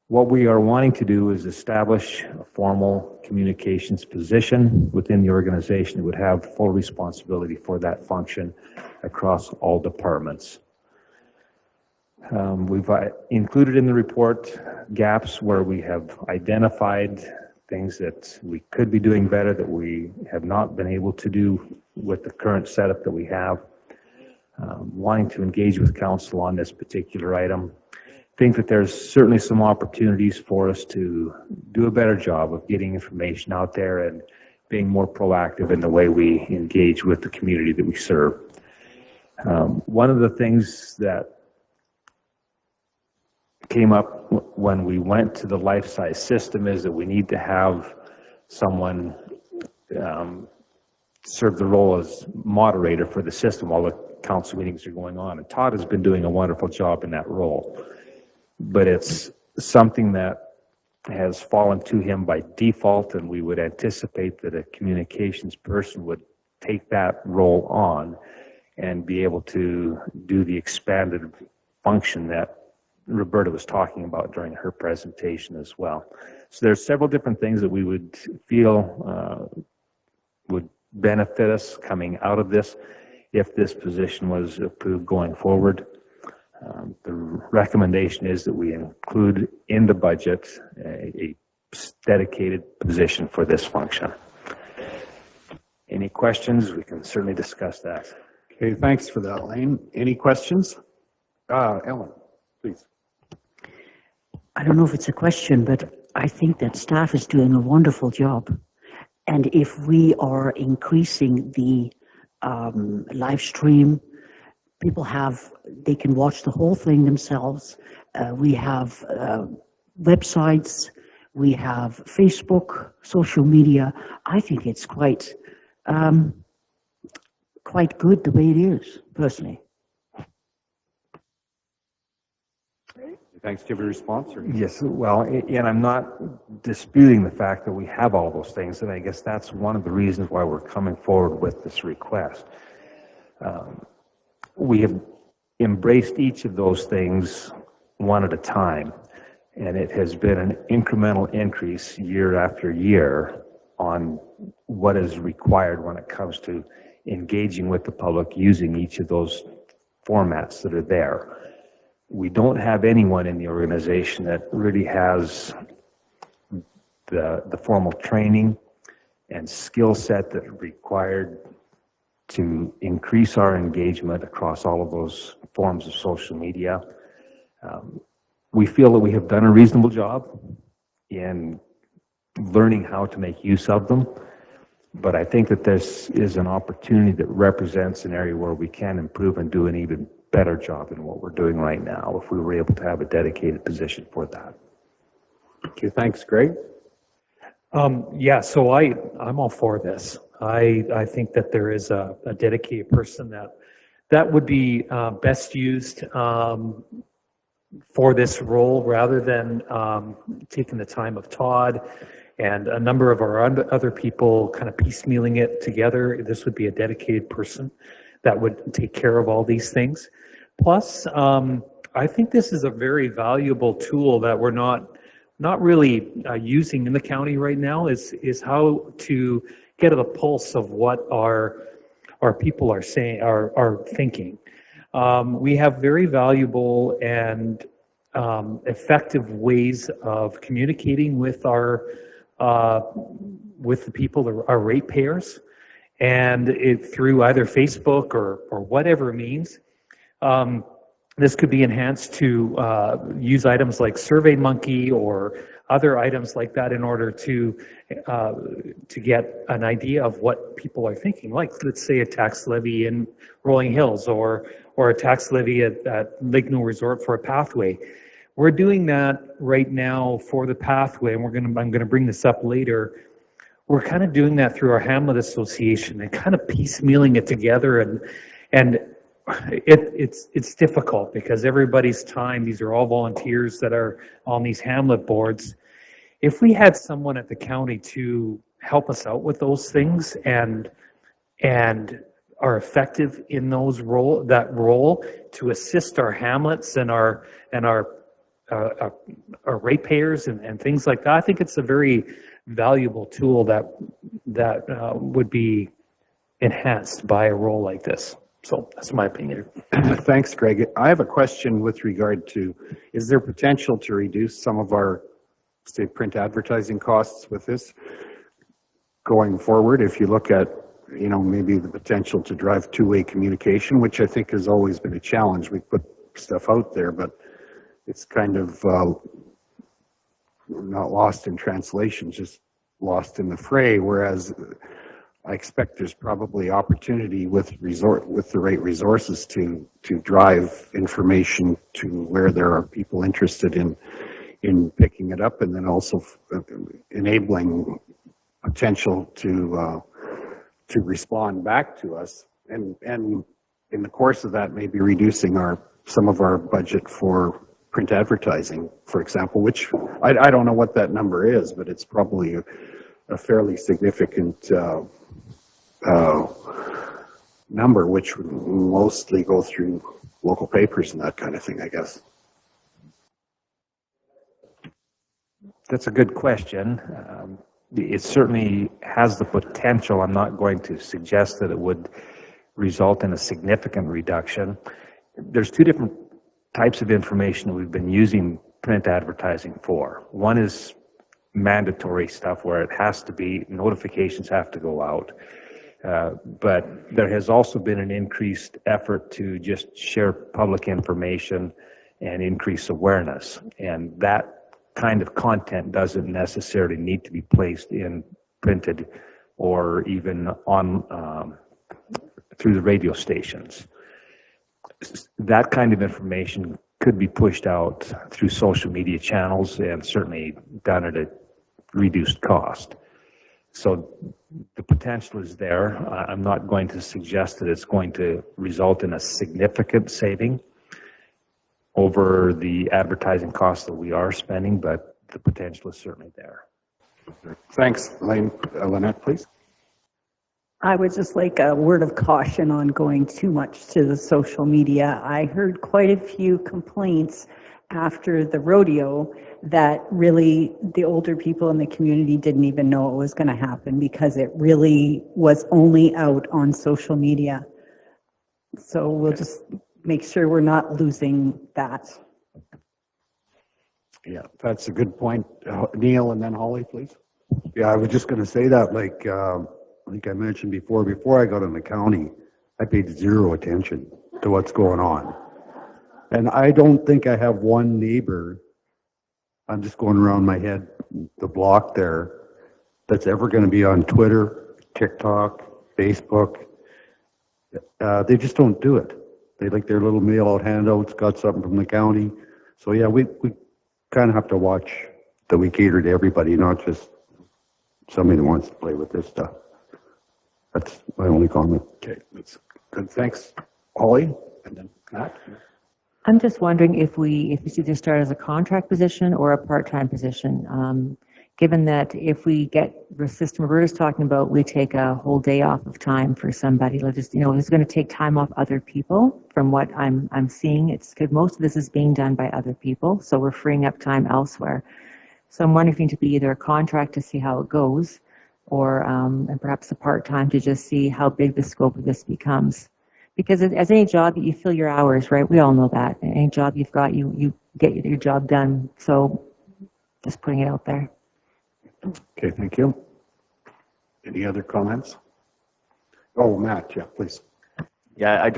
What we are wanting to do is establish a formal communications position within the organization that would have full responsibility for that function across all departments. We've included in the report gaps where we have identified things that we could be doing better that we have not been able to do with the current setup that we have. Wanting to engage with council on this particular item. Think that there's certainly some opportunities for us to do a better job of getting information out there and being more proactive in the way we engage with the community that we serve. One of the things that came up when we went to the life-size system is that we need to have someone serve the role as moderator for the system while the council meetings are going on. And Todd has been doing a wonderful job in that role. But it's something that has fallen to him by default, and we would anticipate that a communications person would take that role on and be able to do the expanded function that Roberta was talking about during her presentation as well. So there's several different things that we would feel would benefit us coming out of this if this position was approved going forward. The recommendation is that we include in the budget a dedicated position for this function. Any questions? We can certainly discuss that. Okay, thanks for that, Lane. Any questions? Ellen, please. I don't know if it's a question, but I think that staff is doing a wonderful job. And if we are increasing the live stream, they can watch the whole thing themselves. We have websites, we have Facebook, social media. I think it's quite good the way it is, personally. Thanks. Do you have a response? Or? Yes, well, and I'm not disputing the fact that we have all those things, and I guess that's one of the reasons why we're coming forward with this request. We have embraced each of those things one at a time, and it has been an incremental increase year after year on what is required when it comes to engaging with the public using each of those formats that are there. We don't have anyone in the organization that really has the formal training and skill set that are required to increase our engagement across all of those forms of social media. We feel that we have done a reasonable job in learning how to make use of them, but I think that this is an opportunity that represents an area where we can improve and do an even better job than what we're doing right now if we were able to have a dedicated position for that. Okay, thanks, Greg. Yeah, so I'm all for this. I think that there is a dedicated person that would be best used for this role rather than taking the time of Todd and a number of our other people kind of piecemealing it together. This would be a dedicated person that would take care of all these things. Plus, I think this is a very valuable tool that we're not really using in the county right now is how to get the pulse of what our people are saying, are thinking. We have very valuable and effective ways of communicating with with the people, our ratepayers, and through either Facebook or whatever means. This could be enhanced to use items like SurveyMonkey or other items like that in order to get an idea of what people are thinking. Like, let's say, a tax levy in Rolling Hills or a tax levy at Lake Newell Resort for a pathway. We're doing that right now for the pathway, and I'm going to bring this up later. We're kind of doing that through our Hamlet Association and kind of piecemealing it together, and it's difficult because everybody's time, these are all volunteers that are on these Hamlet boards. If we had someone at the county to help us out with those things and are effective in that role to assist our hamlets and our ratepayers and things like that, I think it's a very valuable tool that would be enhanced by a role like this. So that's my opinion. Thanks, Greg. I have a question with regard to, is there potential to reduce some of our, say, print advertising costs with this going forward? If you look at, maybe the potential to drive two-way communication, which I think has always been a challenge. We put stuff out there, but it's kind of not lost in translation, just lost in the fray, whereas I expect there's probably opportunity with the right resources to drive information to where there are people interested in picking it up, and then also enabling potential to respond back to us, and in the course of that, maybe reducing some of our budget for print advertising, for example, which I don't know what that number is, but it's probably a fairly significant number, which would mostly go through local papers and that kind of thing, I guess. That's a good question. It certainly has the potential. I'm not going to suggest that it would result in a significant reduction. There's two different types of information that we've been using print advertising for. One is mandatory stuff where it has to be, notifications have to go out. But there has also been an increased effort to just share public information and increase awareness. And that kind of content doesn't necessarily need to be placed in printed or even on through the radio stations. That kind of information could be pushed out through social media channels and certainly done at a reduced cost. So the potential is there. I'm not going to suggest that it's going to result in a significant saving over the advertising costs that we are spending, but the potential is certainly there. Thanks, Lynette, please. I would just like a word of caution on going too much to the social media. I heard quite a few complaints after the rodeo that really the older people in the community didn't even know it was going to happen because it really was only out on social media. So we'll just make sure we're not losing that. Yeah, that's a good point. Neil and then Holly, please. Yeah, I was just going to say that, like, I think I mentioned before I got in the county, I paid zero attention to what's going on. And I don't think I have one neighbor, I'm just going around my head, the block there, that's ever going to be on Twitter, TikTok, Facebook. They just don't do it. They like their little mail out handouts, got something from the county. So yeah, we kind of have to watch that we cater to everybody, not just somebody that wants to play with this stuff. That's my only comment. Okay, that's good. Thanks, Holly, and then Matt. I'm just wondering if we should either start as a contract position or a part-time position. Given that if we get the system Roberta's talking about, we take a whole day off of time for somebody, let's just, it's going to take time off other people from what I'm seeing. It's because most of this is being done by other people, so we're freeing up time elsewhere. So I'm wondering if it needs to be either a contract to see how it goes, or and perhaps a part-time to just see how big the scope of this becomes. Because as any job, you fill your hours, right? We all know that. Any job you've got, you get your job done. So just putting it out there. Okay, thank you. Any other comments? Oh, Matt, yeah, please. Yeah, I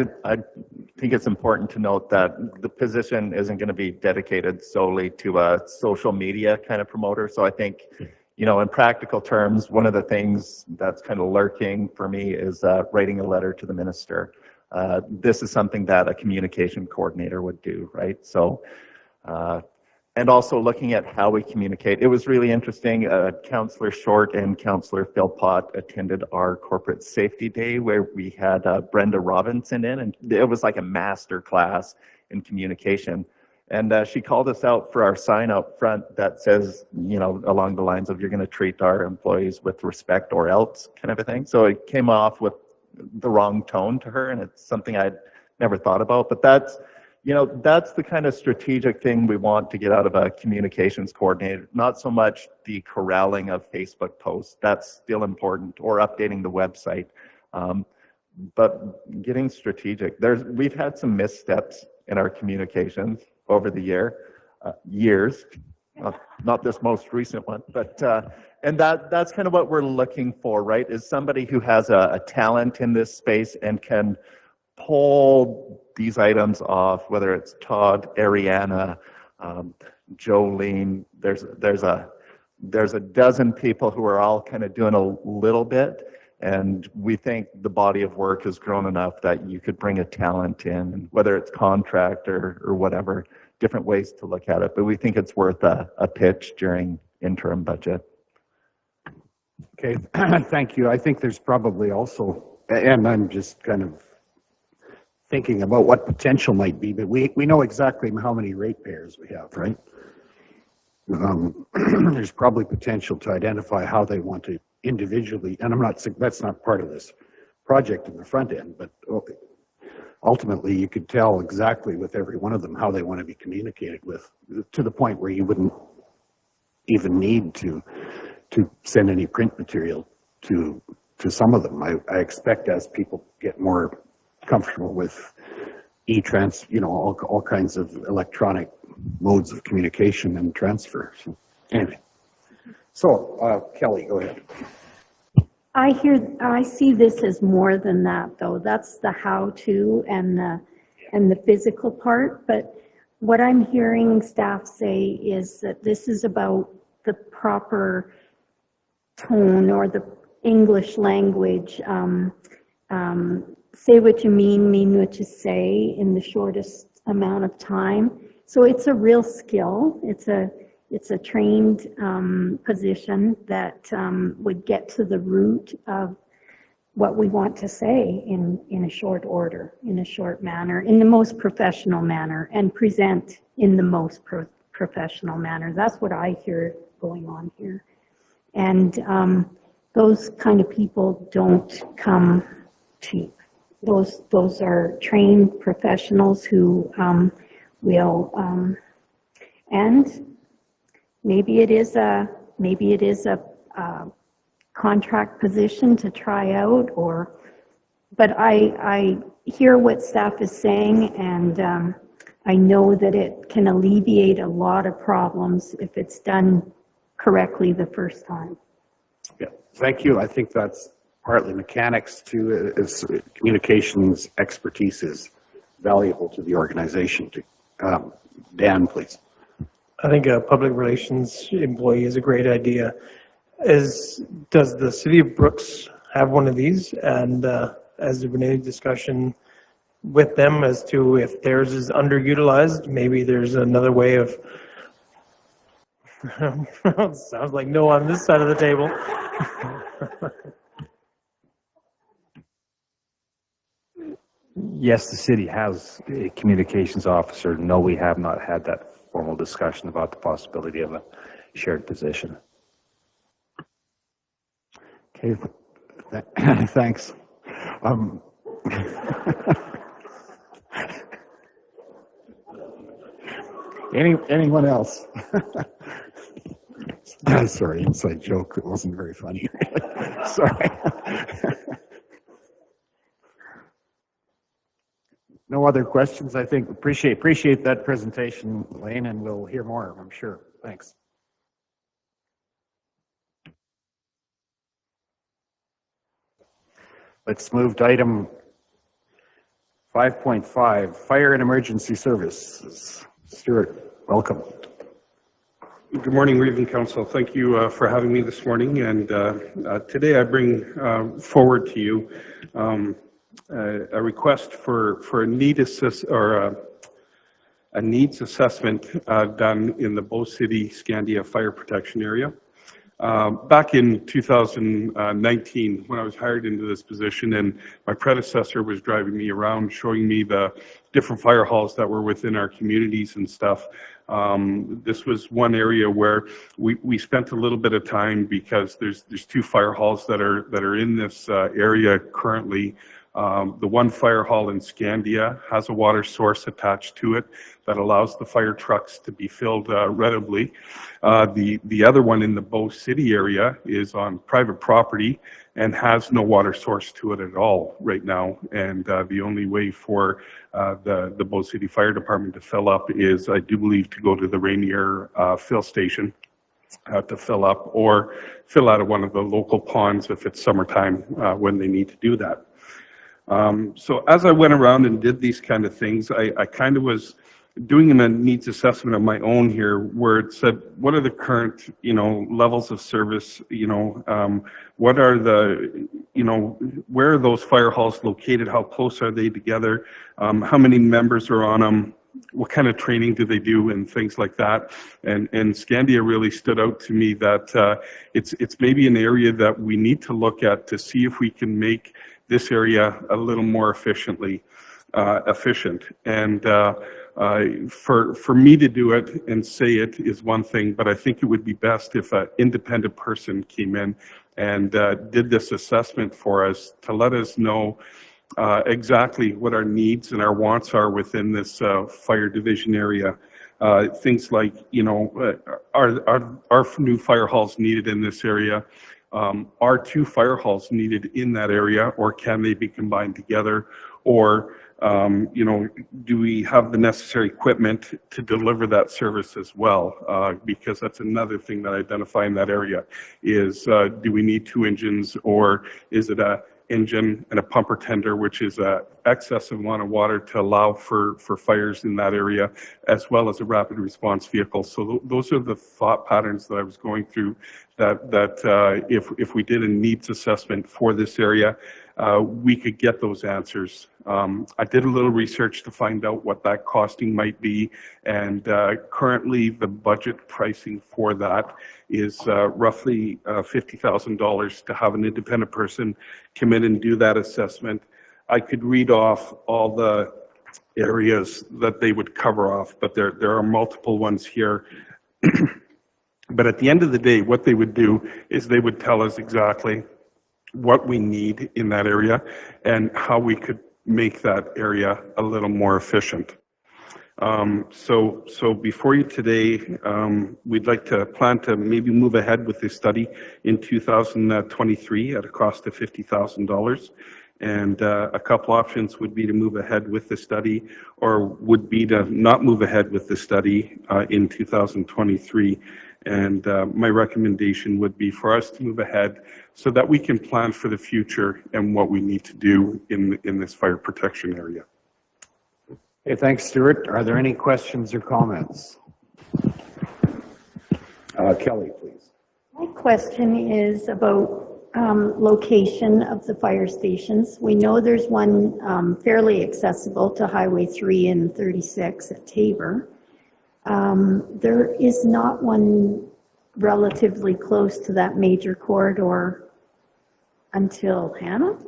think it's important to note that the position isn't going to be dedicated solely to a social media kind of promoter. So I think, in practical terms, one of the things that's kind of lurking for me is writing a letter to the minister. This is something that a communication coordinator would do, right? So, and also looking at how we communicate. It was really interesting. Councillor Short and Councillor Philpott attended our corporate safety day where we had Brenda Robinson in, and it was like a master class in communication. And she called us out for our sign out front that says, along the lines of, you're going to treat our employees with respect or else kind of a thing. So it came off with the wrong tone to her, and it's something I'd never thought about. But that's the kind of strategic thing we want to get out of a communications coordinator, not so much the corralling of Facebook posts. That's still important, or updating the website. But getting strategic. We've had some missteps in our communications over the years, not this most recent one, but and that's kind of what we're looking for, right? Is somebody who has a talent in this space and can pull these items off, whether it's Todd, Ariana, Jolene. There's a dozen people who are all kind of doing a little bit, and we think the body of work has grown enough that you could bring a talent in, whether it's contract or whatever, different ways to look at it. But we think it's worth a pitch during interim budget. Okay, thank you. I think there's probably also, and I'm just kind of thinking about what potential might be, but we know exactly how many ratepayers we have, right? There's probably potential to identify how they want to individually, and that's not part of this project in the front end, but ultimately you could tell exactly with every one of them how they want to be communicated with, to the point where you wouldn't even need to send any print material to some of them. I expect as people get more comfortable with e-trans, all kinds of electronic modes of communication and transfer. So, anyway. So, Kelly, go ahead. I see this as more than that, though. That's the how-to and the physical part. But what I'm hearing staff say is that this is about the proper tone or the English language. Say what you mean what you say in the shortest amount of time. So it's a real skill. It's a trained position that would get to the root of what we want to say in a short order, in a short manner, in the most professional manner, and present in the most professional manner. That's what I hear going on here. And those kind of people don't come cheap. Those are trained professionals who will, and maybe it is a contract position to try out, but I hear what staff is saying, and I know that it can alleviate a lot of problems if it's done correctly the first time. Yeah, thank you. I think that's partly mechanics too. It's communications expertise is valuable to the organization. Dan, please. I think a public relations employee is a great idea. Does the city of Brooks have one of these? And has there been any discussion with them as to if theirs is underutilized? Maybe there's another way of, sounds like no on this side of the table. Yes, the city has a communications officer. No, we have not had that formal discussion about the possibility of a shared position. Okay, thanks. Anyone else? Sorry, inside joke. It wasn't very funny. Sorry. No other questions, I think. Appreciate that presentation, Lane, and we'll hear more, I'm sure. Thanks. Let's move to item 5.5, Fire and Emergency Services. Stuart, welcome. Good morning, Region Council. Thank you for having me this morning. And today I bring forward to you a request for a needs assessment done in the Bow City Scandia fire protection area. Back in 2019, when I was hired into this position, and my predecessor was driving me around, showing me the different fire halls that were within our communities and stuff. This was one area where we spent a little bit of time because there's two fire halls that are in this area currently. The one fire hall in Scandia has a water source attached to it that allows the fire trucks to be filled readily. The other one in the Bow City area is on private property and has no water source to it at all right now. And the only way for the Bow City Fire Department to fill up is, I do believe, to go to the Rainier fill station to fill up, or fill out of one of the local ponds if it's summertime when they need to do that. So as I went around and did these kind of things, I kind of was doing a needs assessment of my own here, where it said, what are the current, levels of service, what are the, where are those fire halls located? How close are they together? How many members are on them? What kind of training do they do and things like that? And Scandia really stood out to me that it's maybe an area that we need to look at to see if we can make this area a little more efficient. And for me to do it and say it is one thing, but I think it would be best if an independent person came in and did this assessment for us to let us know exactly what our needs and our wants are within this fire division area. Things like, are new fire halls needed in this area? Are two fire halls needed in that area, or can they be combined together? Or You know, do we have the necessary equipment to deliver that service as well? Because that's another thing that I identify in that area is, do we need 2 engines, or is it a engine and a pumper tender, which is a excessive amount of water to allow for fires in that area, as well as a rapid response vehicle. So those are the thought patterns that I was going through, that if we did a needs assessment for this area, we could get those answers. I did a little research to find out what that costing might be, and currently the budget pricing for that is roughly $50,000 to have an independent person come in and do that assessment. I could read off all the areas that they would cover off, but there are multiple ones here. But at the end of the day, what they would do is they would tell us exactly what we need in that area and how we could make that area a little more efficient. So before you today, we'd like to plan to maybe move ahead with this study in 2023 at a cost of $50,000. And a couple options would be to move ahead with the study, or would be to not move ahead with the study in 2023. And my recommendation would be for us to move ahead so that we can plan for the future and what we need to do in this fire protection area. Okay, thanks, Stuart. Are there any questions or comments? Kelly, please. My question is about location of the fire stations. We know there's one fairly accessible to Highway 3 and 36 at Tabor. There is not one relatively close to that major corridor until Hannah?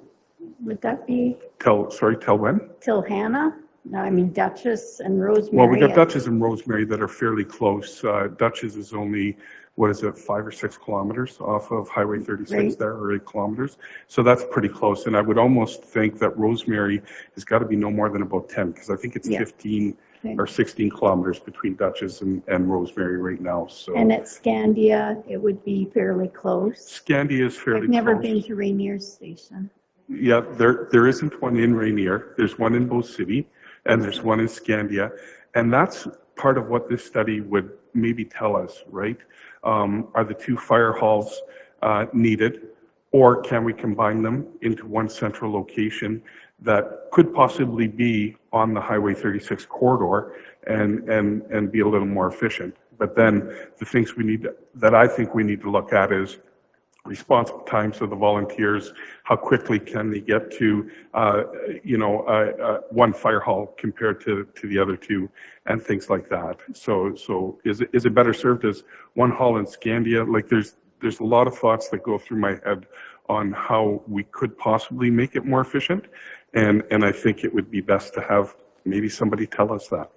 Would that be? Till when? Till Hannah? No, I mean Dutchess and Rosemary. Well, we got Dutchess and Rosemary that are fairly close. Dutchess is only, what is it, 5 or 6 kilometers off of Highway 36 Right. there, or 8 kilometers. So that's pretty close. And I would almost think that Rosemary has got to be no more than about 10, because I think it's 15 or 16 kilometers between Dutchess and Rosemary right now. So. And at Scandia, it would be fairly close. Scandia is fairly I've never close. been to Rainier's Station. Yeah, there isn't one in Rainier. There's one in Bow City, and there's one in Scandia. And that's part of what this study would maybe tell us, right? Are the 2 fire halls needed, or can we combine them into one central location that could possibly be on the Highway 36 corridor and be a little more efficient? But then the things that I think we need to look at is response times of the volunteers. How quickly can they get to, one fire hall compared to the other 2, and things like that. So is it better served as one hall in Scandia? Like there's a lot of thoughts that go through my head on how we could possibly make it more efficient. And I think it would be best to have maybe somebody tell us that.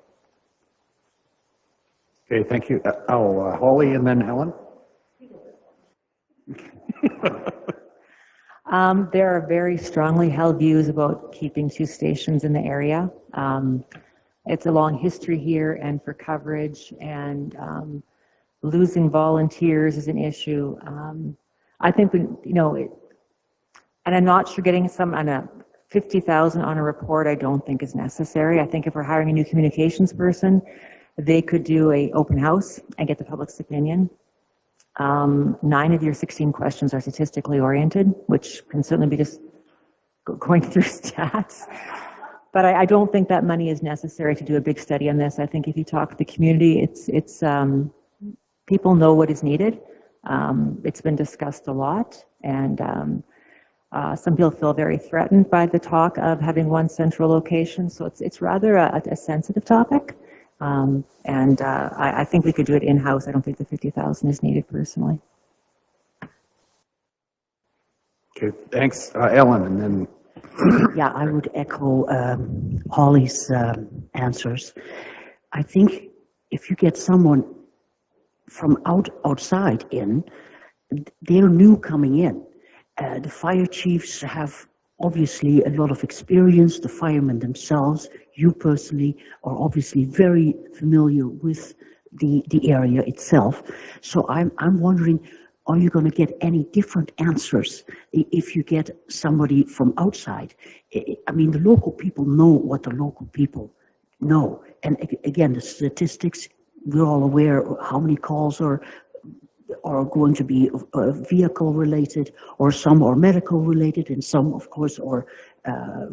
Okay, thank you. Holly and then Ellen. There are very strongly held views about keeping 2 stations in the area. It's a long history here, and for coverage, and losing volunteers is an issue. I think and I'm not sure getting some on a 50,000 on a report, I don't think is necessary. I think if we're hiring a new communications person, they could do an open house and get the public's opinion. 9 of your 16 questions are statistically oriented, which can certainly be just going through stats. But I don't think that money is necessary to do a big study on this. I think if you talk to the community, it's people know what is needed. It's been discussed a lot, and some people feel very threatened by the talk of having one central location. So it's rather a sensitive topic. I think we could do it in-house. I don't think the 50,000 is needed personally. Okay, thanks. Ellen, and then. Yeah, I would echo Holly's answers. I think if you get someone from outside in, they're new coming in. The fire chiefs have obviously a lot of experience. The firemen themselves, you personally, are obviously very familiar with the area itself. So I'm wondering, are you going to get any different answers if you get somebody from outside? I mean, the local people know what the local people know. And again, the statistics, we're all aware of how many calls are going to be vehicle related, or some are medical related, and some, of course, are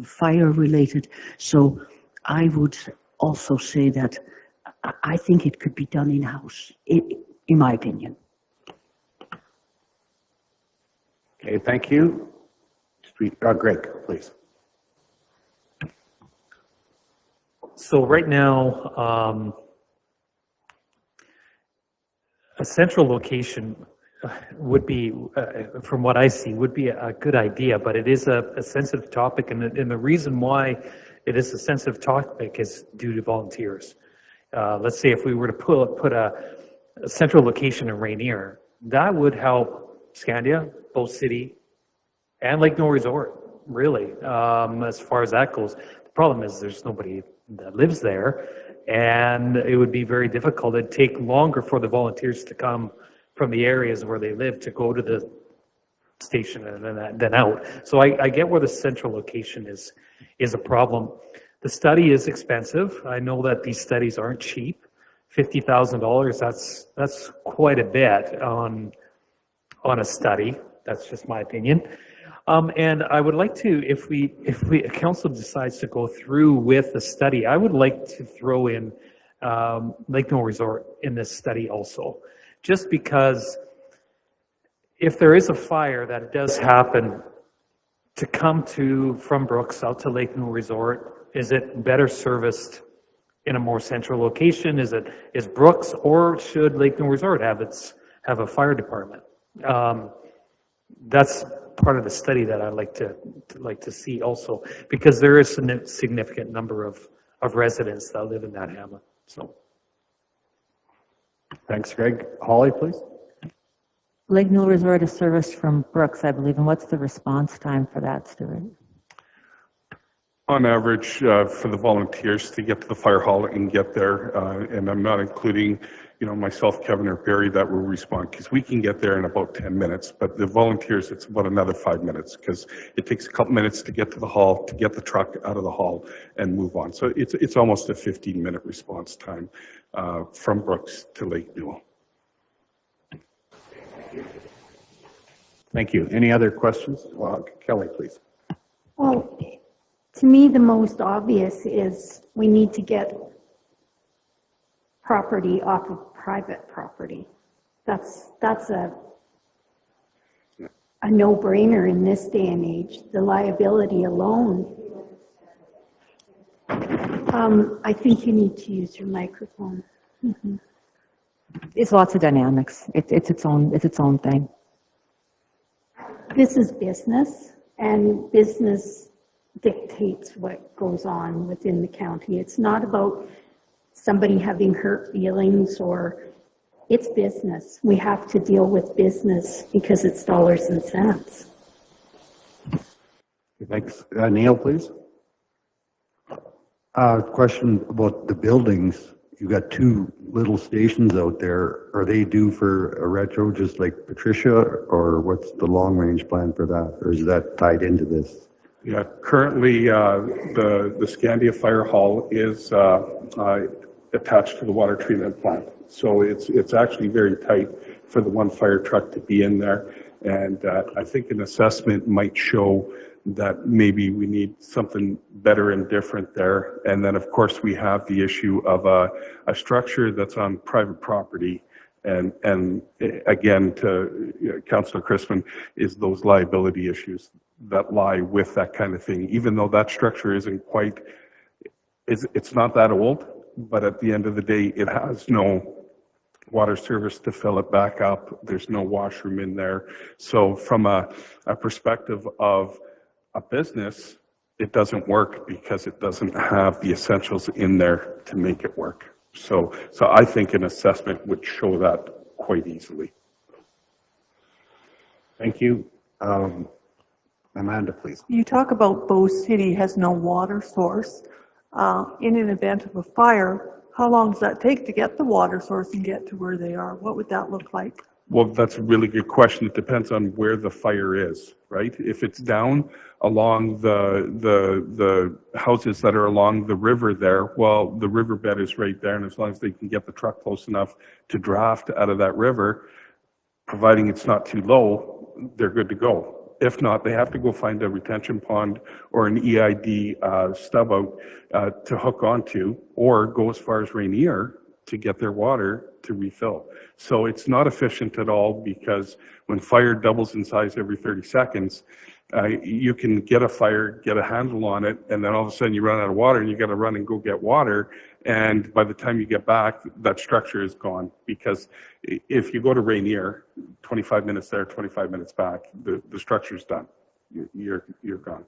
fire related. So I would also say that I think it could be done in-house, in my opinion. Okay, thank you. Greg, please. So right now, a central location would be, from what I see, would be a good idea, but it is a sensitive topic, and the reason why it is a sensitive topic is due to volunteers. Let's say if we were to put a central location in Rainier, that would help Scandia, Bow City, and Lake Newell Resort, really, as far as that goes. The problem is there's nobody that lives there, and it would be very difficult. It'd take longer for the volunteers to come from the areas where they live to go to the station and then out. So I get where the central location is a problem. The study is expensive. I know that these studies aren't cheap. $50,000, that's quite a bit on a study. That's just my opinion. And I would like to, if council decides to go through with the study, I would like to throw in Lake Newell Resort in this study also. Just because if there is a fire that does happen, to come from Brooks out to Lake Newell Resort, is it better serviced in a more central location? Is Brooks, or should Lake Newell Resort have a fire department? That's part of the study that I'd like to see also, because there is a significant number of residents that live in that hamlet. So, thanks, Greg. Holly, please. Lake Newell Resort is serviced from Brooks, I believe, and what's the response time for that, Stuart? On average, for the volunteers to get to the fire hall and get there, and I'm not including, myself, Kevin, or Barry that will respond, because we can get there in about 10 minutes, but the volunteers, it's about another 5 minutes, because it takes a couple minutes to get to the hall, to get the truck out of the hall and move on. So it's almost a 15-minute response time from Brooks to Lake Newell. Thank you. Any other questions? Well, Kelly, please. Well, to me, the most obvious is we need to get property off of private property. That's a no-brainer in this day and age. The liability alone. I think you need to use your microphone. Mm-hmm. It's lots of dynamics. It's its own thing. This is business, and business dictates what goes on within the county. It's not about somebody having hurt feelings, or it's business. We have to deal with business because it's dollars and cents. Thanks. Neil, please. Question about the buildings. You got two little stations out there. Are they due for a retro just like Patricia, or what's the long range plan for that? Or is that tied into this? Yeah, currently the Scandia Fire Hall is attached to the water treatment plant. So it's actually very tight for the one fire truck to be in there. And I think an assessment might show that maybe we need something better and different there. And then, of course, we have the issue of a structure that's on private property. And again, to Councillor Crispin, is those liability issues that lie with that kind of thing. Even though that structure isn't quite, it's not that old, but at the end of the day, it has no water service to fill it back up. There's no washroom in there. So from a perspective of a business, it doesn't work because it doesn't have the essentials in there to make it work. So I think an assessment would show that quite easily. Thank you. Amanda, please. You talk about Bow City has no water source. In an event of a fire, how long does that take to get the water source and get to where they are? What would that look like? Well, that's a really good question. It depends on where the fire is, right? If it's down along the houses that are along the river there, well, the riverbed is right there, and as long as they can get the truck close enough to draft out of that river, providing it's not too low, they're good to go. If not, they have to go find a retention pond or an EID stub out to hook onto, or go as far as Rainier to get their water to refill. So it's not efficient at all, because when fire doubles in size every 30 seconds, you can get a fire, get a handle on it, and then all of a sudden you run out of water and you got to run and go get water. And by the time you get back, that structure is gone, because if you go to Rainier, 25 minutes there, 25 minutes back, the structure's done. You're gone.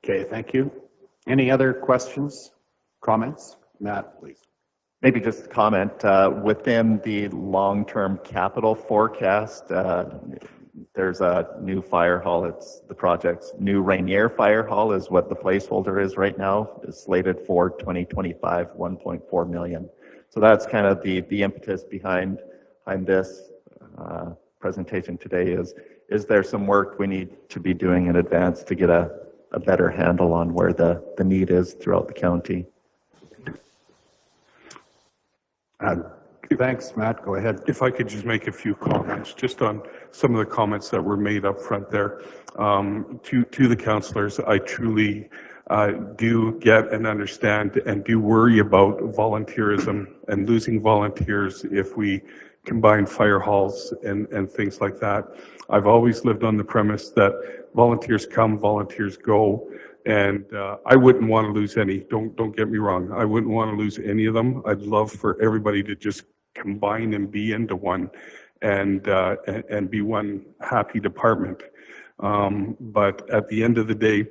Okay, thank you. Any other questions, comments? Matt, please. Maybe just a comment, within the long-term capital forecast, there's a new fire hall. It's the project's new Rainier Fire Hall is what the placeholder is right now. It's slated for 2025, 1.4 million. So that's kind of the impetus behind this presentation today is there some work we need to be doing in advance to get a better handle on where the need is throughout the county. Thanks, Matt. Go ahead. If I could just make a few comments, just on some of the comments that were made up front there. To the councillors, I truly do get and understand and do worry about volunteerism and losing volunteers if we combine fire halls and things like that. I've always lived on the premise that volunteers come, volunteers go. And I wouldn't want to lose any. Don't get me wrong. I wouldn't want to lose any of them. I'd love for everybody to just combine and be into one, and be one happy department. But at the end of the day,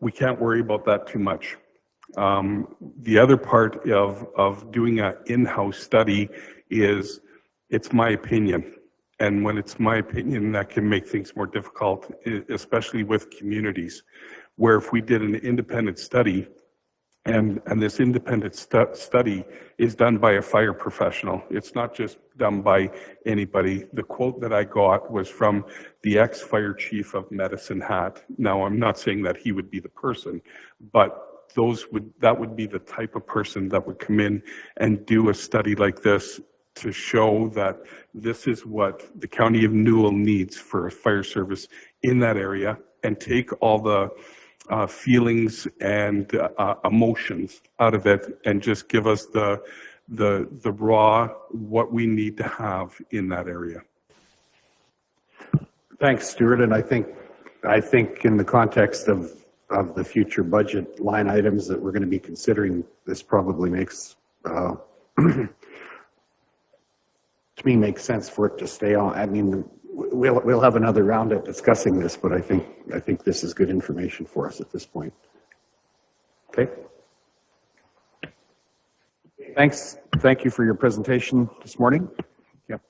we can't worry about that too much. The other part of doing an in-house study is it's my opinion. And when it's my opinion, that can make things more difficult, especially with communities, where if we did an independent study, and this independent study is done by a fire professional. It's not just done by anybody. The quote that I got was from the ex-fire chief of Medicine Hat. Now, I'm not saying that he would be the person, but that would be the type of person that would come in and do a study like this to show that this is what the County of Newell needs for a fire service in that area, and take all the feelings and emotions out of it, and just give us the raw what we need to have in that area. Thanks, Stuart. And I think in the context of the future budget line items that we're going to be considering, this probably makes to me makes sense for it to stay on. I mean, we'll have another round at discussing this, but I think this is good information for us at this point. Okay. Thanks. Thank you for your presentation this morning. Yep.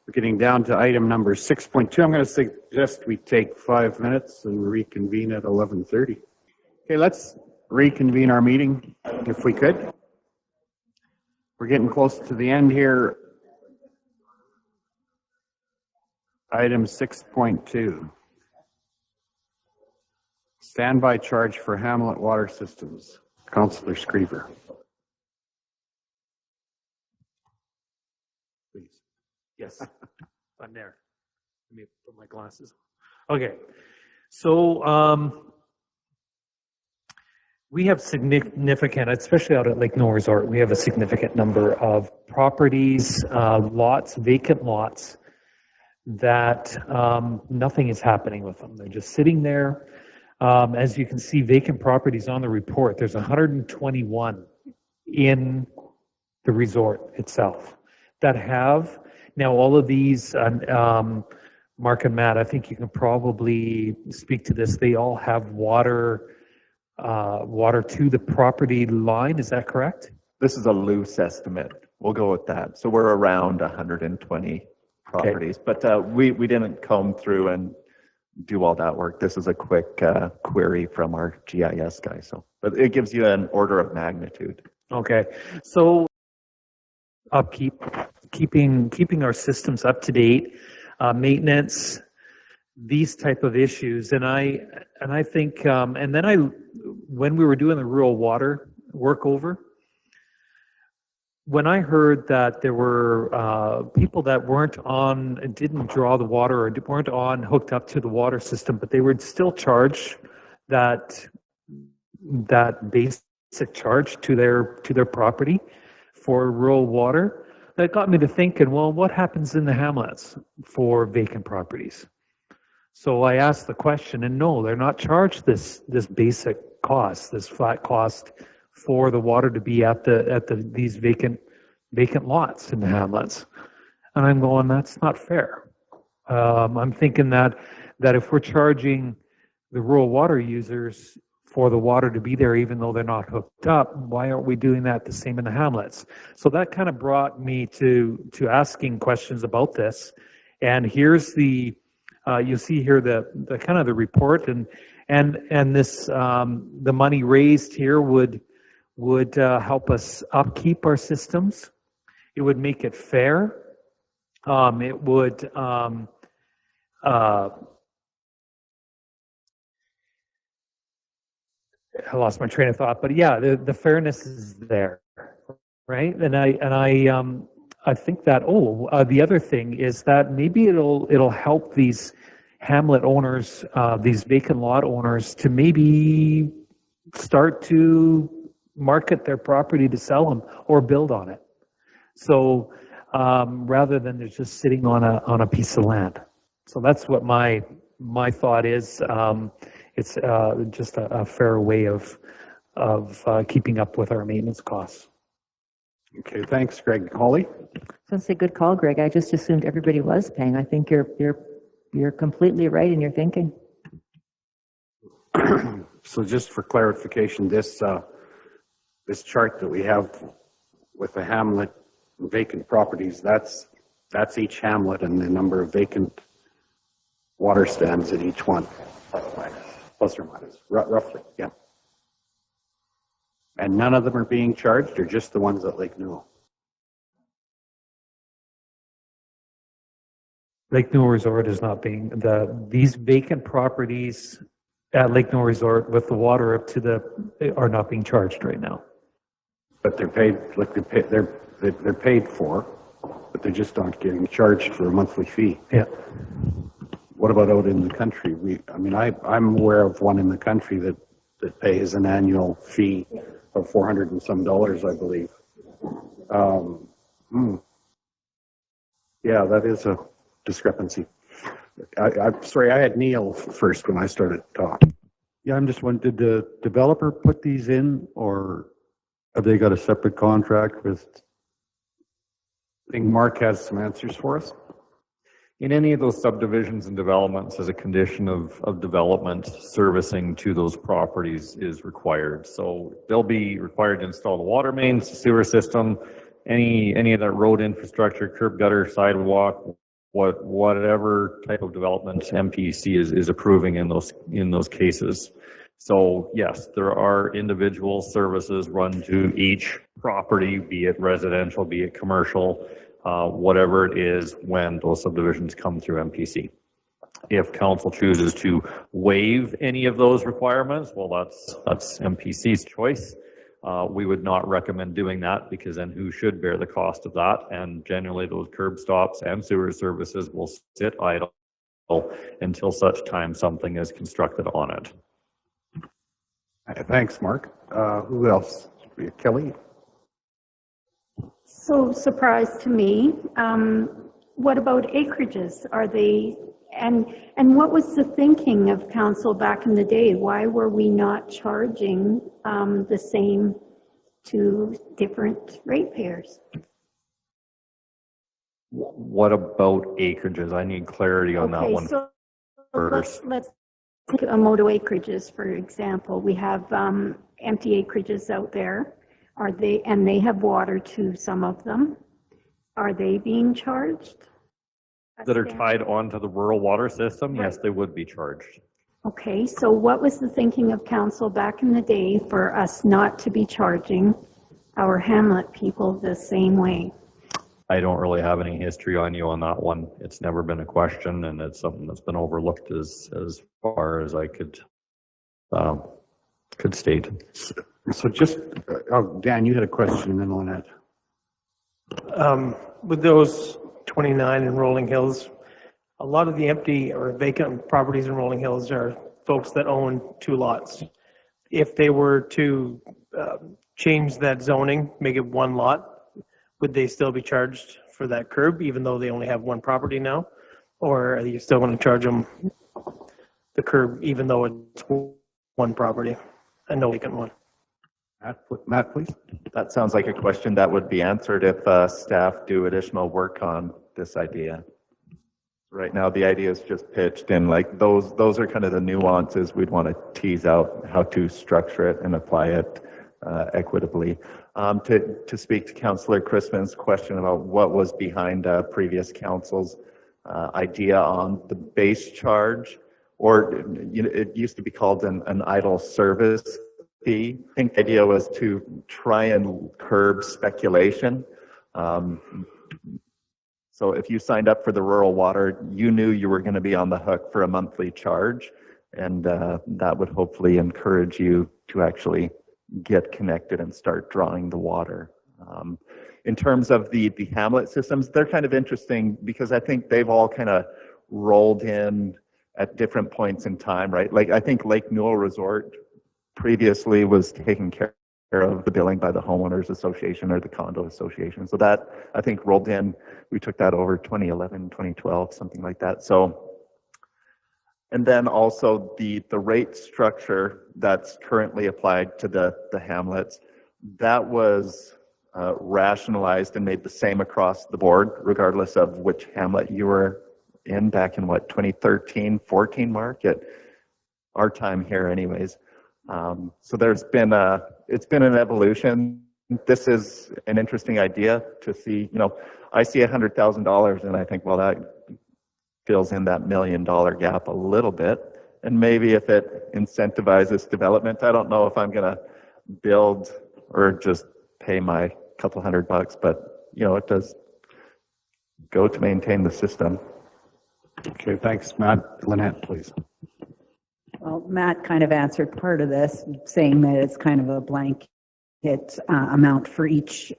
We're getting down to item number 6.2. I'm going to suggest we take 5 minutes and reconvene at 11:30. Okay, let's reconvene our meeting if we could. We're getting close to the end here. Item 6.2. Standby charge for Hamlet Water Systems. Councillor Skriver. Please. Yes, I'm there. Let me put my glasses on. Okay, so we have significant, especially out at Lake Nowell Resort, we have a significant number of properties, lots, vacant lots, that nothing is happening with them. They're just sitting there. As you can see, vacant properties on the report, there's 121 in the resort itself that have, now all of these, Mark and Matt, I think you can probably speak to this, they all have water to the property line, is that correct? This is a loose estimate. We'll go with that. So we're around 120 properties, okay. But we didn't comb through and do all that work. This is a quick query from our GIS guy. So, but it gives you an order of magnitude. Okay, so upkeep, keeping our systems up to date, maintenance, these type of issues. And I think, and then when we were doing the rural water workover, when I heard that there were people that didn't draw the water or weren't hooked up to the water system, but they would still charge that basic charge to their property for rural water, that got me to thinking, well, what happens in the hamlets for vacant properties? So I asked the question, and no, they're not charged this basic cost, this flat cost for the water to be at these vacant lots in the hamlets. And I'm going, that's not fair. I'm thinking that if we're charging the rural water users for the water to be there, even though they're not hooked up, why aren't we doing that the same in the hamlets? So that kind of brought me to asking questions about this. And here's you see here the kind of the report, and this the money raised here would help us upkeep our systems. It would make it fair. It would I lost my train of thought, but yeah, the fairness is there, right? And I think that the other thing is that maybe it'll help these hamlet owners, these vacant lot owners, to maybe start to market their property to sell them or build on it. So rather than they're just sitting on a piece of land. So that's what my thought is. It's just a fair way of keeping up with our maintenance costs. Okay, thanks, Greg. Holly? That's a good call, Greg. I just assumed everybody was paying. I think you're completely right in your thinking. So just for clarification, this chart that we have with the hamlet vacant properties, that's each hamlet and the number of vacant water stands in each one, plus or minus, roughly, yeah. And none of them are being charged, or just the ones at Lake Newell? Lake Newell Resort is not being, these vacant properties at Lake Newell Resort with the water up to are not being charged right now. But they're paid, like they're paid for, but they're just not getting charged for a monthly fee. Yeah. What about out in the country? I'm aware of one in the country that pays an annual fee of $400 and some, I believe. Yeah, that is a discrepancy. I'm sorry, I had Neil first when I started talking. Yeah, I'm just wondering, did the developer put these in, or have they got a separate contract with? I think Mark has some answers for us. In any of those subdivisions and developments, as a condition of development, servicing to those properties is required. So they'll be required to install the water mains, sewer system, any of that road infrastructure, curb gutter, sidewalk, whatever type of development MPC is approving in those cases. So yes, there are individual services run to each property, be it residential, be it commercial, whatever it is, when those subdivisions come through MPC. If council chooses to waive any of those requirements, well, that's MPC's choice. We would not recommend doing that, because then who should bear the cost of that? And generally those curb stops and sewer services will sit idle until such time something is constructed on it. Thanks, Mark. Who else? Kelly? So surprise to me. What about acreages? Are they, and what was the thinking of council back in the day? Why were we not charging the same to different ratepayers? What about acreages? I need clarity on that one so first. Let's take a moto acreages, for example. We have empty acreages out there. Are they, and they have water to some of them. Are they being charged? That are tied onto the rural water system, yes, they would be charged. Okay, so what was the thinking of council back in the day for us not to be charging our hamlet people the same way? I don't really have any history on you on that one. It's never been a question, and it's something that's been overlooked as far as I could state. So just, oh, Dan, you had a question, and then Lynette. With those 29 in Rolling Hills, a lot of the empty or vacant properties in Rolling Hills are folks that own 2 lots. If they were to change that zoning, make it 1 lot, would they still be charged for that curb, even though they only have 1 property now? Or are you still going to charge them the curb, even though it's 1 property and no vacant one? Matt, please. That sounds like a question that would be answered if staff do additional work on this idea. Right now, the idea is just pitched, and like those are kind of the nuances we'd want to tease out how to structure it and apply it equitably. To speak to Councillor Crispin's question about what was behind previous council's idea on the base charge, or it used to be called an idle service fee. I think the idea was to try and curb speculation. So if you signed up for the rural water, you knew you were going to be on the hook for a monthly charge, and that would hopefully encourage you to actually get connected and start drawing the water. In terms of the Hamlet systems, they're kind of interesting because I think they've all kind of rolled in at different points in time, right? Like I think Lake Newell Resort previously was taking care of the billing by the homeowners association or the condo association. So that I think rolled in, we took that over 2011, 2012, something like that. So, and then also the rate structure that's currently applied to the Hamlets, that was rationalized and made the same across the board, regardless of which Hamlet you were in back in what, 2013, 14, Mark, at our time here anyways. So there's been it's been an evolution. This is an interesting idea to see, I see $100,000 and I think, well, that fills in that $1 million gap a little bit. And maybe if it incentivizes development, I don't know if I'm going to build or just pay my couple $100, but it does go to maintain the system. Okay, thanks, Matt. Lynette, please. Well, Matt kind of answered part of this, saying that it's kind of a blanket amount for each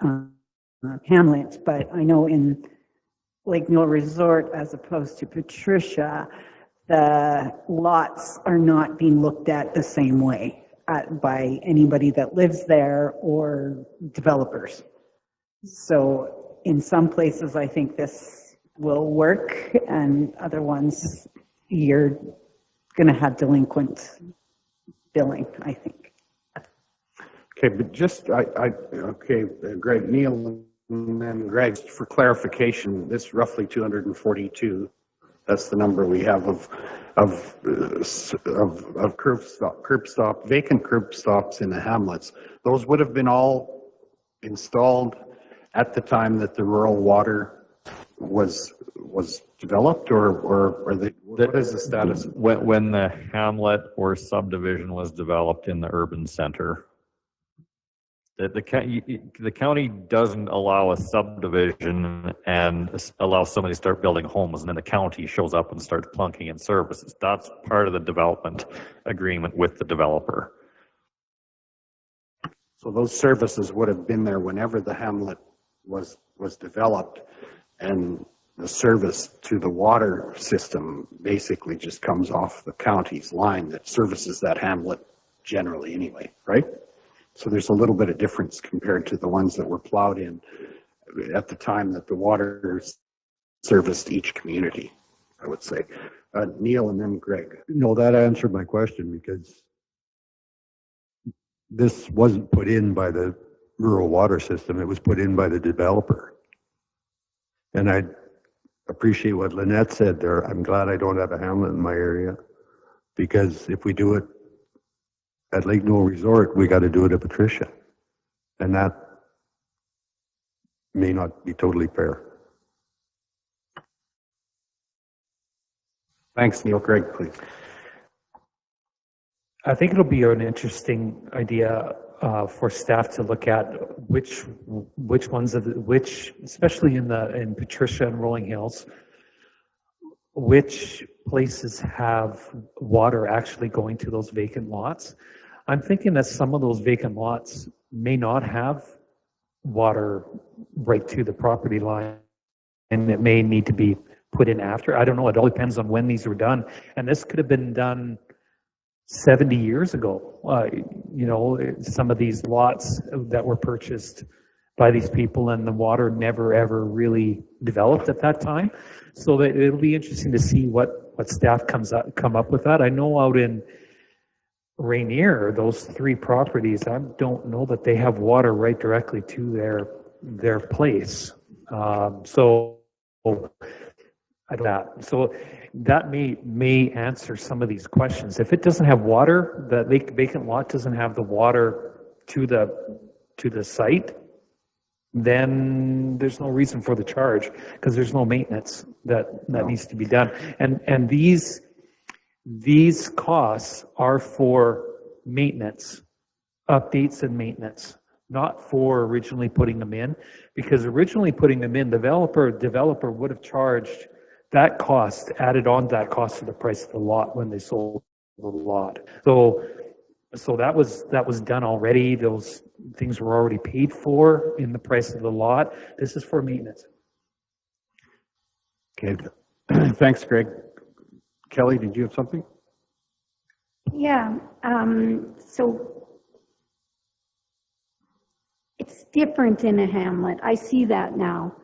hamlet, but I know in Lake Newell Resort, as opposed to Patricia, the lots are not being looked at the same way by anybody that lives there or developers. So in some places, I think this will work, and other ones, you're going to have delinquent billing, I think. Okay, but just, okay, Greg, Neil, and then Greg, for clarification, this roughly 242, that's the number we have of vacant curb stops in the hamlets. Those would have been all installed at the time that the rural water was developed, or are they, what is the status? When the hamlet or subdivision was developed in the urban center, the county doesn't allow a subdivision and allow somebody to start building homes, and then the county shows up and starts plunking in services. That's part of the development agreement with the developer. So those services would have been there whenever the hamlet was developed, and the service to the water system basically just comes off the county's line that services that hamlet generally anyway, right? So there's a little bit of difference compared to the ones that were plowed in at the time that the water serviced each community, I would say. Neil and then Greg. No, that answered my question, because this wasn't put in by the rural water system. It was put in by the developer. And I appreciate what Lynette said there. I'm glad I don't have a hamlet in my area, because if we do it at Lake Newell Resort, we got to do it at Patricia. And that may not be totally fair. Thanks, Neil. Greg, please. I think it'll be an interesting idea. for staff to look at which ones of which, especially in Patricia and Rolling Hills, which places have water actually going to those vacant lots. I'm thinking that some of those vacant lots may not have water right to the property line, and it may need to be put in after. I don't know. It all depends on when these were done. And this could have been done 70 years ago. You know, some of these lots that were purchased by these people, and the water never ever really developed at that time. So that it'll be interesting to see what staff come up with that. I know out in Rainier, those 3 properties, I don't know that they have water right directly to their place. So that may answer some of these questions. If it doesn't have water, the vacant lot doesn't have the water to the site, then there's no reason for the charge, because there's no maintenance that needs to be done. And these costs are for maintenance, updates and maintenance, not for originally putting them in, because originally putting them in, developer would have charged that cost, added on that cost to the price of the lot when they sold the lot. So that was done already. Those things were already paid for in the price of the lot. This is for maintenance. Okay, thanks, Greg. Kelly, did you have something? Yeah, so it's different in a hamlet. I see that now.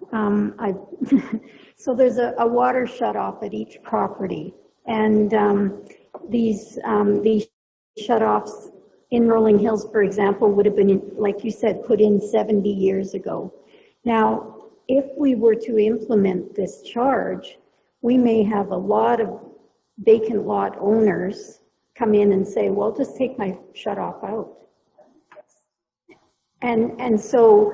So there's a water shutoff at each property, and these shutoffs in Rolling Hills, for example, would have been, like you said, put in 70 years ago. Now, if we were to implement this charge, we may have a lot of vacant lot owners come in and say, well, just take my shutoff out. And so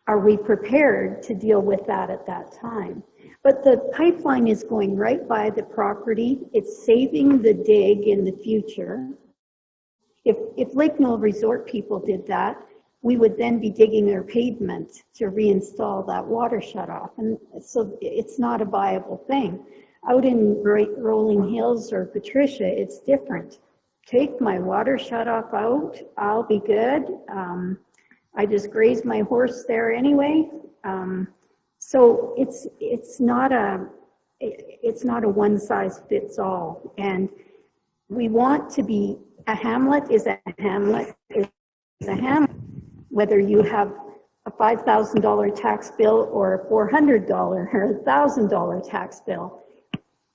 are we prepared to deal with that at that time? But the pipeline is going right by the property. It's saving the dig in the future. If Lake Newell Resort people did that, we would then be digging their pavement to reinstall that water shutoff. And so it's not a viable thing. Out in Rolling Hills or Patricia, it's different. Take my water shutoff out, I'll be good. I just grazed my horse there anyway. So it's not a one size fits all. And we want to be, a hamlet is a hamlet is a hamlet. Whether you have a $5,000 tax bill or a $400 or $1,000 tax bill,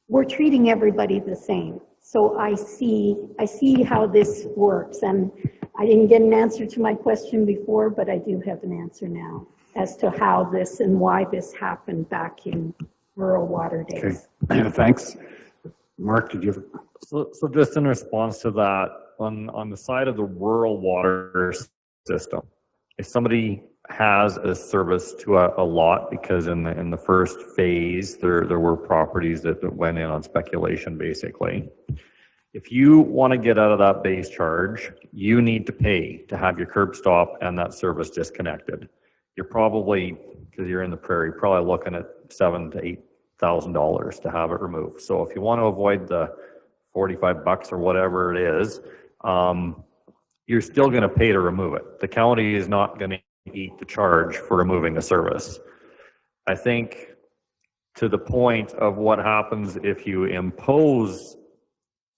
we're treating everybody the same. So I see how this works, and I didn't get an answer to my question before, but I do have an answer now as to how this and why this happened back in rural water days. Okay, thanks. Mark, did you? So just in response to that, on the side of the rural water system, if somebody has a service to a lot, because in the first phase there were properties that went in on speculation basically. If you want to get out of that base charge, you need to pay to have your curb stop and that service disconnected. You're probably, because you're in the prairie, probably looking at $7,000 to $8,000 to have it removed. So if you want to avoid the $45 or whatever it is, you're still going to pay to remove it. The county is not going to eat the charge for removing a service. I think to the point of what happens if you impose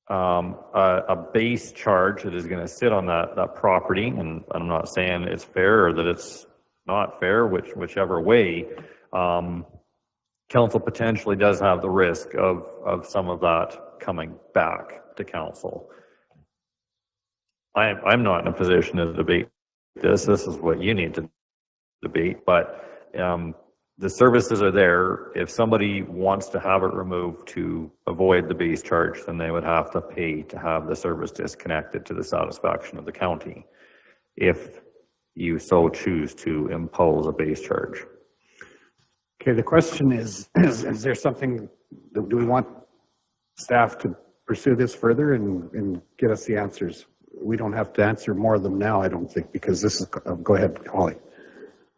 a base charge that is going to sit on that property, and I'm not saying it's fair or that it's not fair, whichever way, council potentially does have the risk of some of that coming back to council. I'm not in a position to debate this. This is what you need to debate, but the services are there. If somebody wants to have it removed to avoid the base charge, then they would have to pay to have the service disconnected to the satisfaction of the county, if you so choose to impose a base charge. Okay, the question is there something, do we want staff to pursue this further and get us the answers we don't have to answer more of them now, I don't think, because this is, go ahead, Holly.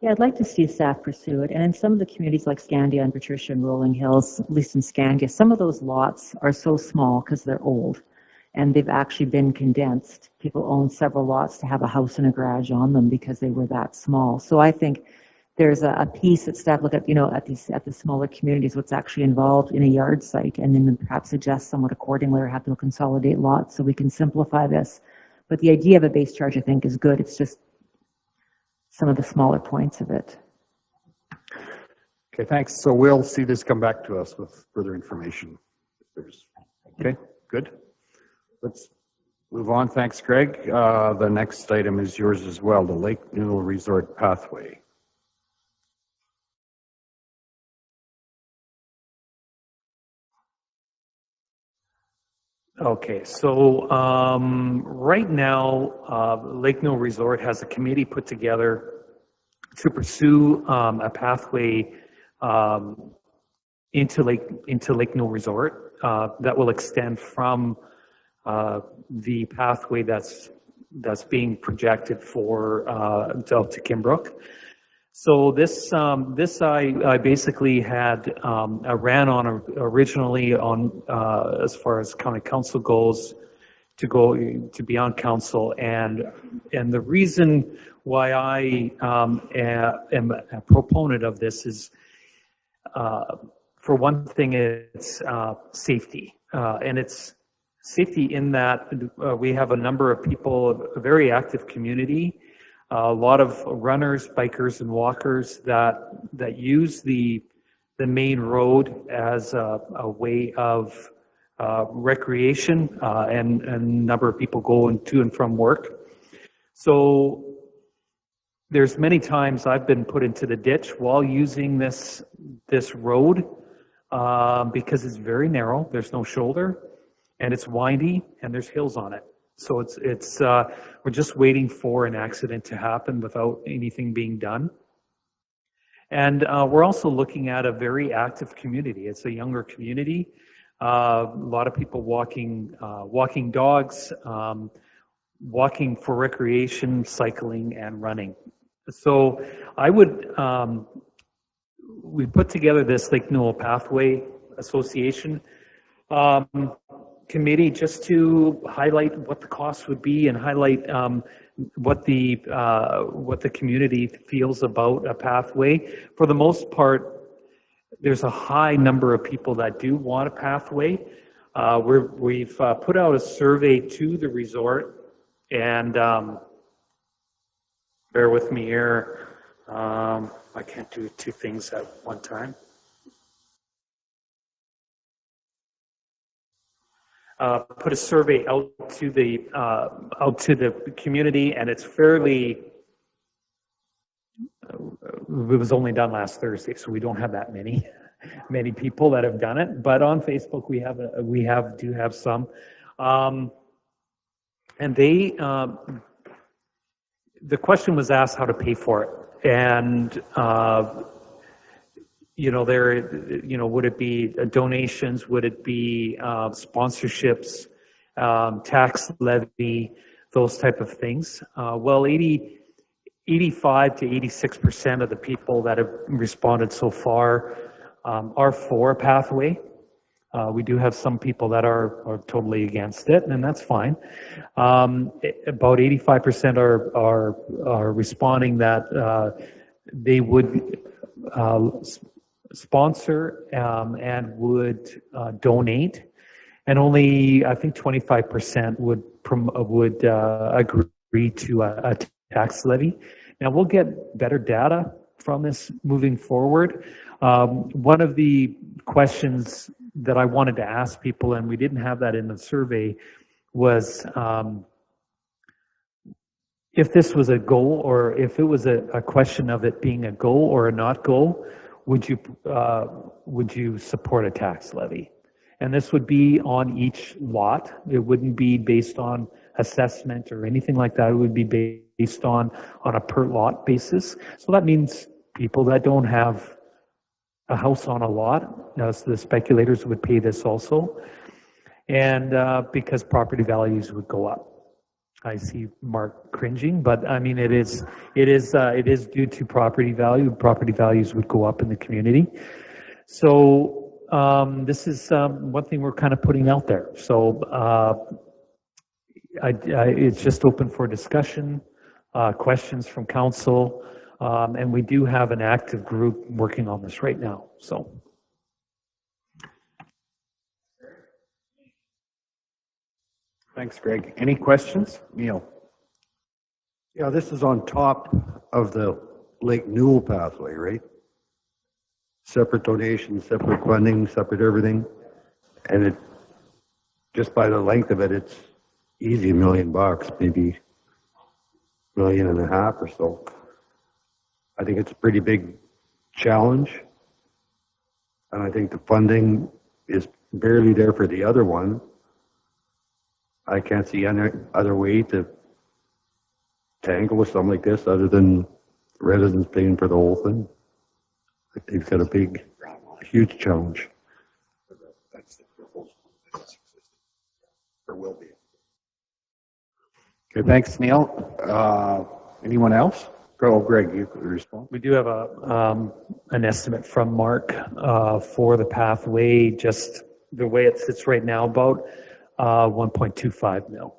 Yeah, I'd like to see staff pursue it. And in some of the communities like Scandia and Patricia and Rolling Hills, at least in Scandia, some of those lots are so small because they're old and they've actually been condensed. People own several lots to have a house and a garage on them because they were that small. So I think there's a piece that staff look at, at the smaller communities, what's actually involved in a yard site, and then perhaps adjust somewhat accordingly or have to consolidate lots so we can simplify this. But the idea of a base charge, I think, is good. It's just some of the smaller points of it. Okay, thanks. So we'll see this come back to us with further information. Okay, good. Let's move on. Thanks, Greg. The next item is yours as well, the Lake Newell Resort Pathway. Okay, so right now, Lake Newell Resort has a committee put together to pursue a pathway into Lake Newell Resort that will extend from the pathway that's being projected for out to Kimbrook. So this I basically had I ran on originally on as far as county council goes to be on council, and the reason why I am a proponent of this is for one thing it's safety, and it's safety in that we have a number of people, a very active community. A lot of runners, bikers, and walkers that use the main road as a way of recreation, and a number of people going to and from work. So there's many times I've been put into the ditch while using this road because it's very narrow. There's no shoulder, and it's windy, and there's hills on it. So it's we're just waiting for an accident to happen without anything being done. And we're also looking at a very active community. It's a younger community. A lot of people walking dogs, walking for recreation, cycling, and running. So I would, we put together this Lake Newell Pathway Association committee just to highlight what the cost would be and highlight what the community feels about a pathway. For the most part, there's a high number of people that do want a pathway. We've put out a survey to the resort, and bear with me here. I can't do two things at one time. Put a survey out to the community, and it's fairly. It was only done last Thursday, so we don't have that many people that have done it. But on Facebook, we do have some, and they. The question was asked how to pay for it, and would it be donations? Would it be sponsorships, tax levy, those type of things? Well, 85 to 86% of the people that have responded so far are for a pathway. We do have some people that are totally against it, and that's fine. About 85% are responding that they would sponsor and would donate, and only I think 25% would agree to a tax levy. Now we'll get better data from this moving forward. One of the questions that I wanted to ask people, and we didn't have that in the survey, was if this was a goal, or if it was a question of it being a goal or a not goal, would you support a tax levy? And this would be on each lot. It wouldn't be based on assessment or anything like that. It would be based on a per lot basis. So that means people that don't have a house on a lot, so the speculators would pay this also, and because property values would go up. I see Mark cringing, but I mean, it is due to property value. Property values would go up in the community. So this is one thing we're kind of putting out there. So it's just open for discussion, questions from council, and we do have an active group working on this right now. So. Thanks, Greg. Any questions? Neil? Yeah, this is on top of the Lake Newell pathway, right? Separate donations, separate funding, separate everything. And it, just by the length of it, it's easy $1 million, maybe $1.5 million or so. I think it's a pretty big challenge. And I think the funding is barely there for the other one. I can't see any other way to tangle with something like this other than residents paying for the whole thing. They've got a big, huge challenge. That's the proposal. Or will be. Okay, thanks, Neil. Anyone else? Greg, you could respond. We do have an estimate from Mark for the pathway, just the way it sits right now, about 1.25 mil.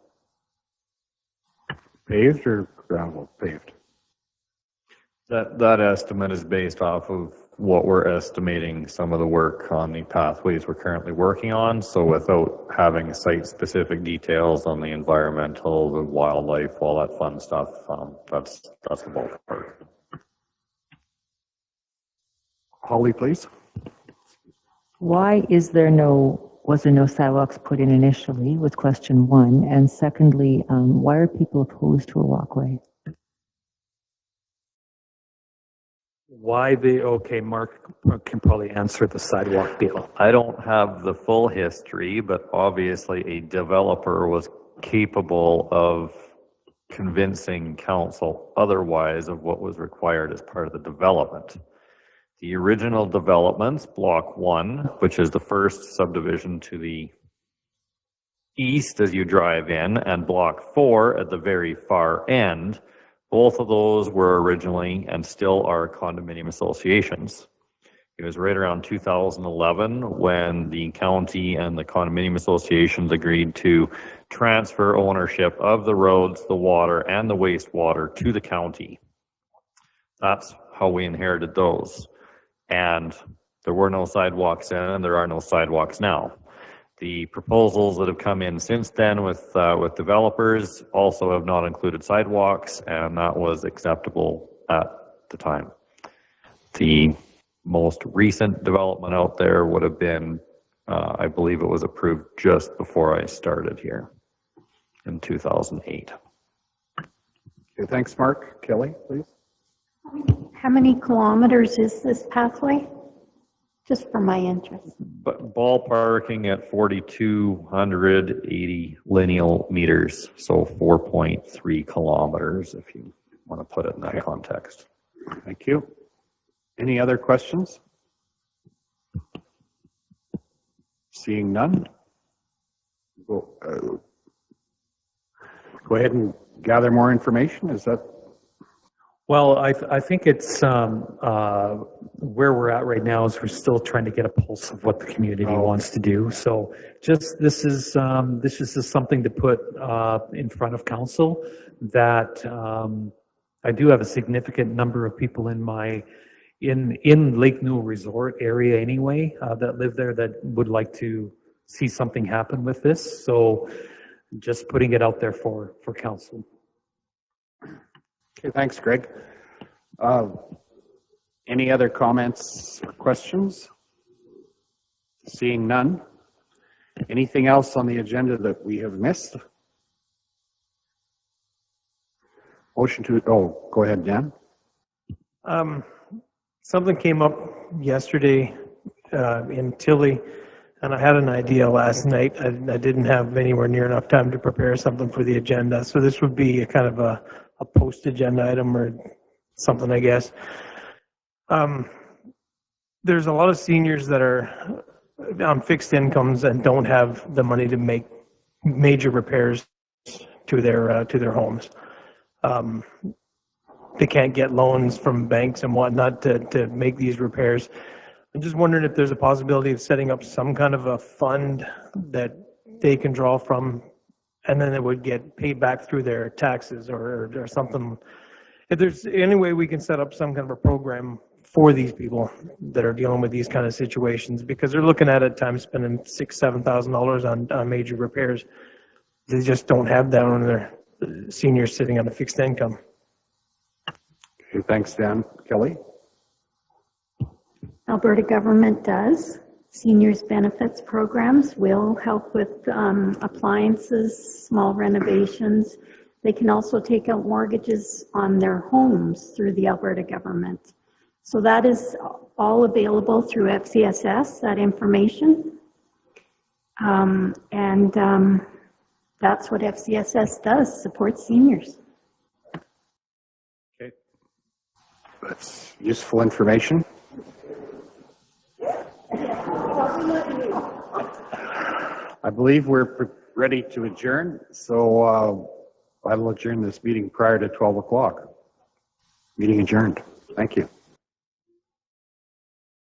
Paved or gravel? Paved. That estimate is based off of what we're estimating some of the work on the pathways we're currently working on. So without having site-specific details on the environmental, the wildlife, all that fun stuff, that's the ballpark. Holly, please. Why was there no sidewalks put in initially, was question one. And secondly, why are people opposed to a walkway? Okay, Mark can probably answer the sidewalk deal. I don't have the full history, but obviously a developer was capable of convincing council otherwise of what was required as part of the development. The original developments, Block 1, which is the first subdivision to the east as you drive in, and Block 4 at the very far end, both of those were originally and still are condominium associations. It was right around 2011 when the county and the condominium associations agreed to transfer ownership of the roads, the water, and the wastewater to the county. That's how we inherited those. And there were no sidewalks then, and there are no sidewalks now. The proposals that have come in since then with developers also have not included sidewalks, and that was acceptable at the time. The most recent development out there would have been, I believe it was approved just before I started here in 2008. Okay, thanks, Mark. Kelly, please. How many kilometers is this pathway? Just for my interest. But ballparking at 4,280 lineal meters, so 4.3 kilometers, if you want to put it in that context. Thank you. Any other questions? Seeing none, go ahead and gather more information. Is that? Well, I think it's where we're at right now is we're still trying to get a pulse of what the community wants to do. So just this is just something to put in front of council that I do have a significant number of people in Lake Newell Resort area anyway that live there that would like to see something happen with this. So just putting it out there for council. Okay, thanks, Greg. Any other comments or questions? Seeing none. Anything else on the agenda that we have missed? Motion to, go ahead, Dan. Something came up yesterday in Tilly, and I had an idea last night. I didn't have anywhere near enough time to prepare something for the agenda, so this would be a kind of a post-agenda item or something, I guess. There's a lot of seniors that are on fixed incomes and don't have the money to make major repairs to their homes. They can't get loans from banks and whatnot to make these repairs. I'm just wondering if there's a possibility of setting up some kind of a fund that they can draw from, and then it would get paid back through their taxes or something. If there's any way we can set up some kind of a program for these people that are dealing with these kind of situations, because they're looking at times spending $6,000-7,000 on major repairs. They just don't have that when they're seniors sitting on a fixed income. Okay, thanks, Dan. Kelly? Alberta government does. Seniors benefits programs will help with appliances, small renovations. They can also take out mortgages on their homes through the Alberta government. So that is all available through FCSS, that information. That's what FCSS does, supports seniors. Okay. That's useful information. I believe we're ready to adjourn, so I will adjourn this meeting prior to 12 o'clock. Meeting adjourned. Thank you.